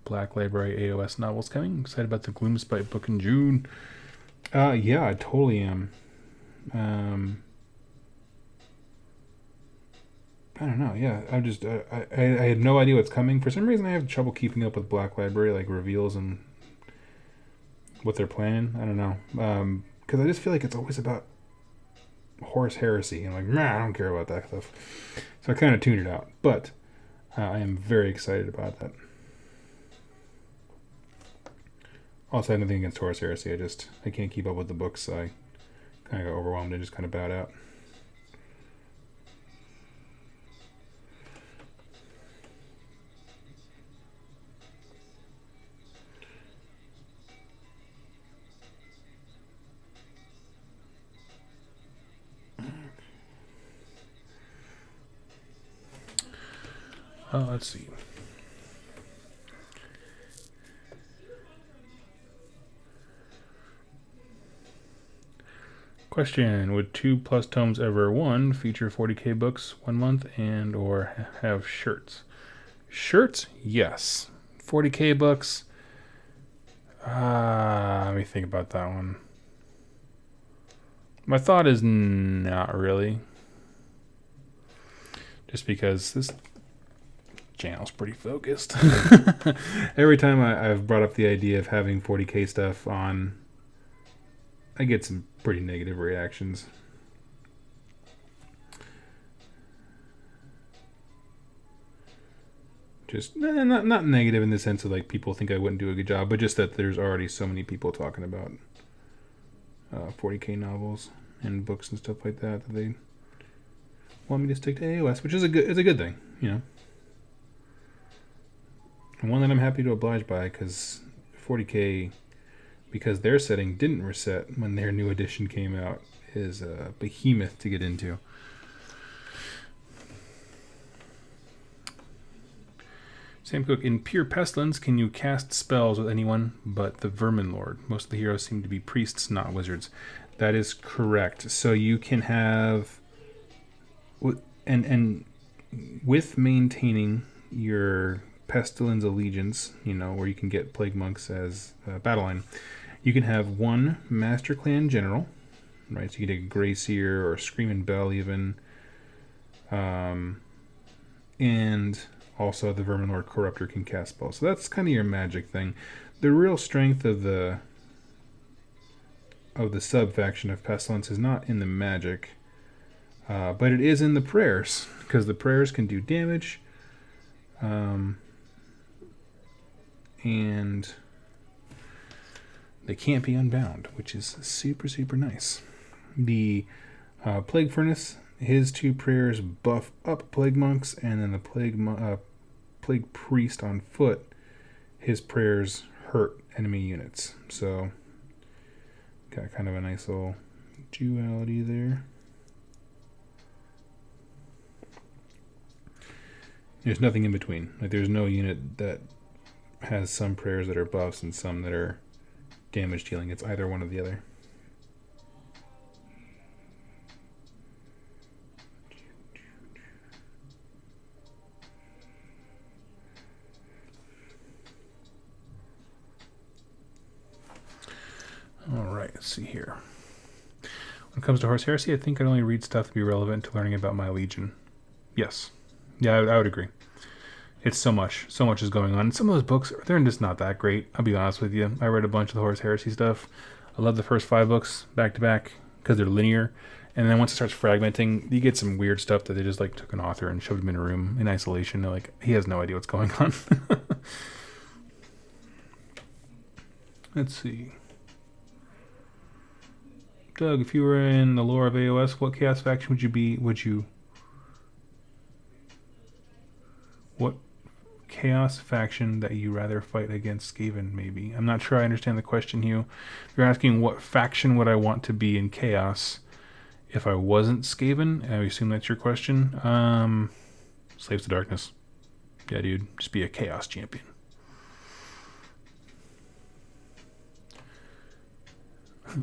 Black Library AOS novels coming? Excited about the Gloomspite book in June? Yeah, I totally am. I don't know. Yeah, I'm just I had no idea what's coming. For some reason, I have trouble keeping up with Black Library, like reveals and what they're planning. I don't know, because I just feel like it's always about Horus Heresy, and like, man, I don't care about that stuff. So I kind of tuned it out. But I am very excited about that. Also, I have nothing against Horus Heresy. I can't keep up with the books, so I kind of got overwhelmed and just kind of bowed out. Let's see. Question, would 2+ tomes ever one feature 40k books 1 month and or have shirts? Shirts? Yes. 40k books? Let me think about that one. My thought is not really. Just because this channel's pretty focused. Every time I've brought up the idea of having 40k stuff on, I get some pretty negative reactions. Just not negative in the sense of like people think I wouldn't do a good job, but just that there's already so many people talking about 40k novels and books and stuff like that they want me to stick to AOS, which is a good thing, you know. And one that I'm happy to oblige by, because 40k, because their setting didn't reset when their new edition came out, is a behemoth to get into. Sam Cook, in pure Pestilence, can you cast spells with anyone but the Vermin Lord? Most of the heroes seem to be priests, not wizards. That is correct. So you can have, and with maintaining your Pestilence allegiance, you know, where you can get Plague Monks as battle line, you can have one Master Clan General right? So you can take a Grey Seer or a Screaming Bell even. And also the Verminlord Corruptor can cast spells. So that's kind of your magic thing. The real strength of the sub-faction of Pestilence is not in the magic, but it is in the prayers, because the prayers can do damage, and they can't be unbound, which is super, super nice. The Plague Furnace, his 2 prayers buff up Plague Monks, and then the Plague Priest on foot, his prayers hurt enemy units. So, got kind of a nice little duality there. There's nothing in between. Like, there's no unit that has some prayers that are buffs and some that are damage dealing. It's either one or the other. Alright, let's see here. When it comes to Horse Heresy, I think I'd only read stuff to be relevant to learning about my Legion. Yes. Yeah, I would agree. It's so much is going on. Some of those books, they're just not that great. I'll be honest with you. I read a bunch of the Horus Heresy stuff. I love the first 5 books back to back because they're linear. And then once it starts fragmenting, you get some weird stuff that they just like took an author and shoved him in a room in isolation. They're like, he has no idea what's going on. Let's see. Doug, if you were in the lore of AOS, what Chaos faction would you be? What Chaos faction that you rather fight against Skaven, maybe? I'm not sure I understand the question, Hugh. If you're asking what faction would I want to be in Chaos if I wasn't Skaven, I assume that's your question. Slaves to Darkness. Yeah, dude. Just be a Chaos champion.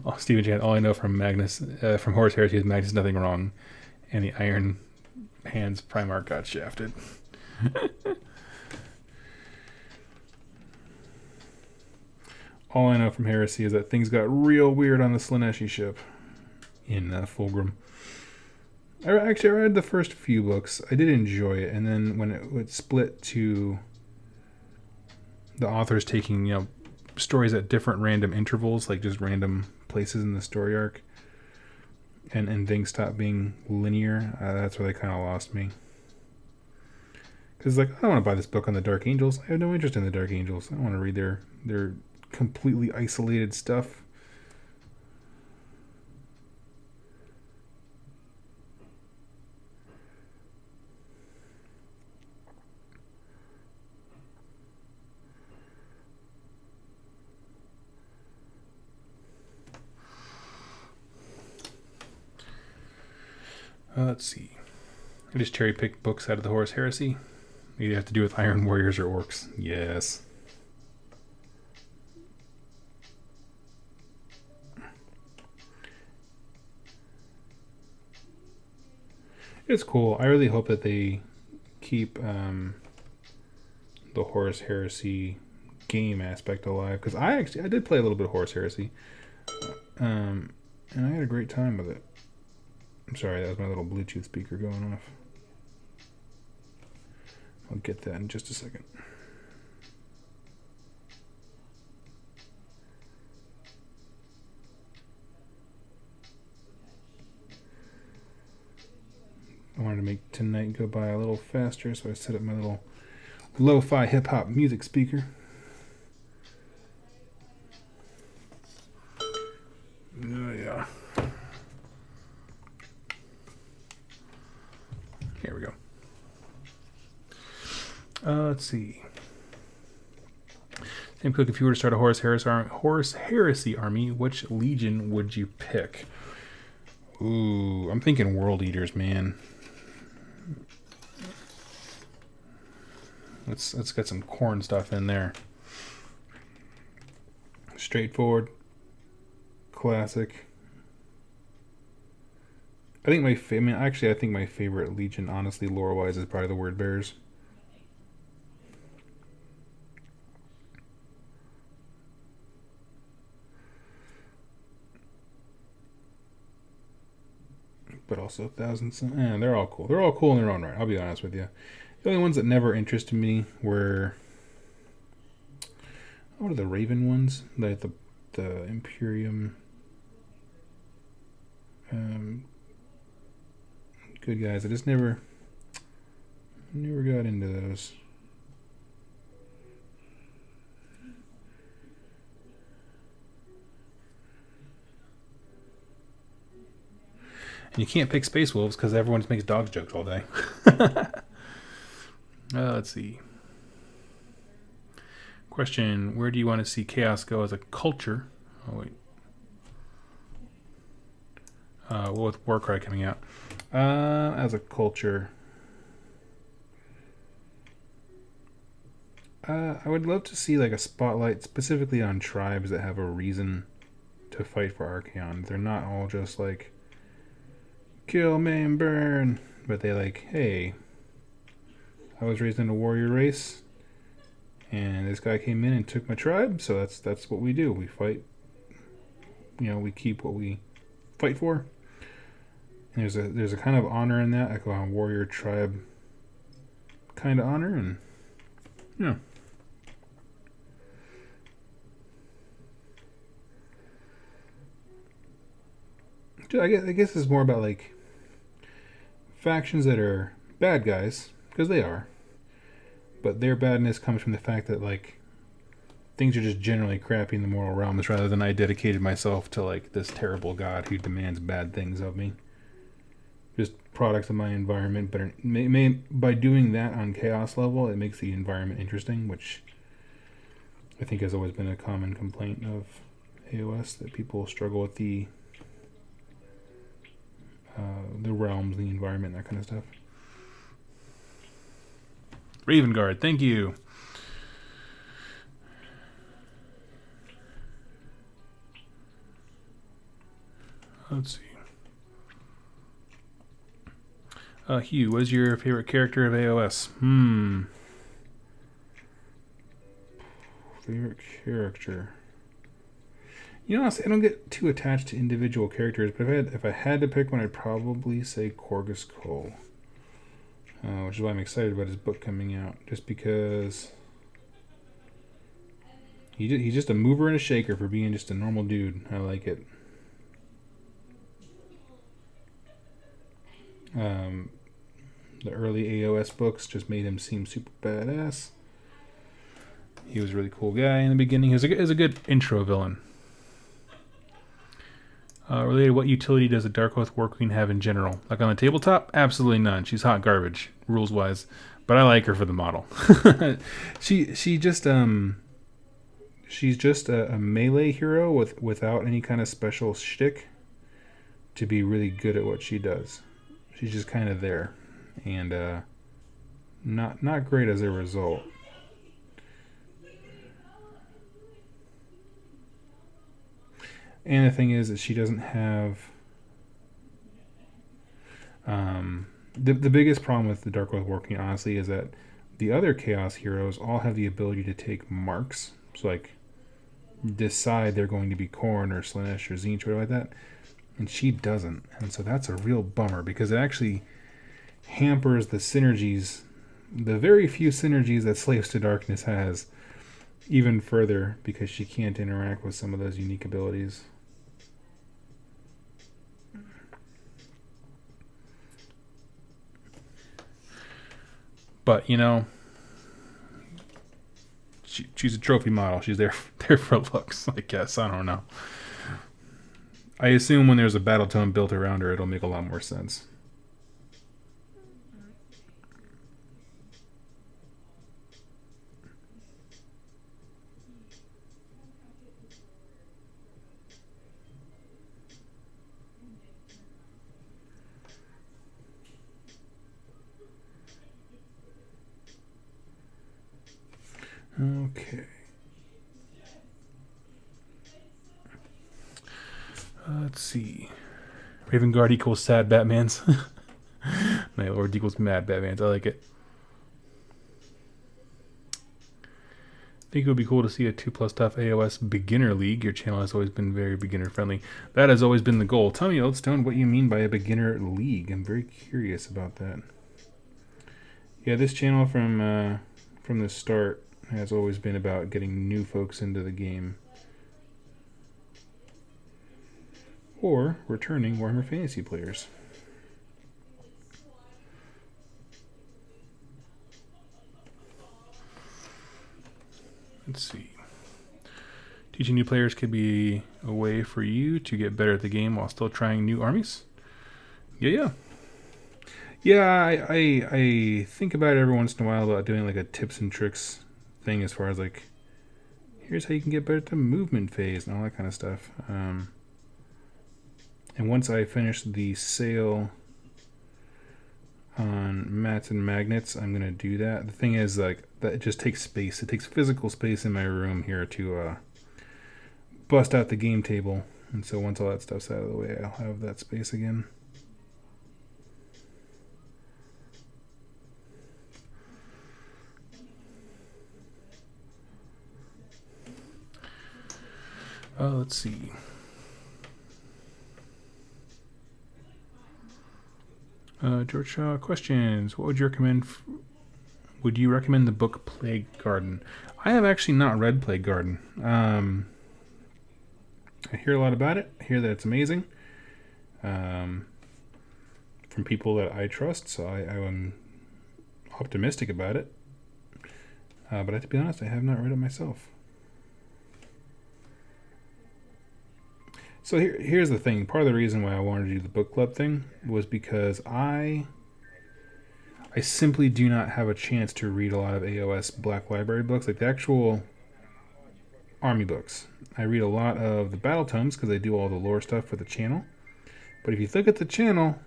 Oh, Stephen Chan, all I know from from Horus Heresy is Magnus Nothing Wrong, and the Iron Hands Primarch got shafted. All I know from Heresy is that things got real weird on the Slaneshi ship in Fulgrim. I read the first few books. I did enjoy it, and then when it would split to the authors taking, stories at different random intervals, like just random places in the story arc, and things stopped being linear, that's where they kind of lost me. Because, I don't want to buy this book on the Dark Angels. I have no interest in the Dark Angels. I don't want to read their completely isolated stuff. Let's see. I just cherry-picked books out of the Horus Heresy. Maybe they have to do with Iron Warriors or Orcs. Yes. It's cool. I really hope that they keep the Horus Heresy game aspect alive, because I did play a little bit of Horus Heresy, and I had a great time with it. I'm sorry, that was my little Bluetooth speaker going off. I'll get that in just a second. I wanted to make tonight go by a little faster, so I set up my little lo-fi hip-hop music speaker. Yeah. Here we go. Let's see. Sam Cook, if you were to start a Horus Heresy army, which legion would you pick? Ooh, I'm thinking World Eaters, man. Let's get some corn stuff in there. Straightforward, classic. I think I think my favorite legion, honestly, lore-wise, is probably the Word Bearers. but also 1,000 Sun. They're all cool. They're all cool in their own right. I'll be honest with you. The only ones that never interested me were, what are the Raven ones? Like the Imperium. Good guys. I just never got into those. And you can't pick Space Wolves because everyone just makes dog jokes all day. Let's see. Question: where do you want to see Chaos go as a culture? Oh wait. Well, with Warcry coming out, as a culture, I would love to see like a spotlight specifically on tribes that have a reason to fight for Archaon. They're not all just like kill, maim, burn, but they like, hey, I was raised in a warrior race, and this guy came in and took my tribe, so that's what we do. We fight. We keep what we fight for. And there's a kind of honor in that, like a warrior tribe kind of honor, and yeah. I guess it's more about like factions that are bad guys, because they are, but their badness comes from the fact that like things are just generally crappy in the moral realms, rather than I dedicated myself to like this terrible god who demands bad things of me. Just products of my environment, but by doing that on chaos level, it makes the environment interesting, which I think has always been a common complaint of AOS, that people struggle with the realms, the environment, that kind of stuff. Raven Guard, thank you. Let's see. Hugh, what is your favorite character of AOS? Favorite character. Honestly, I don't get too attached to individual characters, but if I had to pick one, I'd probably say Corgus Cole, which is why I'm excited about his book coming out, just because he's just a mover and a shaker for being just a normal dude. I like it. The early AOS books just made him seem super badass. He was a really cool guy in the beginning. He was a good intro villain. Related, what utility does a Dark Oath War Queen have in general? Like on the tabletop? Absolutely none. She's hot garbage, rules-wise. But I like her for the model. She's just a melee hero without any kind of special shtick to be really good at what she does. She's just kind of there, and not great as a result. And the thing is that she doesn't have the biggest problem with the Dark Oath War Queen, honestly, is that the other Chaos heroes all have the ability to take marks. So like decide they're going to be Khorne or Slaanesh or Tzeentch or whatever like that. And she doesn't. And so that's a real bummer, because it actually hampers the synergies, the very few synergies that Slaves to Darkness has, even further, because she can't interact with some of those unique abilities. But, she's a trophy model. She's there for looks, I guess. I don't know. I assume when there's a battle tome built around her, it'll make a lot more sense. Okay. Let's see. Raven Guard equals sad Batmans. Night Lord equals mad Batmans. I like it. think it would be cool to see a 2+ Tough AOS beginner league. Your channel has always been very beginner friendly. That has always been the goal. Tell me, Oldstone, what you mean by a beginner league. I'm very curious about that. Yeah, this channel from the start has always been about getting new folks into the game. Or returning Warhammer Fantasy players. Let's see. Teaching new players could be a way for you to get better at the game while still trying new armies. Yeah. I think about it every once in a while about doing like a tips and tricks thing as far as like, here's how you can get better at the movement phase and all that kind of stuff. And once I finish the sale on mats and magnets, I'm gonna do that. The thing is, like, that it just takes space. It takes physical space in my room here to bust out the game table. And so once all that stuff's out of the way, I'll have that space again. Let's see. George Shaw, questions. What would you recommend? Would you recommend the book Plague Garden? I have actually not read Plague Garden. I hear a lot about it. I hear that it's amazing. From people that I trust, so I am optimistic about it. But I have to be honest, I have not read it myself. So here's the thing. Part of the reason why I wanted to do the book club thing was because I simply do not have a chance to read a lot of AOS Black Library books, like the actual army books. I read a lot of the battle tomes because I do all the lore stuff for the channel. But if you look at the channel,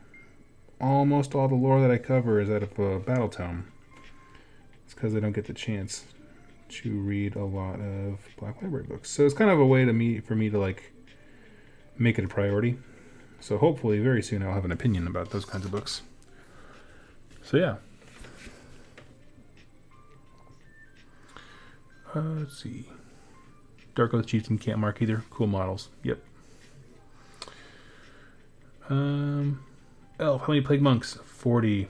almost all the lore that I cover is out of a battle tome. It's because I don't get the chance to read a lot of Black Library books. So it's kind of a way for me to like make it a priority. So hopefully very soon I'll have an opinion about those kinds of books. So yeah. Let's see. Dark Oath Chieftain can't mark either. Cool models. Yep. Elf, how many Plague Monks? 40.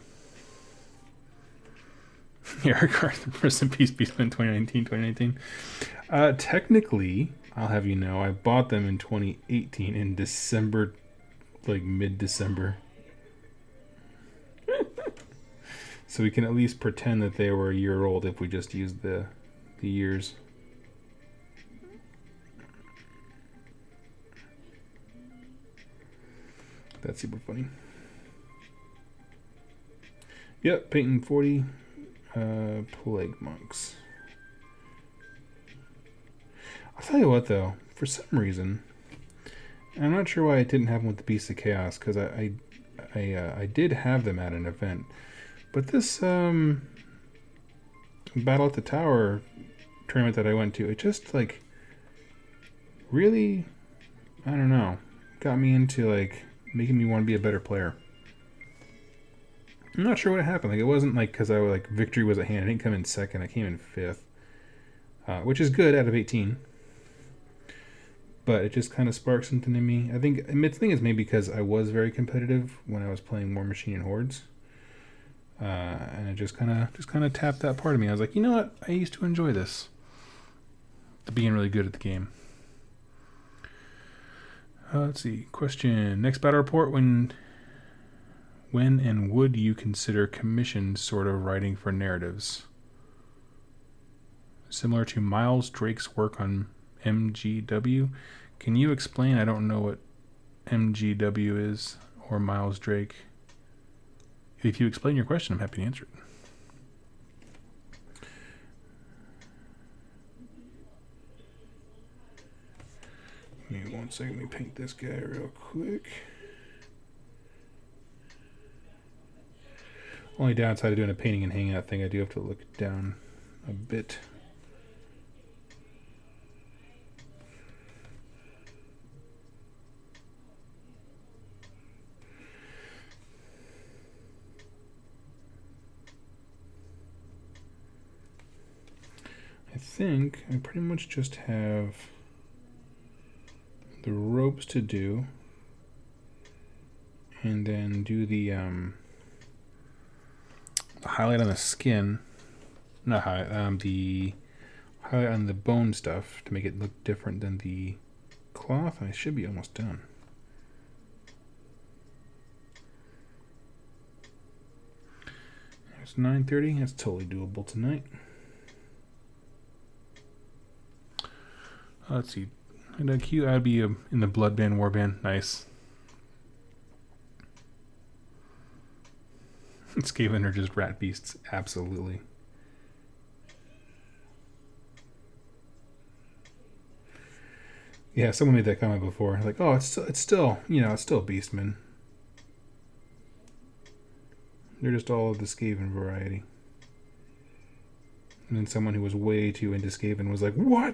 Eric Arthur, Rest in Peace, Beastman 2019. Technically, I'll have you know, I bought them in 2018 in December, like mid-December. So we can at least pretend that they were a year old if we just use the years. That's super funny. Yep, painting 40 Plague Monks. I'll tell you what, though, for some reason, and I'm not sure why it didn't happen with the Beasts of Chaos, because I did have them at an event, but this Battle at the Tower tournament that I went to, it just, like, really, I don't know, got me into, like, making me want to be a better player. I'm not sure what happened. Like, it wasn't, like, because I was, like, victory was at hand. I didn't come in second. I came in fifth, which is good out of 18. But it just kind of sparked something in me. I think the thing is maybe because I was very competitive when I was playing War Machine and Hordes, and it just kind of tapped that part of me. I was like, you know what? I used to enjoy this, to being really good at the game. Let's see. Question: next battle report. When and would you consider commissioned sort of writing for narratives, similar to Miles Drake's work on MGW? Can you explain? I don't know what MGW is, or Miles Drake. If you explain your question, I'm happy to answer it. Give me 1 second, let me paint this guy real quick. Only downside of doing a painting and hangout thing, I do have to look down a bit. I think I pretty much just have the ropes to do, and then do the highlight on the skin, not highlight, the highlight on the bone stuff to make it look different than the cloth. I should be almost done. It's 9:30. That's totally doable tonight. Let's see. And a cute, I'd be in the Bloodband Warband. Nice. Skaven are just rat beasts. Absolutely. Yeah, someone made that comment before. Like, oh, it's still, it's still Beastmen. They're just all of the Skaven variety. And then someone who was way too into Skaven was like, what?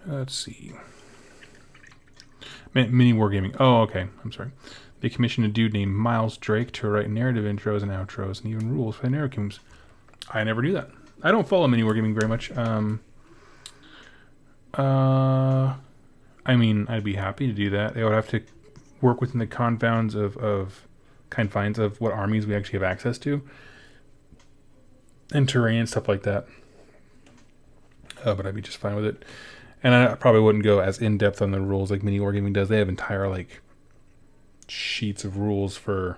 Let's see. Mini Wargaming. Oh, okay. I'm sorry. They commissioned a dude named Miles Drake to write narrative intros and outros and even rules for the narratives. I never knew that. I don't follow Mini Wargaming very much. I mean, I'd be happy to do that. They would have to work within the confines of what armies we actually have access to, and terrain and stuff like that. But I'd be just fine with it. And I probably wouldn't go as in-depth on the rules like Mini Wargaming does. They have entire, sheets of rules for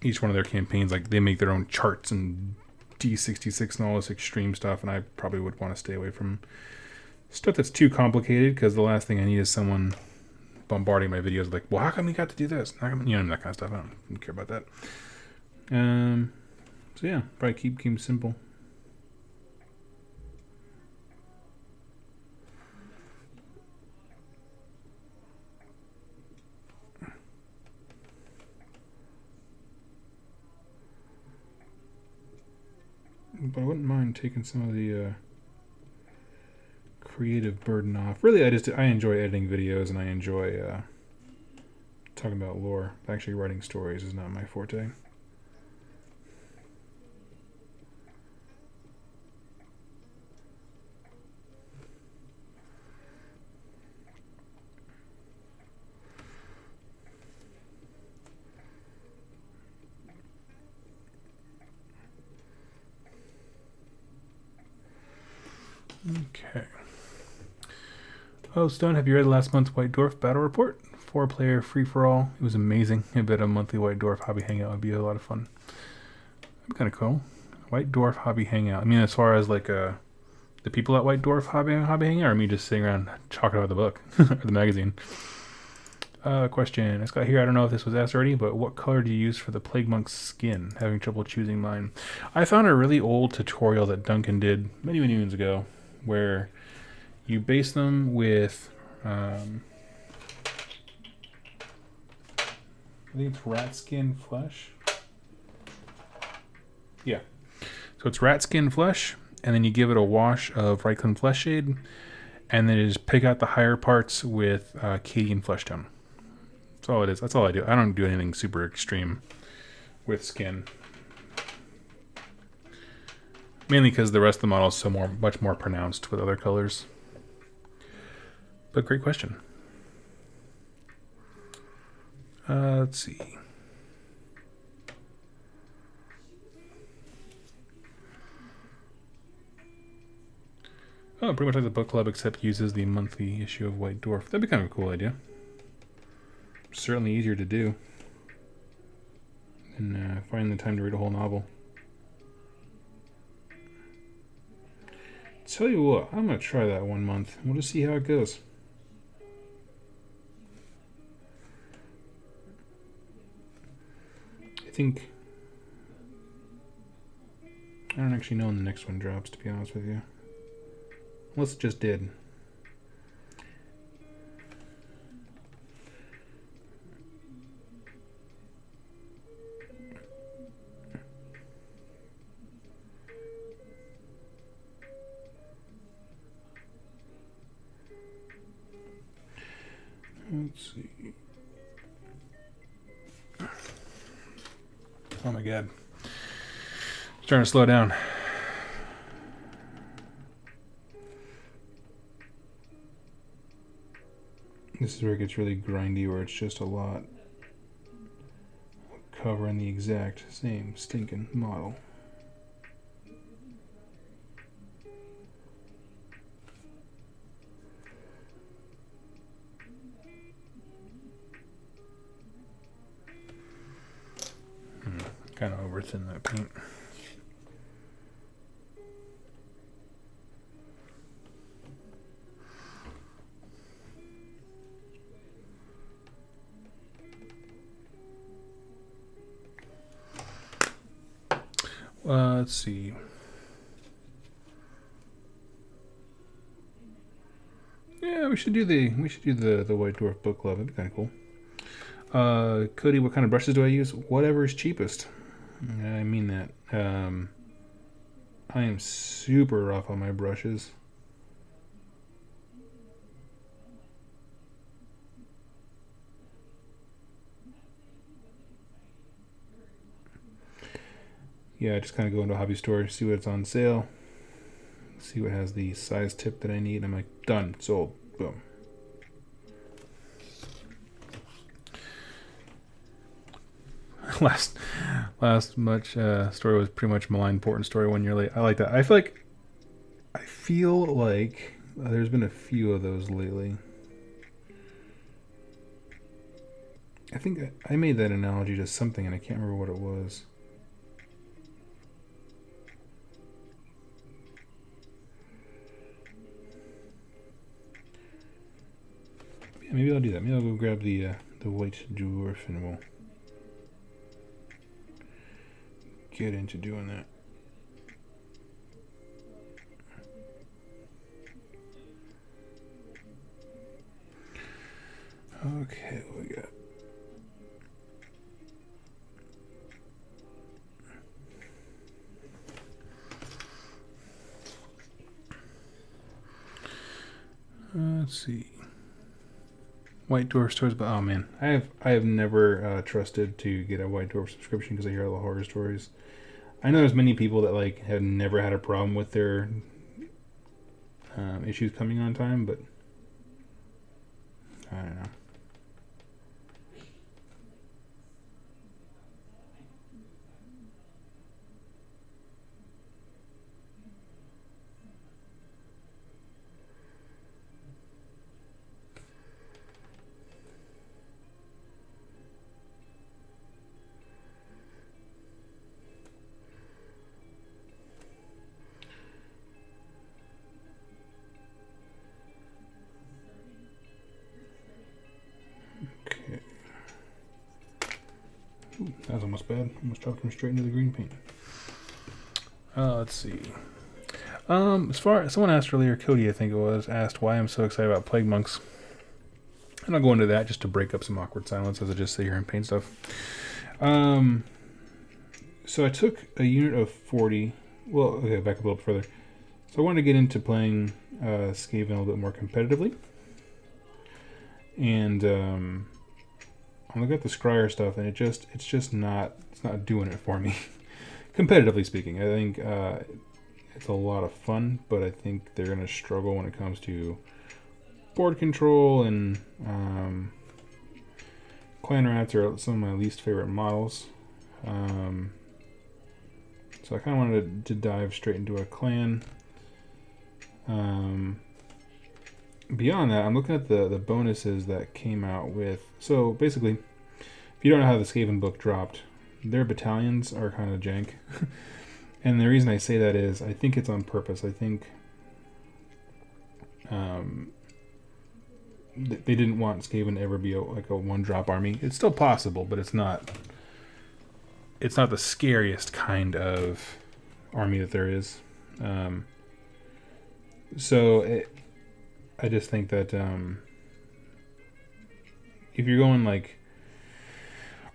each one of their campaigns. Like, they make their own charts and D66 and all this extreme stuff, and I probably would want to stay away from stuff that's too complicated, because the last thing I need is someone bombarding my videos like, well, how come you got to do this? How come, that kind of stuff. I don't care about that. So yeah, probably keep games simple. But I wouldn't mind taking some of the creative burden off. Really, I enjoy editing videos, and I enjoy talking about lore. Actually, writing stories is not my forte. Okay. Oh, Stone, have you read last month's White Dwarf Battle Report? 4-player free-for-all. It was amazing. I bet a monthly White Dwarf Hobby Hangout would be a lot of fun. That'd be kind of cool. White Dwarf Hobby Hangout. I mean, as far as the people at White Dwarf Hobby Hangout, or me just sitting around talking about the book or the magazine. Question. It's got here, I don't know if this was asked already, but what color do you use for the Plague Monk's skin? Having trouble choosing mine. I found a really old tutorial that Duncan did many, many moons ago, where you base them with, I think it's rat skin flesh. Yeah. So it's rat skin flesh, and then you give it a wash of Reichland Flesh Shade, and then you just pick out the higher parts with Cadian Flesh Tone. That's all it is. That's all I do. I don't do anything super extreme with skin. Mainly because the rest of the model is much more pronounced with other colors. But great question. Let's see. Oh, pretty much like the book club, except uses the monthly issue of White Dwarf. That'd be kind of a cool idea. Certainly easier to do than finding the time to read a whole novel. Tell you what, I'm going to try that 1 month. We'll just see how it goes. I think... I don't actually know when the next one drops, to be honest with you. Unless it just did. Let's see. Oh my god. It's starting to slow down. This is where it gets really grindy, where it's just a lot covering the exact same stinking model. Kind of over thin that paint. Let's see. Yeah, we should do the White Dwarf book club. That'd be kind of cool. Cody, what kind of brushes do I use? Whatever is cheapest. I mean that. I am super rough on my brushes. Yeah, just kind of go into a hobby store, see what's on sale, see what has the size tip that I need. I'm like, done, sold, boom. last much story was pretty much Malign Important story 1 year late. I like that. I feel like there's been a few of those lately. I think I made that analogy to something and I can't remember what it was. Yeah, maybe I'll do that. Maybe I'll go grab the White Dwarf and we'll get into doing that. Okay, what we got? Let's see. White Dwarf stores, but oh man, I have never trusted to get a White Dwarf subscription because I hear all the horror stories. I know there's many people that like have never had a problem with their issues coming on time, but I don't know. Ooh, that was almost bad. Almost dropped him straight into the green paint. Let's see. As far as someone asked earlier, Cody, I think it was, asked why I'm so excited about Plague Monks. And I'll go into that just to break up some awkward silence as I just sit here and paint stuff. So I took a unit of 40. Well, okay, back up a little further. So I wanted to get into playing Skaven a little bit more competitively. And I look at the Scryer stuff, and it's not doing it for me. Competitively speaking, I think it's a lot of fun, but I think they're going to struggle when it comes to board control, and clan rats are some of my least favorite models. So I kind of wanted to dive straight into a clan. Beyond that, I'm looking at the bonuses that came out with. So basically, if you don't know how the Skaven book dropped, their battalions are kind of jank. And the reason I say that is I think it's on purpose. I think they didn't want Skaven to ever be like a one-drop army. It's still possible, but it's not the scariest kind of army that there is. I just think that if you're going like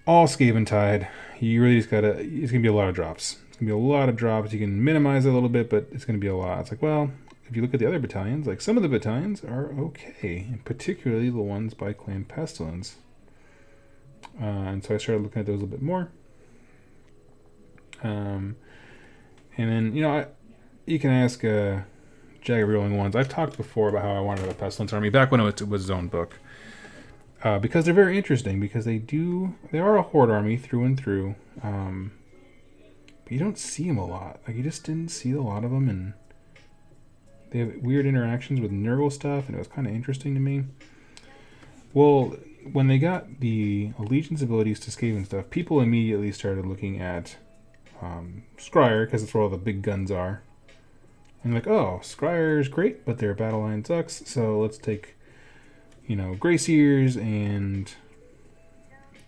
all Skaven Tide, you really just gotta. It's gonna be a lot of drops. It's gonna be a lot of drops. You can minimize it a little bit, but it's gonna be a lot. It's like, well, if you look at the other battalions, like some of the battalions are okay, and particularly the ones by Clan Pestilence. And so I started looking at those a little bit more. And then, you can ask Jagged Rolling Ones. I've talked before about how I wanted a Pestilence army back when it was its own book. Because they're very interesting, because they are a horde army through and through. But you don't see them a lot. Like, you just didn't see a lot of them, and they have weird interactions with Nurgle stuff, and it was kind of interesting to me. Well, when they got the allegiance abilities to Skaven stuff, people immediately started looking at Scryer, because that's where all the big guns are. And like, oh, Scryer's great, but their battle line sucks, so let's take, Greyseers and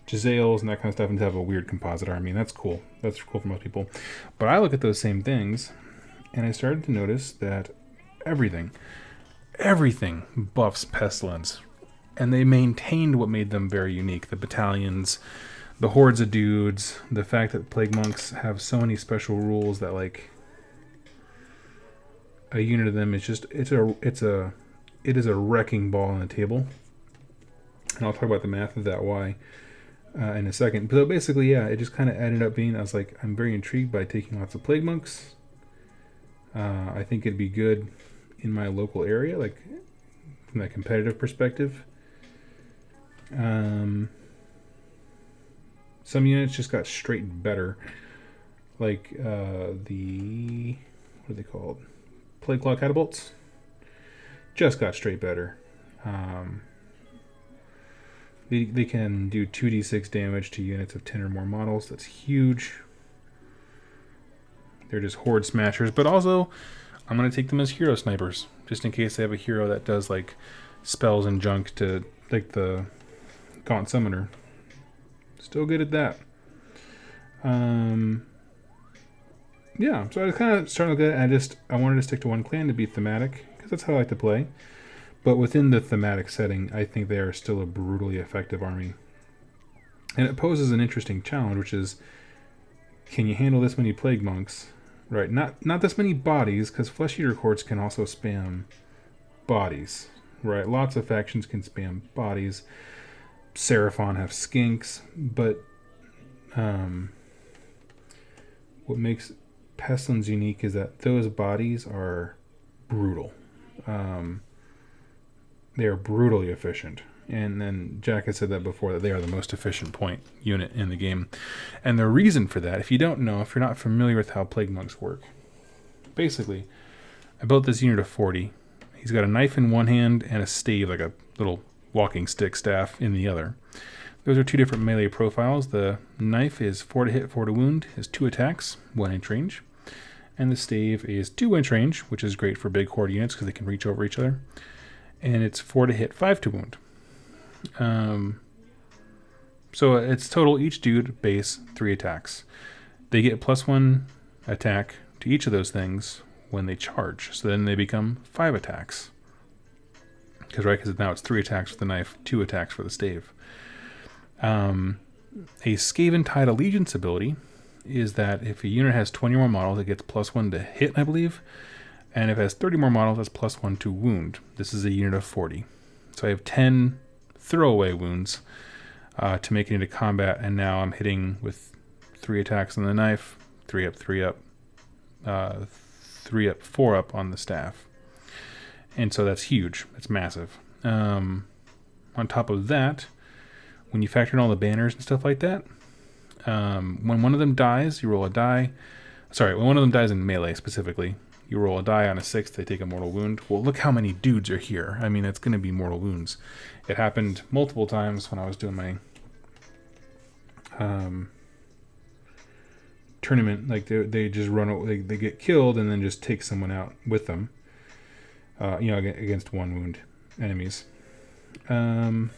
Jezzails and that kind of stuff and have a weird composite army, and that's cool. That's cool for most people. But I look at those same things, and I started to notice that everything buffs Pestilence. And they maintained what made them very unique. The battalions, the hordes of dudes, the fact that Plague Monks have so many special rules that, like, a unit of them is just, it is a wrecking ball on the table. And I'll talk about the math of that why in a second. But basically, yeah, it just kind of ended up being, I was like, I'm very intrigued by taking lots of Plague Monks. I think it'd be good in my local area, like, from that competitive perspective. Some units just got straight better, like what are they called? Plague Claw Catapults just got straight better. They can do 2d6 damage to units of 10 or more models. That's huge. They're just horde smashers, but also I'm going to take them as hero snipers, just in case they have a hero that does like spells and junk to, like the Gaunt Summoner. Still good at that. Yeah, so I was kind of starting to look at it. I wanted to stick to one clan to be thematic, because that's how I like to play. But within the thematic setting, I think they are still a brutally effective army. And it poses an interesting challenge, which is, can you handle this many Plague Monks? Right, not this many bodies, because Flesh Eater Courts can also spam bodies. Right, lots of factions can spam bodies. Seraphon have skinks, but what makes Pestilence unique is that those bodies are brutal. They are brutally efficient. And then Jack had said that before, that they are the most efficient point unit in the game. And the reason for that, if you don't know, if you're not familiar with how Plague Monks work, basically, I built this unit of 40. He's got a knife in one hand and a stave, like a little walking stick staff, in the other. Those are two different melee profiles. The knife is 4 to hit, 4 to wound, has 2 attacks, 1 inch range. And the stave is 2 inch range, which is great for big horde units because they can reach over each other. And it's 4 to hit, 5 to wound. So it's total, each dude base 3 attacks. They get +1 attack to each of those things when they charge. So then they become 5 attacks. Because now it's 3 attacks with the knife, 2 attacks for the stave. A Skaven Tide Allegiance ability is that if a unit has 20 or more models, it gets +1 to hit, I believe. And if it has 30 more models, that's +1 to wound. This is a unit of 40. So I have 10 throwaway wounds to make it into combat, and now I'm hitting with 3 attacks on the knife, 3 up, 3 up, 3 up, 4 up on the staff. And so that's huge. That's massive. On top of that, when you factor in all the banners and stuff like that, when one of them dies, you roll a die. Sorry, when one of them dies in melee specifically, you roll a die on a 6, they take a mortal wound. Well, look how many dudes are here. I mean, it's going to be mortal wounds. It happened multiple times when I was doing my tournament. Like, they just run, they get killed and then just take someone out with them. Against 1 wound enemies. In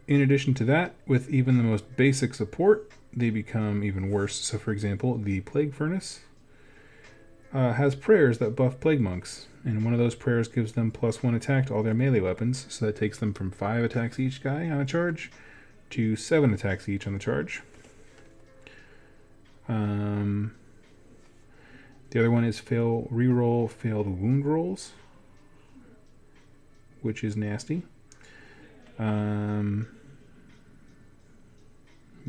addition to that, with even the most basic support, they become even worse. So, for example, the Plague Furnace has prayers that buff Plague Monks, and one of those prayers gives them +1 attack to all their melee weapons, so that takes them from 5 attacks each guy on a charge to 7 attacks each on the charge. The other one is reroll failed wound rolls, which is nasty. What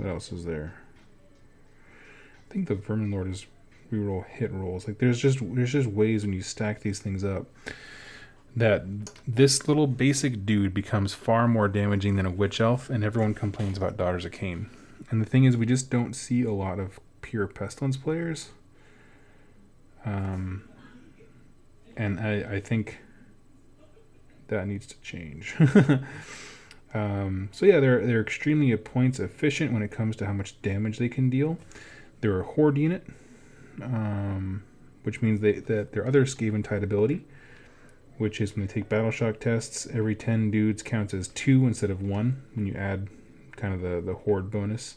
else is there? I think the Vermin Lord is reroll hit rolls. Like there's just ways when you stack these things up that this little basic dude becomes far more damaging than a witch elf, and everyone complains about Daughters of Cain. And the thing is, we just don't see a lot of pure Pestilence players. And I think that needs to change. So yeah, they're extremely points efficient when it comes to how much damage they can deal. They're a horde unit, which means that their other Skaven tied ability, which is when they take battle shock tests, every 10 dudes counts as 2 instead of 1 when you add kind of the horde bonus.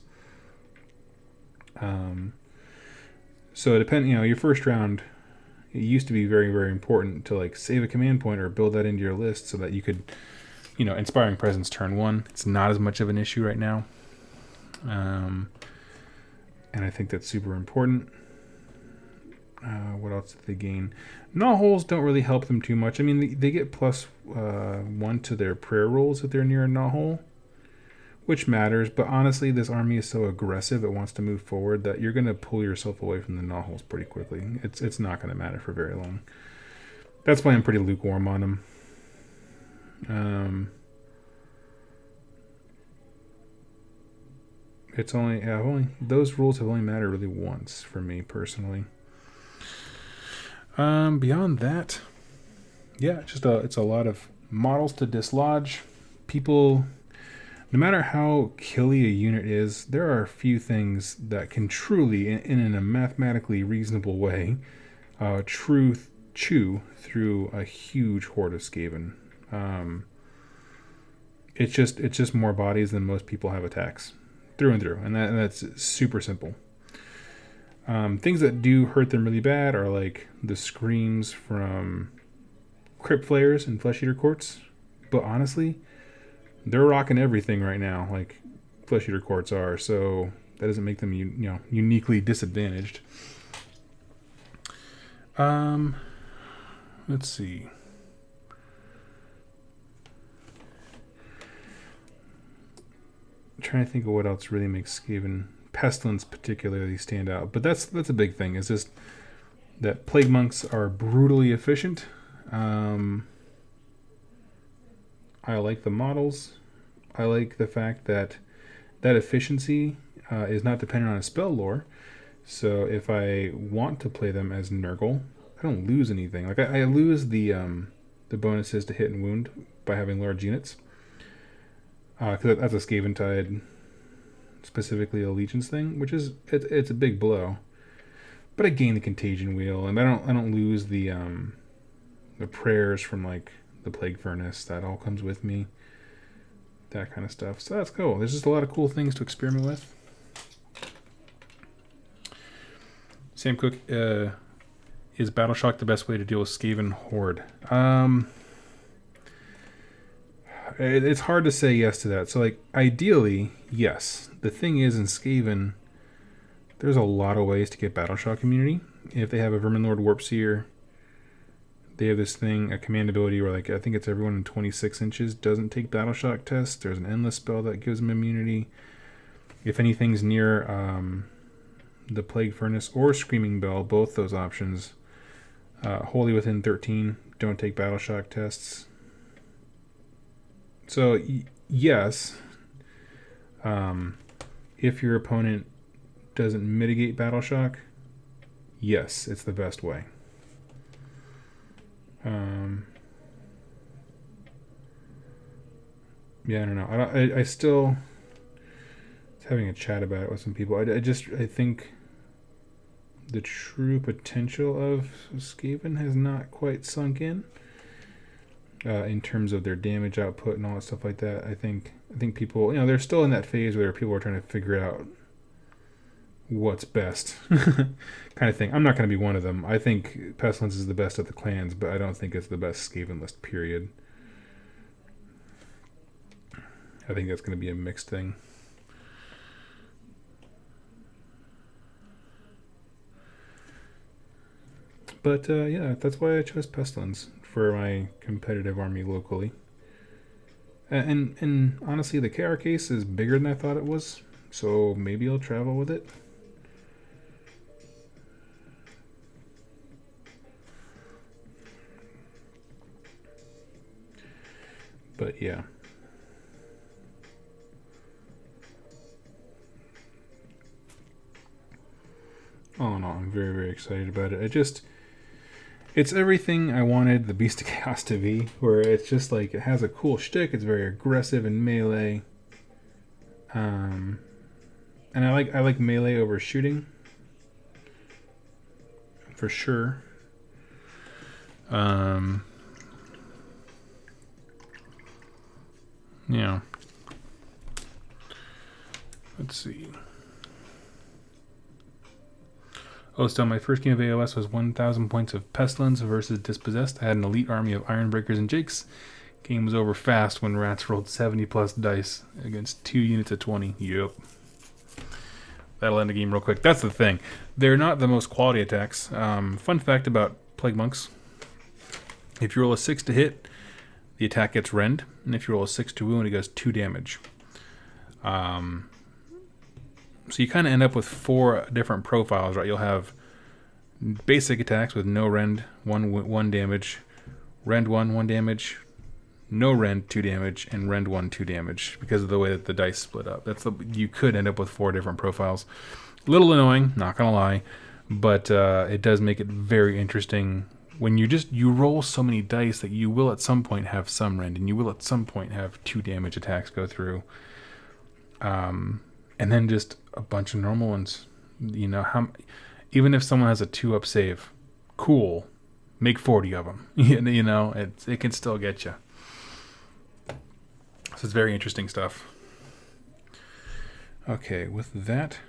So depending, your first round, it used to be very, very important to like save a command point or build that into your list so that you could, Inspiring Presence turn 1. It's not as much of an issue right now. And I think that's super important. What else did they gain? Gnaw holes don't really help them too much. I mean, they get plus 1 to their prayer rolls if they're near a gnaw hole, which matters. But honestly, this army is so aggressive, it wants to move forward, that you're going to pull yourself away from the gnaw holes pretty quickly. It's not going to matter for very long. That's why I'm pretty lukewarm on them. Those rules have only mattered really once for me personally. Beyond that, yeah, it's a lot of models to dislodge. People, no matter how killy a unit is, there are a few things that can truly, in a mathematically reasonable way, chew through a huge horde of Skaven. It's just more bodies than most people have attacks, through and through, and that's super simple. Things that do hurt them really bad are like the screams from Crypt Flayers and Flesh Eater Courts. But honestly, they're rocking everything right now, like Flesh Eater Courts are. So that doesn't make them uniquely disadvantaged. Let's see. I'm trying to think of what else really makes Skaven Pestilence particularly stand out, but that's a big thing. Is just that Plague Monks are brutally efficient. I like the models. I like the fact that efficiency is not dependent on a spell lore. So if I want to play them as Nurgle, I don't lose anything. Like I lose the bonuses to hit and wound by having large units. Because that's a Skaven tied, specifically allegiance thing, which is it's a big blow. But I gain the contagion wheel, and I don't lose the prayers from like the plague furnace. That all comes with me. That kind of stuff. So that's cool. There's just a lot of cool things to experiment with. Sam Cook, is Battle Shock the best way to deal with Skaven Horde? It's hard to say yes to that. So, like, ideally, yes. The thing is, in Skaven, there's a lot of ways to get Battle Shock immunity. If they have a Vermin Lord Warp Seer, they have this thing, a command ability where, like, I think it's everyone in 26 inches doesn't take Battle Shock tests. There's an endless spell that gives them immunity. If anything's near the Plague Furnace or Screaming Bell, both those options, wholly within 13, don't take Battle Shock tests. So, yes, if your opponent doesn't mitigate Battle Shock, yes, it's the best way. Yeah, I don't know. I still was having a chat about it with some people. I think the true potential of Skaven has not quite sunk in terms of their damage output and all that stuff like that. I think people, they're still in that phase where people are trying to figure out what's best kind of thing. I'm not going to be one of them. I think Pestilence is the best of the clans, but I don't think it's the best Skaven list, period. I think that's going to be a mixed thing. But yeah, that's why I chose Pestilence for my competitive army locally. And honestly, the KR case is bigger than I thought it was, so maybe I'll travel with it. But yeah. Oh no, I'm very, very excited about it. It's everything I wanted the Beast of Chaos to be, where it's just like, it has a cool shtick, it's very aggressive in melee. And I like melee over shooting. For sure. Yeah. Let's see. Oh, so my first game of AOS was 1,000 points of Pestilence versus Dispossessed. I had an elite army of Ironbreakers and Jakes. Game was over fast when Rats rolled 70 plus dice against 2 units of 20. Yep. That'll end the game real quick. That's the thing. They're not the most quality attacks. Fun fact about Plague Monks. If you roll a 6 to hit, the attack gets rend. And if you roll a 6 to wound, it does 2 damage. So you kind of end up with 4 different profiles, right? You'll have basic attacks with no rend, 1 damage, rend 1 damage, no rend 2 damage, and rend 1 2 damage because of the way that the dice split up. You could end up with 4 different profiles. A little annoying, not gonna lie, but it does make it very interesting when you roll so many dice that you will at some point have some rend, and you will at some point have 2 damage attacks go through. And then just a bunch of normal ones. You know, even if someone has a 2-up save, cool, make 40 of them. You know, it can still get you. So it's very interesting stuff. Okay, with that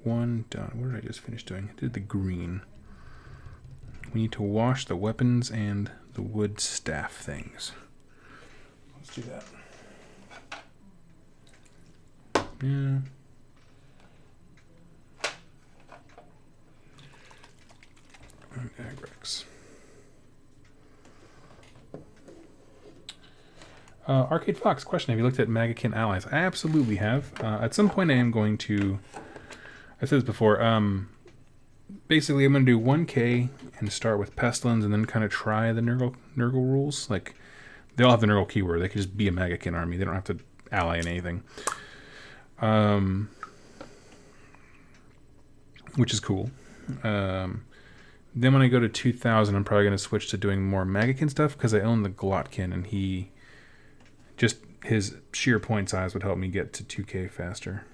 one done, what did I just finish doing? I did the green. We need to wash the weapons and the wood staff things. Let's do that. Yeah. Agrex. Arcade Fox question: have you looked at Magakin allies? I absolutely have. At some point, I am going to. I said this before. Basically, I'm going to do 1K and start with Pestilence, and then kind of try the Nurgle rules. Like, they all have the Nurgle keyword. They could just be a Magakin army. They don't have to ally in anything. Which is cool. Then when I go to 2000, I'm probably going to switch to doing more Magakin stuff because I own the Glotkin, and his sheer point size would help me get to 2K faster.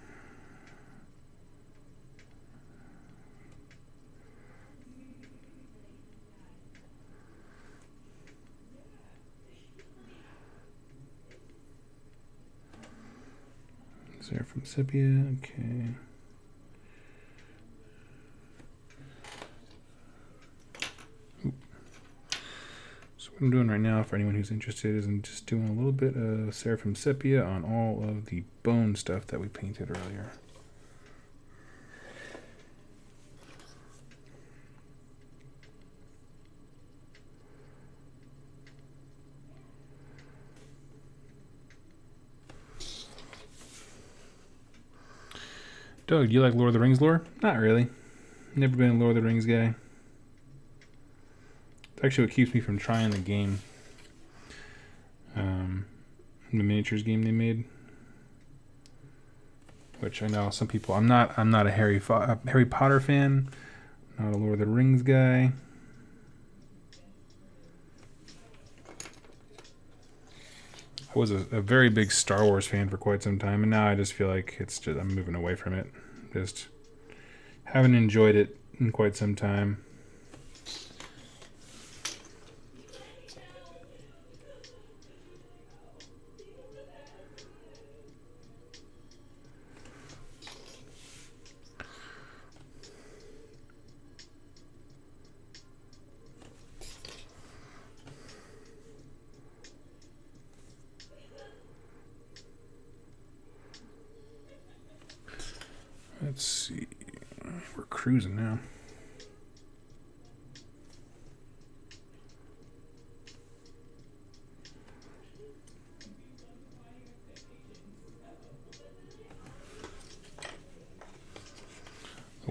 Seraphon Sepia, okay. So what I'm doing right now, for anyone who's interested, is I'm just doing a little bit of Seraphon Sepia on all of the bone stuff that we painted earlier. Doug, do you like Lord of the Rings lore? Not really. Never been a Lord of the Rings guy. It's actually what keeps me from trying the game. The miniatures game they made. Which I know some people... I'm not a Harry Potter fan. Not a Lord of the Rings guy. I was a very big Star Wars fan for quite some time, and now I just feel like I'm moving away from it. Just haven't enjoyed it in quite some time. Let's see. We're cruising now.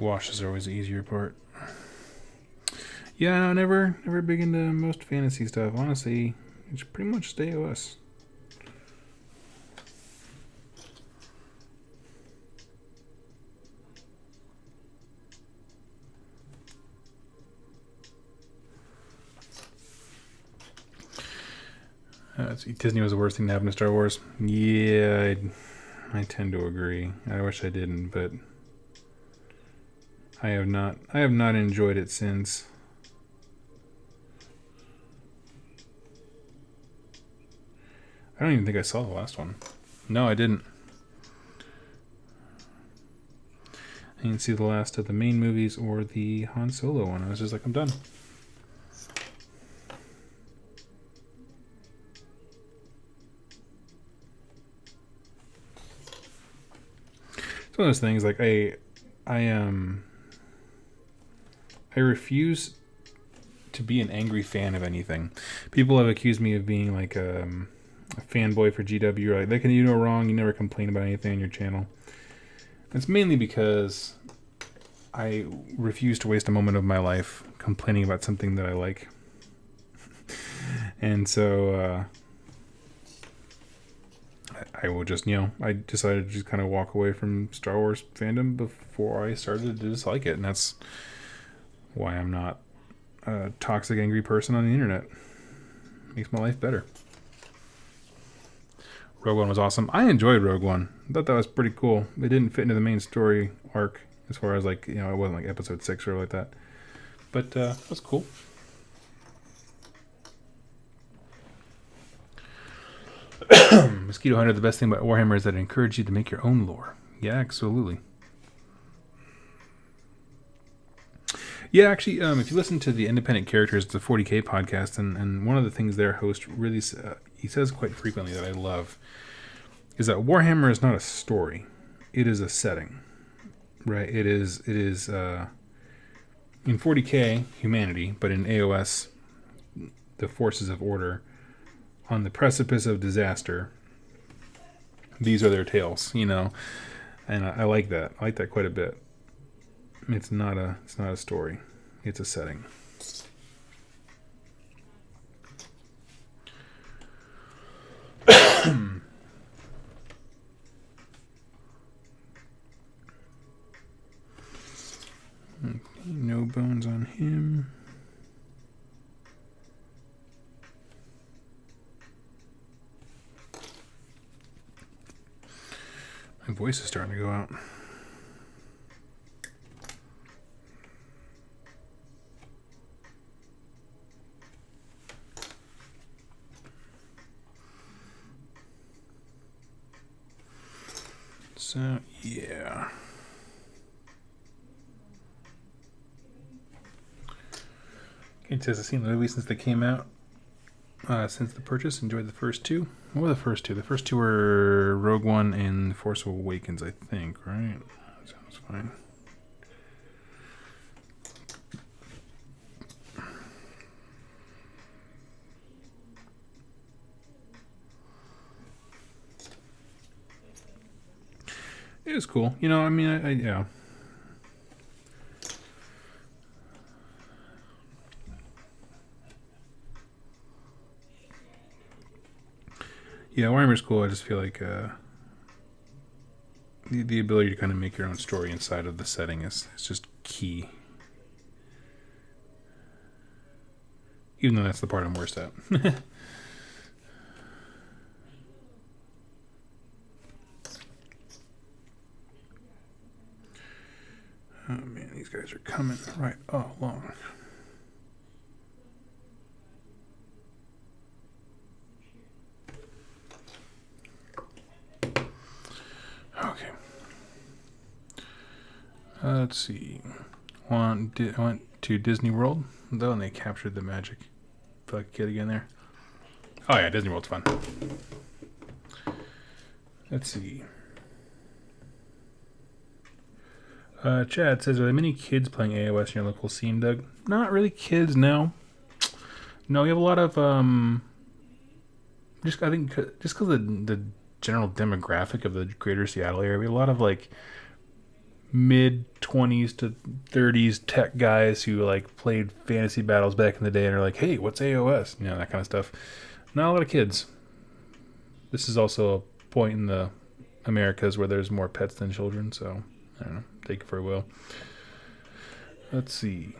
Washes are always the easier part. Yeah, no, never big into most fantasy stuff. Honestly, it's pretty much stay OS. Disney was the worst thing to happen to Star Wars. Yeah, I tend to agree. I wish I didn't, but I have not enjoyed it since. I don't even think I saw the last one. No, I didn't. I didn't see the last of the main movies or the Han Solo one. I was just like, I'm done. It's one of those things. Like I refuse to be an angry fan of anything. People have accused me of being like a fanboy for GW. Like, they can do no wrong. You never complain about anything on your channel. It's mainly because I refuse to waste a moment of my life complaining about something that I like. And so I will just, I decided to just kind of walk away from Star Wars fandom before I started to dislike it. And that's why I'm not a toxic, angry person on the internet. Makes my life better. Rogue One was awesome. I enjoyed Rogue One. I thought that was pretty cool. It didn't fit into the main story arc as far as it wasn't like episode 6 or like that. But it was cool. Mosquito Hunter, the best thing about Warhammer is that it encourages you to make your own lore. Yeah, absolutely. Yeah, actually, if you listen to the Independent Characters, the 40K podcast, and one of the things their host really he says quite frequently that I love is that Warhammer is not a story; it is a setting, right? It is in 40K humanity, but in AOS, the forces of order on the precipice of disaster. These are their tales, and I like that. I like that quite a bit. It's not a story. It's a setting. Okay, no bones on him. My voice is starting to go out. So, yeah. It says, I've seen the movie since they came out. Since the purchase, enjoyed the first two. What were the first two? The first two were Rogue One and Force Awakens, I think, right? Sounds fine. It was cool. Yeah. Yeah, Warhammer's cool. I just feel like the ability to kind of make your own story inside of the setting is just key. Even though that's the part I'm worst at. Oh man, these guys are coming right along. Okay. Let's see. Went to Disney World, though, and they captured the magic. Feel like a kid again there. Oh yeah, Disney World's fun. Let's see. Chad says, are there many kids playing AOS in your local scene, Doug? Not really kids, no. No, we have a lot of, just because of the general demographic of the greater Seattle area, we have a lot of, mid-20s to 30s tech guys who like played fantasy battles back in the day and are like, hey, what's AOS? You know, that kind of stuff. Not a lot of kids. This is also a point in the Americas where there's more pets than children, so I don't know. Take it for a will. Let's see.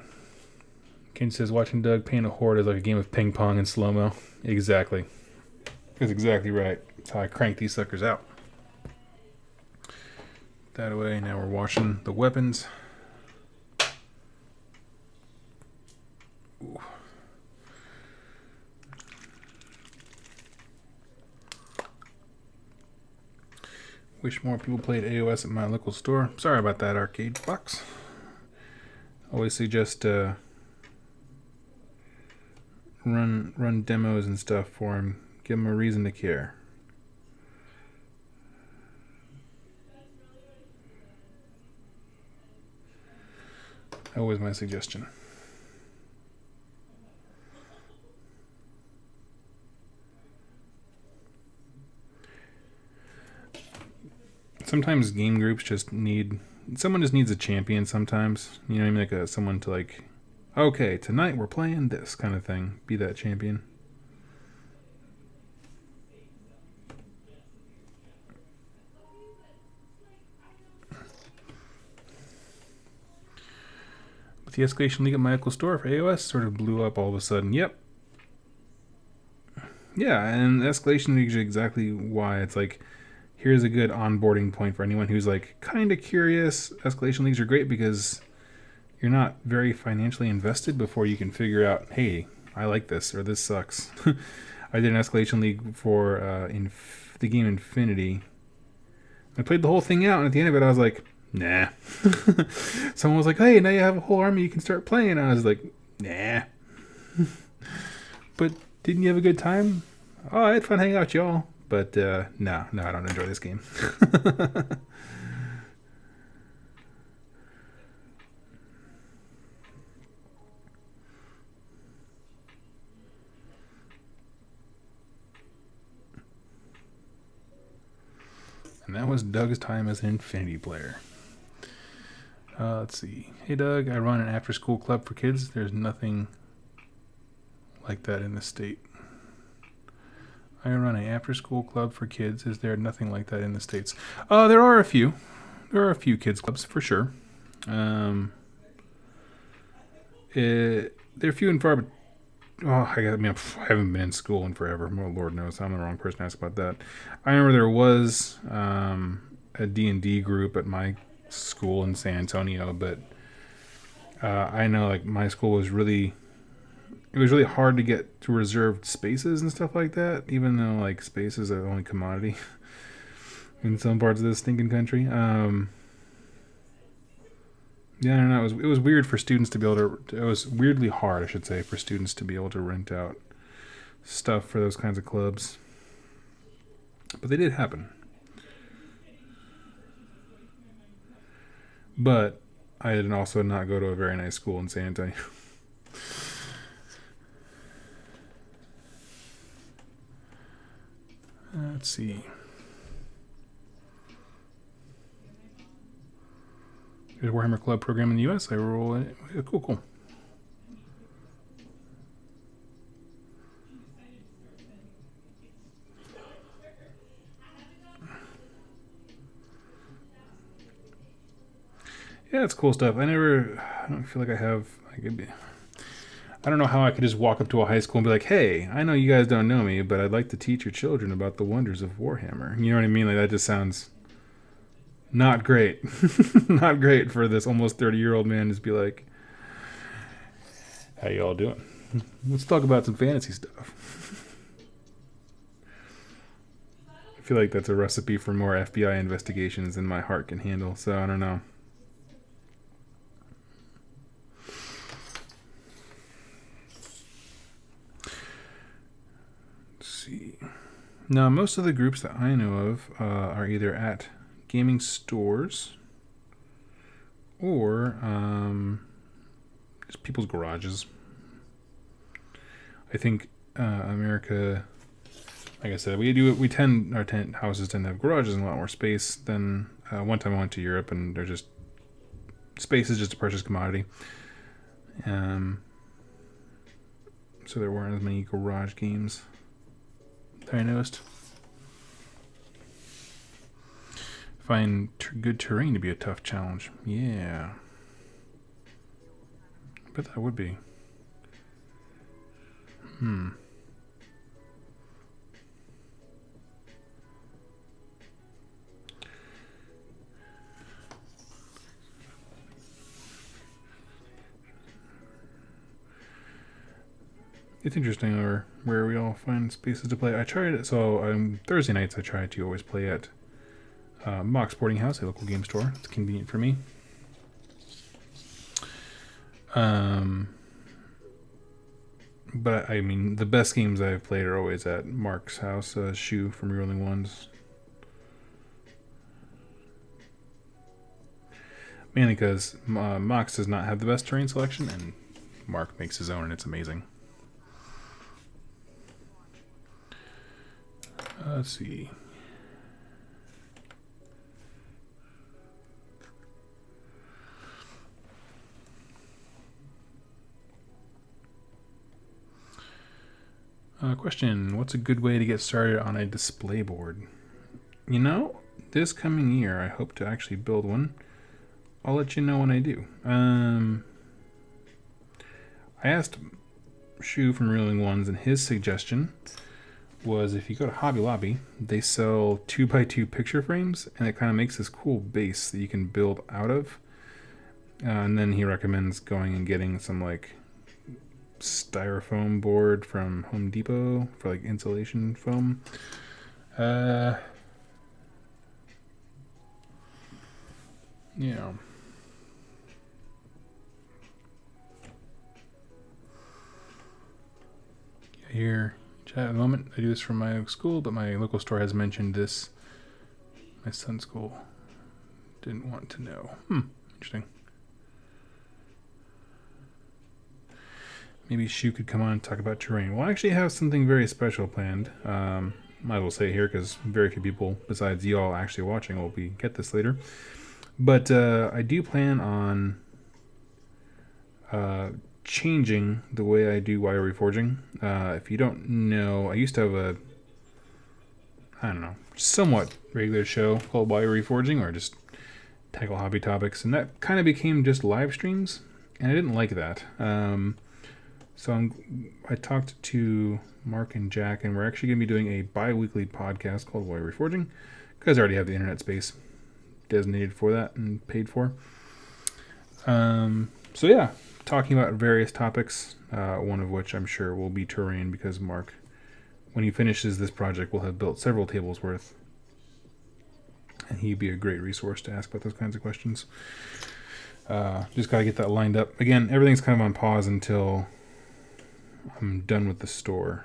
Ken says, watching Doug paint a horde is like a game of ping pong in slow-mo. Exactly. That's exactly right. That's how I crank these suckers out. That away. Now we're washing the weapons. Ooh. Wish more people played AOS at my local store. Sorry about that, Arcade Box. Always suggest run demos and stuff for him. Give him a reason to care. Always my suggestion. Sometimes game groups just need... Someone just needs a champion sometimes. You know what I mean? Like someone to like... Okay, tonight we're playing this kind of thing. Be that champion. But the Escalation League at my local store for AOS sort of blew up all of a sudden. Yep. Yeah, and Escalation League is exactly why. It's like, here's a good onboarding point for anyone who's like kind of curious. Escalation Leagues are great because you're not very financially invested before you can figure out, hey, I like this or this sucks. I did an Escalation League for the game Infinity. I played the whole thing out, and at the end of it, I was like, nah. Someone was like, hey, now you have a whole army you can start playing. I was like, nah. But didn't you have a good time? Oh, I had fun hanging out with y'all. But no, I don't enjoy this game. And that was Doug's time as an Infinity player. Let's see. Hey, Doug, I run an after-school club for kids. There's nothing like that in the state. I run an after-school club for kids. Is there nothing like that in the States? There are a few. There are a few kids clubs, for sure. They're few and far, but I haven't been in school in forever. Well, Lord knows, I'm the wrong person to ask about that. I remember there was a D&D group at my school in San Antonio, but I know like my school was really... It was really hard to get to reserved spaces and stuff like that, even though like space is the only commodity in some parts of this stinking country. Yeah, I don't know. It was weird for students to be able to... It was weirdly hard, I should say, for students to be able to rent out stuff for those kinds of clubs. But they did happen. But I did also not go to a very nice school in San Antonio. Let's see. There's a Warhammer Club program in the U.S. I roll it. Yeah, cool. Yeah, it's cool stuff. I don't feel like I have... I don't know how I could just walk up to a high school and be like, hey, I know you guys don't know me, but I'd like to teach your children about the wonders of Warhammer. You know what I mean? Like, that just sounds not great. Not great for this almost 30-year-old man to just be like, how y'all doing? Let's talk about some fantasy stuff. I feel like that's a recipe for more FBI investigations than my heart can handle, so I don't know. Now, most of the groups that I know of are either at gaming stores or just people's garages. I think America, like I said, our tent houses tend to have garages and a lot more space than one time I went to Europe and they're just Space is just a precious commodity. So there weren't as many garage games that I noticed. Find good terrain to be a tough challenge. Yeah. I bet that would be. It's interesting where we all find spaces to play. I tried it, so Thursday nights I try to always play at Mock Sporting House, a local game store. It's convenient for me. But I mean, the best games I've played are always at Mark's house, Shu from Rolling Ones. Mainly because Mox does not have the best terrain selection, and Mark makes his own, and it's amazing. Let's see. Question, what's a good way to get started on a display board? You know, this coming year I hope to actually build one. I'll let you know when I do. I asked Shu from Reeling Ones, and his suggestion was if you go to Hobby Lobby, they sell 2x2 picture frames, and it kind of makes this cool base that you can build out of. And then he recommends going and getting some like styrofoam board from Home Depot for like insulation foam. Yeah. Here, chat at the moment, I do this from my school, but my local store has mentioned this. My son's school didn't want to know. Interesting. Maybe Shu could come on and talk about terrain. We'll actually have something very special planned. Might as well say it here because very few people besides you all actually watching will get this later. But I do plan on changing the way I do wire reforging. If you don't know, I used to have somewhat regular show called Wire Reforging, or just tackle hobby topics, and that kind of became just live streams, and I didn't like that. So I talked to Mark and Jack, and we're actually going to be doing a bi-weekly podcast called Wire Reforging, because I already have the internet space designated for that and paid for. So yeah, talking about various topics, one of which I'm sure will be terrain, because Mark, when he finishes this project, will have built several tables worth, and he'd be a great resource to ask about those kinds of questions. Just got to get that lined up. Again, everything's kind of on pause until I'm done with the store.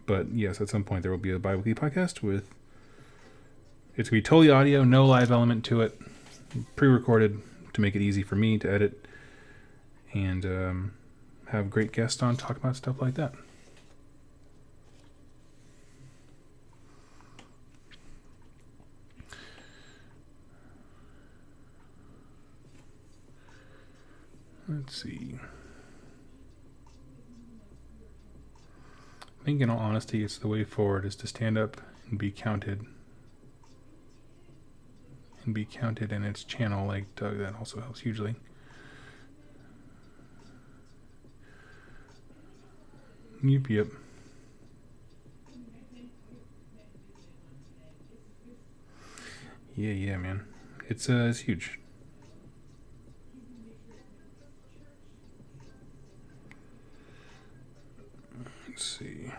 But yes, at some point there will be a bi-weekly podcast with... It's going to be totally audio, no live element to it. Pre-recorded to make it easy for me to edit. And have great guests on talk about stuff like that. Let's see. I think in all honesty, it's the way forward is to stand up and be counted. And be counted in its channel like Doug. That also helps hugely. Yep. Yeah, man. It's huge. Let's see.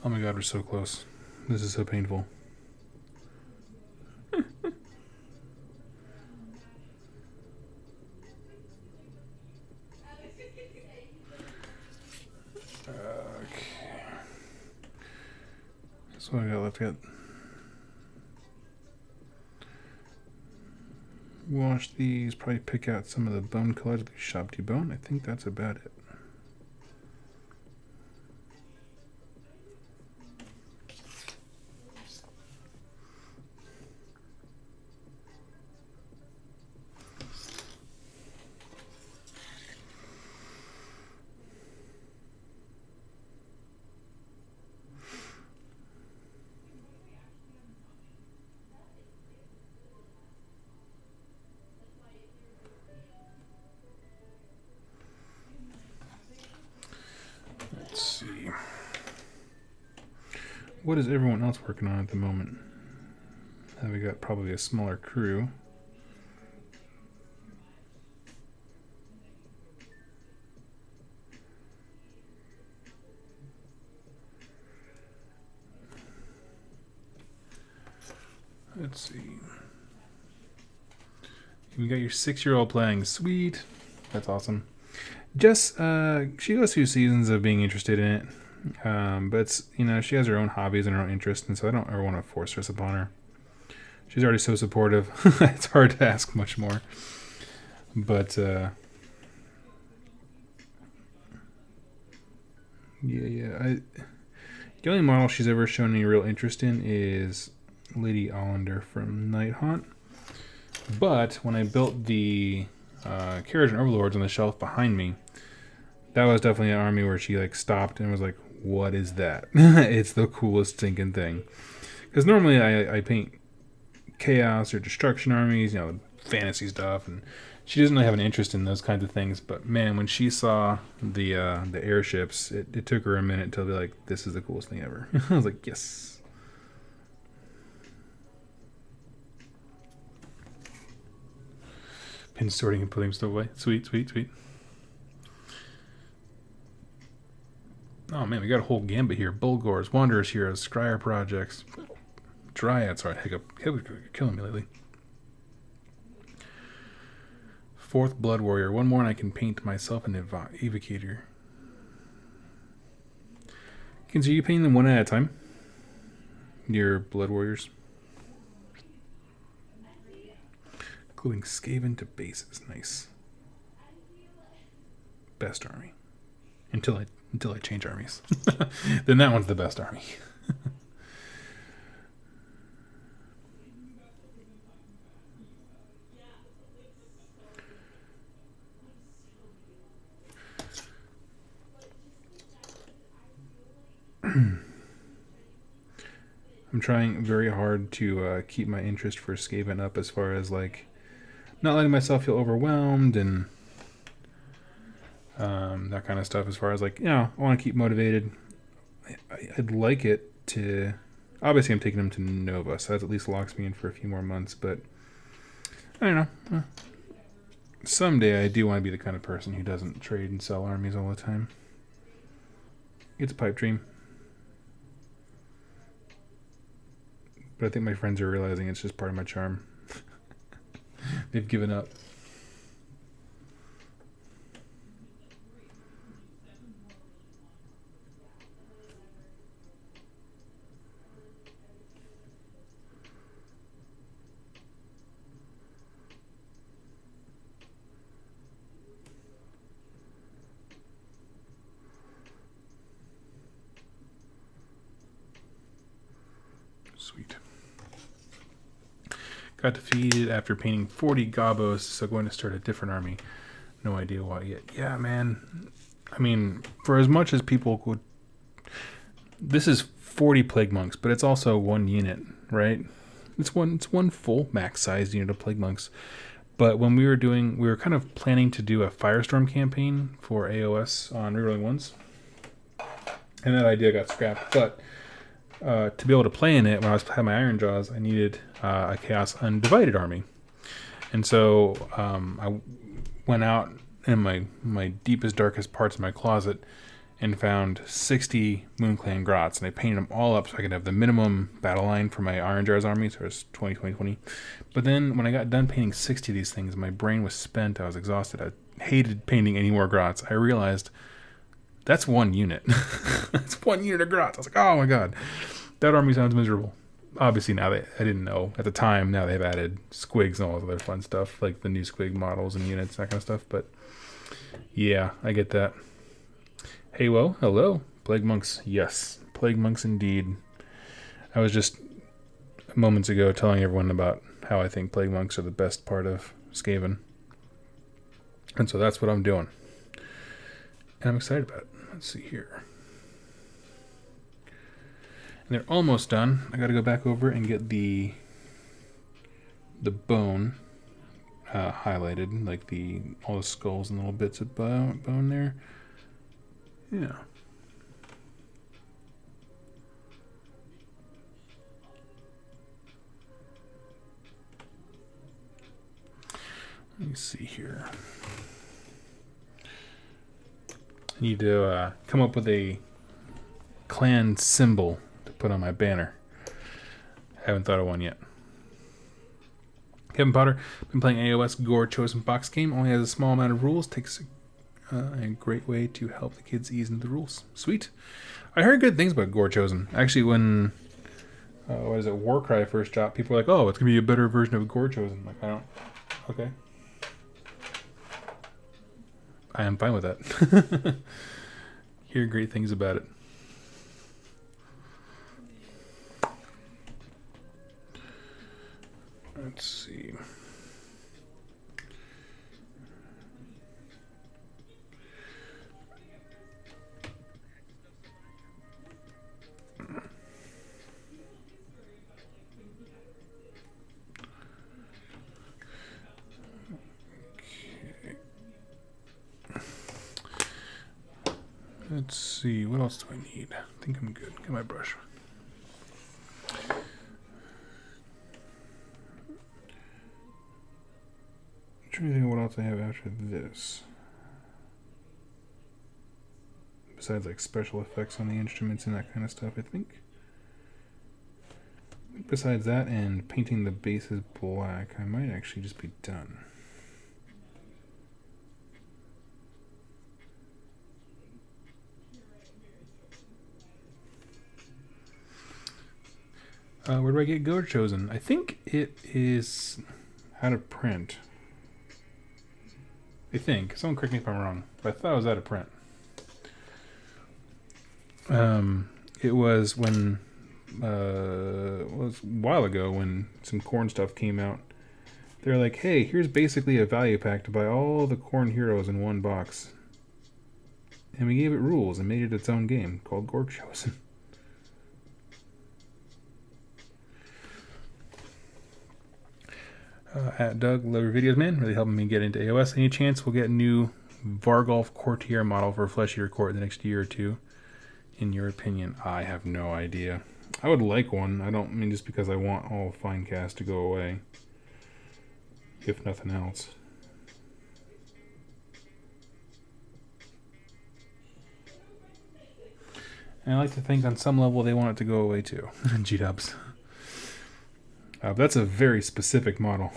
Oh my god, we're so close. This is so painful. That's what I got left yet. Wash these, probably pick out some of the bone colors of the shop debone. I think that's about it. what is everyone else working on at the moment? We got probably a smaller crew. Let's see. You got your 6-year-old playing. Sweet. That's awesome. Jess, she goes through seasons of being interested in it. But it's, she has her own hobbies and her own interests, and so I don't ever want to force this upon her. She's already so supportive. It's hard to ask much more. But, yeah. The only model she's ever shown any real interest in is Lady Ollander from Night Haunt. But when I built the Carriage and Overlords on the shelf behind me, that was definitely an army where she stopped and was like, what is that? It's the coolest stinking thing. Because normally I paint chaos or destruction armies, fantasy stuff, and she doesn't really have an interest in those kinds of things. But man, when she saw the airships, it took her a minute to be like, this is the coolest thing ever. I was like, yes. Pin sorting and putting stuff away. Sweet, sweet, sweet. Oh man, we got a whole gambit here. Bulgors, Wanderers Heroes, Scryer Projects, Dryads. Sorry, hiccup. You're killing me lately. 4th Blood Warrior. One more and I can paint myself an Evocator. So you paint them one at a time? Your Blood Warriors? Including Skaven to bases. Nice. Best army. Until I change armies. Then that one's the best army. I'm trying very hard to keep my interest for Skaven up as far as not letting myself feel overwhelmed and that kind of stuff. As far as I want to keep motivated. I'd like it to. Obviously, I'm taking them to Nova, so that at least locks me in for a few more months. But I don't know. Someday, I do want to be the kind of person who doesn't trade and sell armies all the time. It's a pipe dream. But I think my friends are realizing it's just part of my charm. They've given up. Sweet. Got defeated after painting 40 gobos, so going to start a different army. No idea why yet. Yeah, man. I mean, for as much as people would... This is 40 Plague Monks, but it's also one unit, right? It's one full max-sized unit of Plague Monks. But when we were kind of planning to do a Firestorm campaign for AOS on Rerolling Ones. And that idea got scrapped, but... to be able to play in it when I had my Iron Jaws, I needed a Chaos Undivided army. And so I went out in my deepest, darkest parts of my closet and found 60 Moonclan Grots, and I painted them all up so I could have the minimum battle line for my Iron Jars army, so it was 20, 20, 20. But then when I got done painting 60 of these things, my brain was spent, I was exhausted, I hated painting any more Grots. I realized that's one unit. That's one unit of Grots. I was like, oh my god. That army sounds miserable. Obviously now I didn't know. At the time, now they've added squigs and all this other fun stuff, like the new squig models and units, that kind of stuff. But yeah, I get that. Hey, well, hello. Plague Monks. Yes, Plague Monks indeed. I was just moments ago telling everyone about how I think Plague Monks are the best part of Skaven. And so that's what I'm doing. And I'm excited about it. Let's see here. And they're almost done. I gotta go back over and get the bone highlighted, like all the skulls and little bits of bone there. Yeah. Let me see here. I need to come up with a clan symbol to put on my banner. Haven't thought of one yet. Kevin Potter, been playing AOS Gore Chosen box game. Only has a small amount of rules. Takes a great way to help the kids ease into the rules. Sweet. I heard good things about Gore Chosen. Actually, when Warcry first dropped, people were like, "Oh, it's gonna be a better version of Gore Chosen." Like, I don't. Okay. I am fine with that. Hear great things about it. Let's see. Let's see, what else do I need? I think I'm good. Get my brush. I'm trying to think of what else I have after this. Besides like special effects on the instruments and that kind of stuff, I think. Besides that and painting the bases black, I might actually just be done. Where do I get Gore Chosen? I think it is out of print. I think. Someone correct me if I'm wrong, but I thought it was out of print. It was when it was a while ago when some corn stuff came out. They're like, hey, here's basically a value pack to buy all the corn heroes in one box. And we gave it rules and made it its own game called Gore Chosen. At Doug, love your videos, man. Really helping me get into AOS. Any chance we'll get a new Vargolf Courtier model for Fleshier Court in the next year or two? In your opinion? I have no idea. I would like one. I don't mean just because I want all Finecast to go away. If nothing else. And I like to think on some level they want it to go away too. G-dubs. That's a very specific model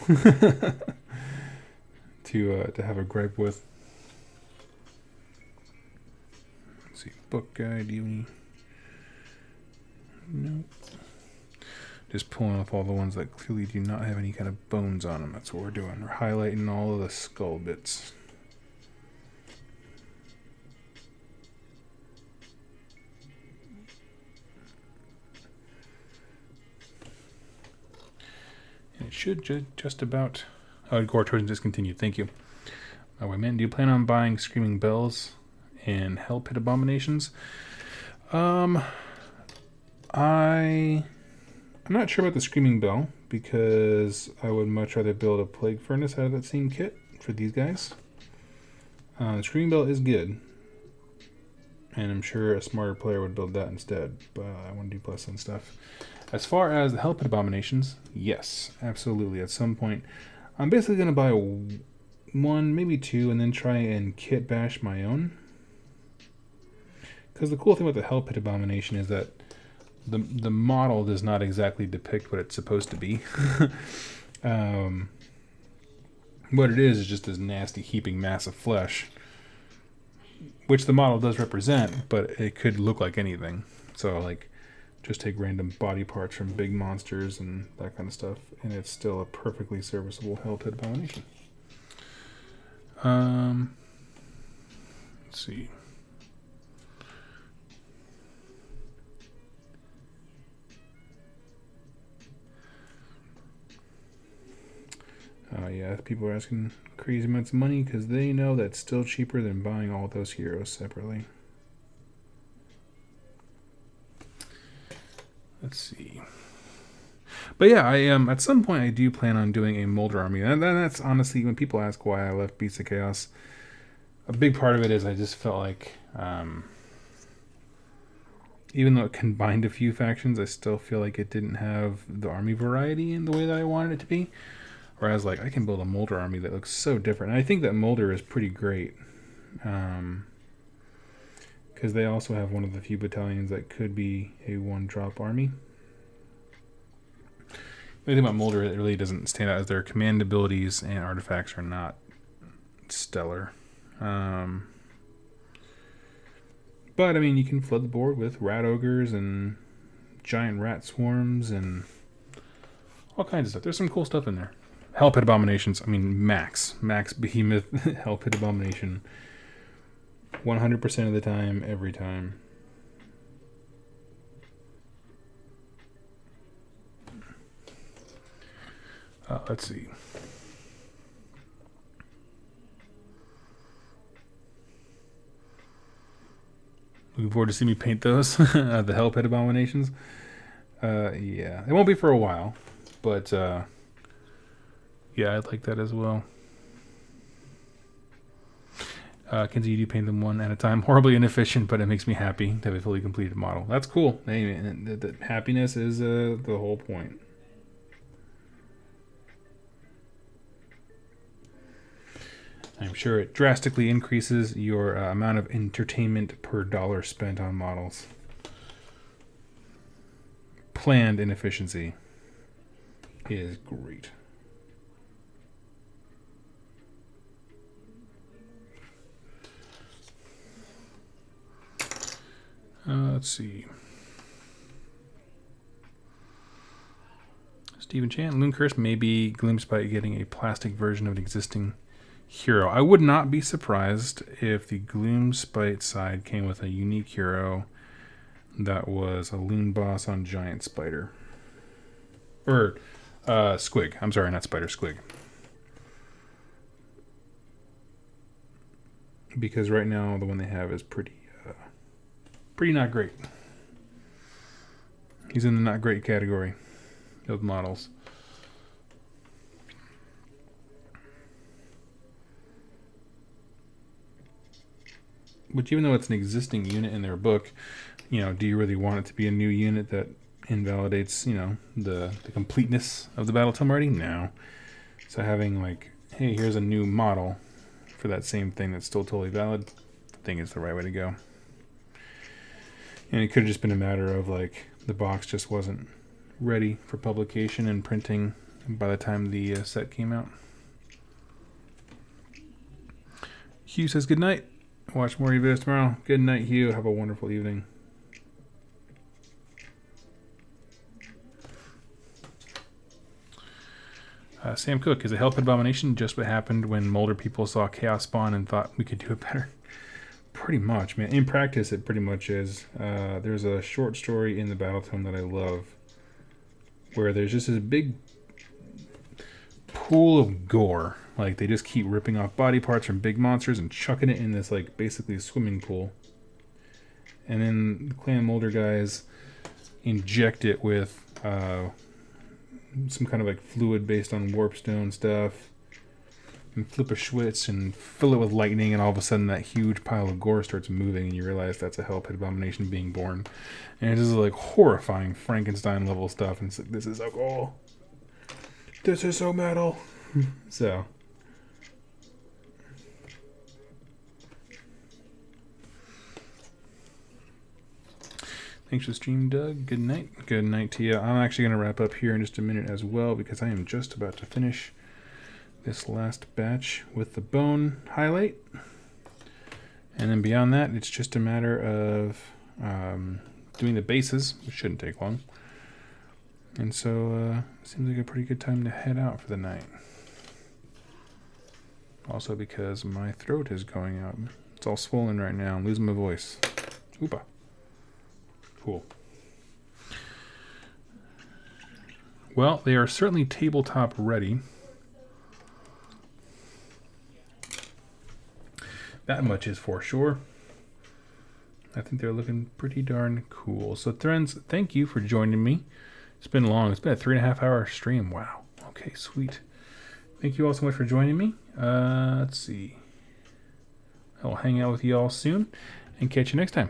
to have a gripe with. Let's see, book guide. Do you any? Nope. Just pulling up all the ones that clearly do not have any kind of bones on them. That's what we're doing. We're highlighting all of the skull bits. It should just about... Oh, Gore Chosen discontinued. Thank you. Oh, wait, man. Do you plan on buying Screaming Bells and Hell Pit Abominations? I'm not sure about the Screaming Bell because I would much rather build a Plague Furnace out of that same kit for these guys. The Screaming Bell is good. And I'm sure a smarter player would build that instead. But I want to do plus and stuff. As far as the Hell Pit Abominations, yes, absolutely. At some point, I'm basically going to buy one, maybe two, and then try and kit bash my own. Because the cool thing about the Hell Pit Abomination is that the model does not exactly depict what it's supposed to be. What it is just this nasty heaping mass of flesh, which the model does represent, but it could look like anything. So, like, just take random body parts from big monsters and that kind of stuff, and it's still a perfectly serviceable Hell Pit Abomination. Let's see. Yeah, people are asking crazy amounts of money because they know that's still cheaper than buying all those heroes separately. Let's see. But yeah, I at some point I do plan on doing a Molder army. And that's honestly, when people ask why I left Beasts of Chaos, a big part of it is I just felt like, even though it combined a few factions, I still feel like it didn't have the army variety in the way that I wanted it to be. Whereas, like, I can build a Molder army that looks so different. And I think that Molder is pretty great. Because they also have one of the few battalions that could be a one-drop army. The thing about Molder, it really doesn't stand out as their command abilities and artifacts are not stellar. But, I mean, you can flood the board with rat ogres and giant rat swarms and all kinds of stuff. There's some cool stuff in there. Hell Pit Abominations. I mean, Max Behemoth Hell Pit Abomination. 100% of the time, every time. Let's see. Looking forward to see me paint those. The Hell Pit Abominations. Yeah. It won't be for a while. But, yeah, I'd like that as well. Kenzie, you do paint them one at a time. Horribly inefficient, but it makes me happy to have a fully completed model. That's cool. Hey, the happiness is the whole point. I'm sure it drastically increases your amount of entertainment per dollar spent on models. Planned inefficiency is great. Let's see. Stephen Chan, Loon Curse, maybe Gloomspite getting a plastic version of an existing hero. I would not be surprised if the Gloomspite side came with a unique hero that was a Loon boss on Giant Spider. Or Squig. I'm sorry, not Spider, Squig. Because right now the one they have is pretty not great. He's in the not great category of models. Which, even though it's an existing unit in their book, you know, do you really want it to be a new unit that invalidates, you know, the completeness of the battle tome already? No. So having, like, hey, here's a new model for that same thing that's still totally valid, I think is the right way to go. And it could have just been a matter of, like, the box just wasn't ready for publication and printing by the time the set came out. Hugh says good night. Watch more videos tomorrow. Good night, Hugh. Have a wonderful evening. Sam Cook, is a Hell Pit Abomination just what happened when Molder people saw Chaos spawn and thought we could do it better? Pretty much, man. In practice, it pretty much is. There's a short story in the Battle Tome that I love where there's just this big pool of gore. Like, they just keep ripping off body parts from big monsters and chucking it in this, like, basically swimming pool. And then the Clan Molder guys inject it with some kind of, like, fluid based on warpstone stuff. And flip a switch and fill it with lightning, and all of a sudden that huge pile of gore starts moving, and you realize that's a Hell Pit Abomination being born. And it is like horrifying Frankenstein level stuff, and it's like, this is so cool. This is so metal. So. Thanks for the stream, Doug. Good night. Good night to you. I'm actually going to wrap up here in just a minute as well, because I am just about to finish this last batch with the bone highlight, and then beyond that it's just a matter of doing the bases, which shouldn't take long. And so seems like a pretty good time to head out for the night, also because my throat is going out. It's all swollen right now. I'm losing my voice. Oopa. Cool. Well, they are certainly tabletop ready. That much is for sure. I think they're looking pretty darn cool. So, friends, thank you for joining me. It's been long. It's been a 3.5 hour stream. Wow. Okay, sweet. Thank you all so much for joining me. Let's see. I will hang out with you all soon and catch you next time.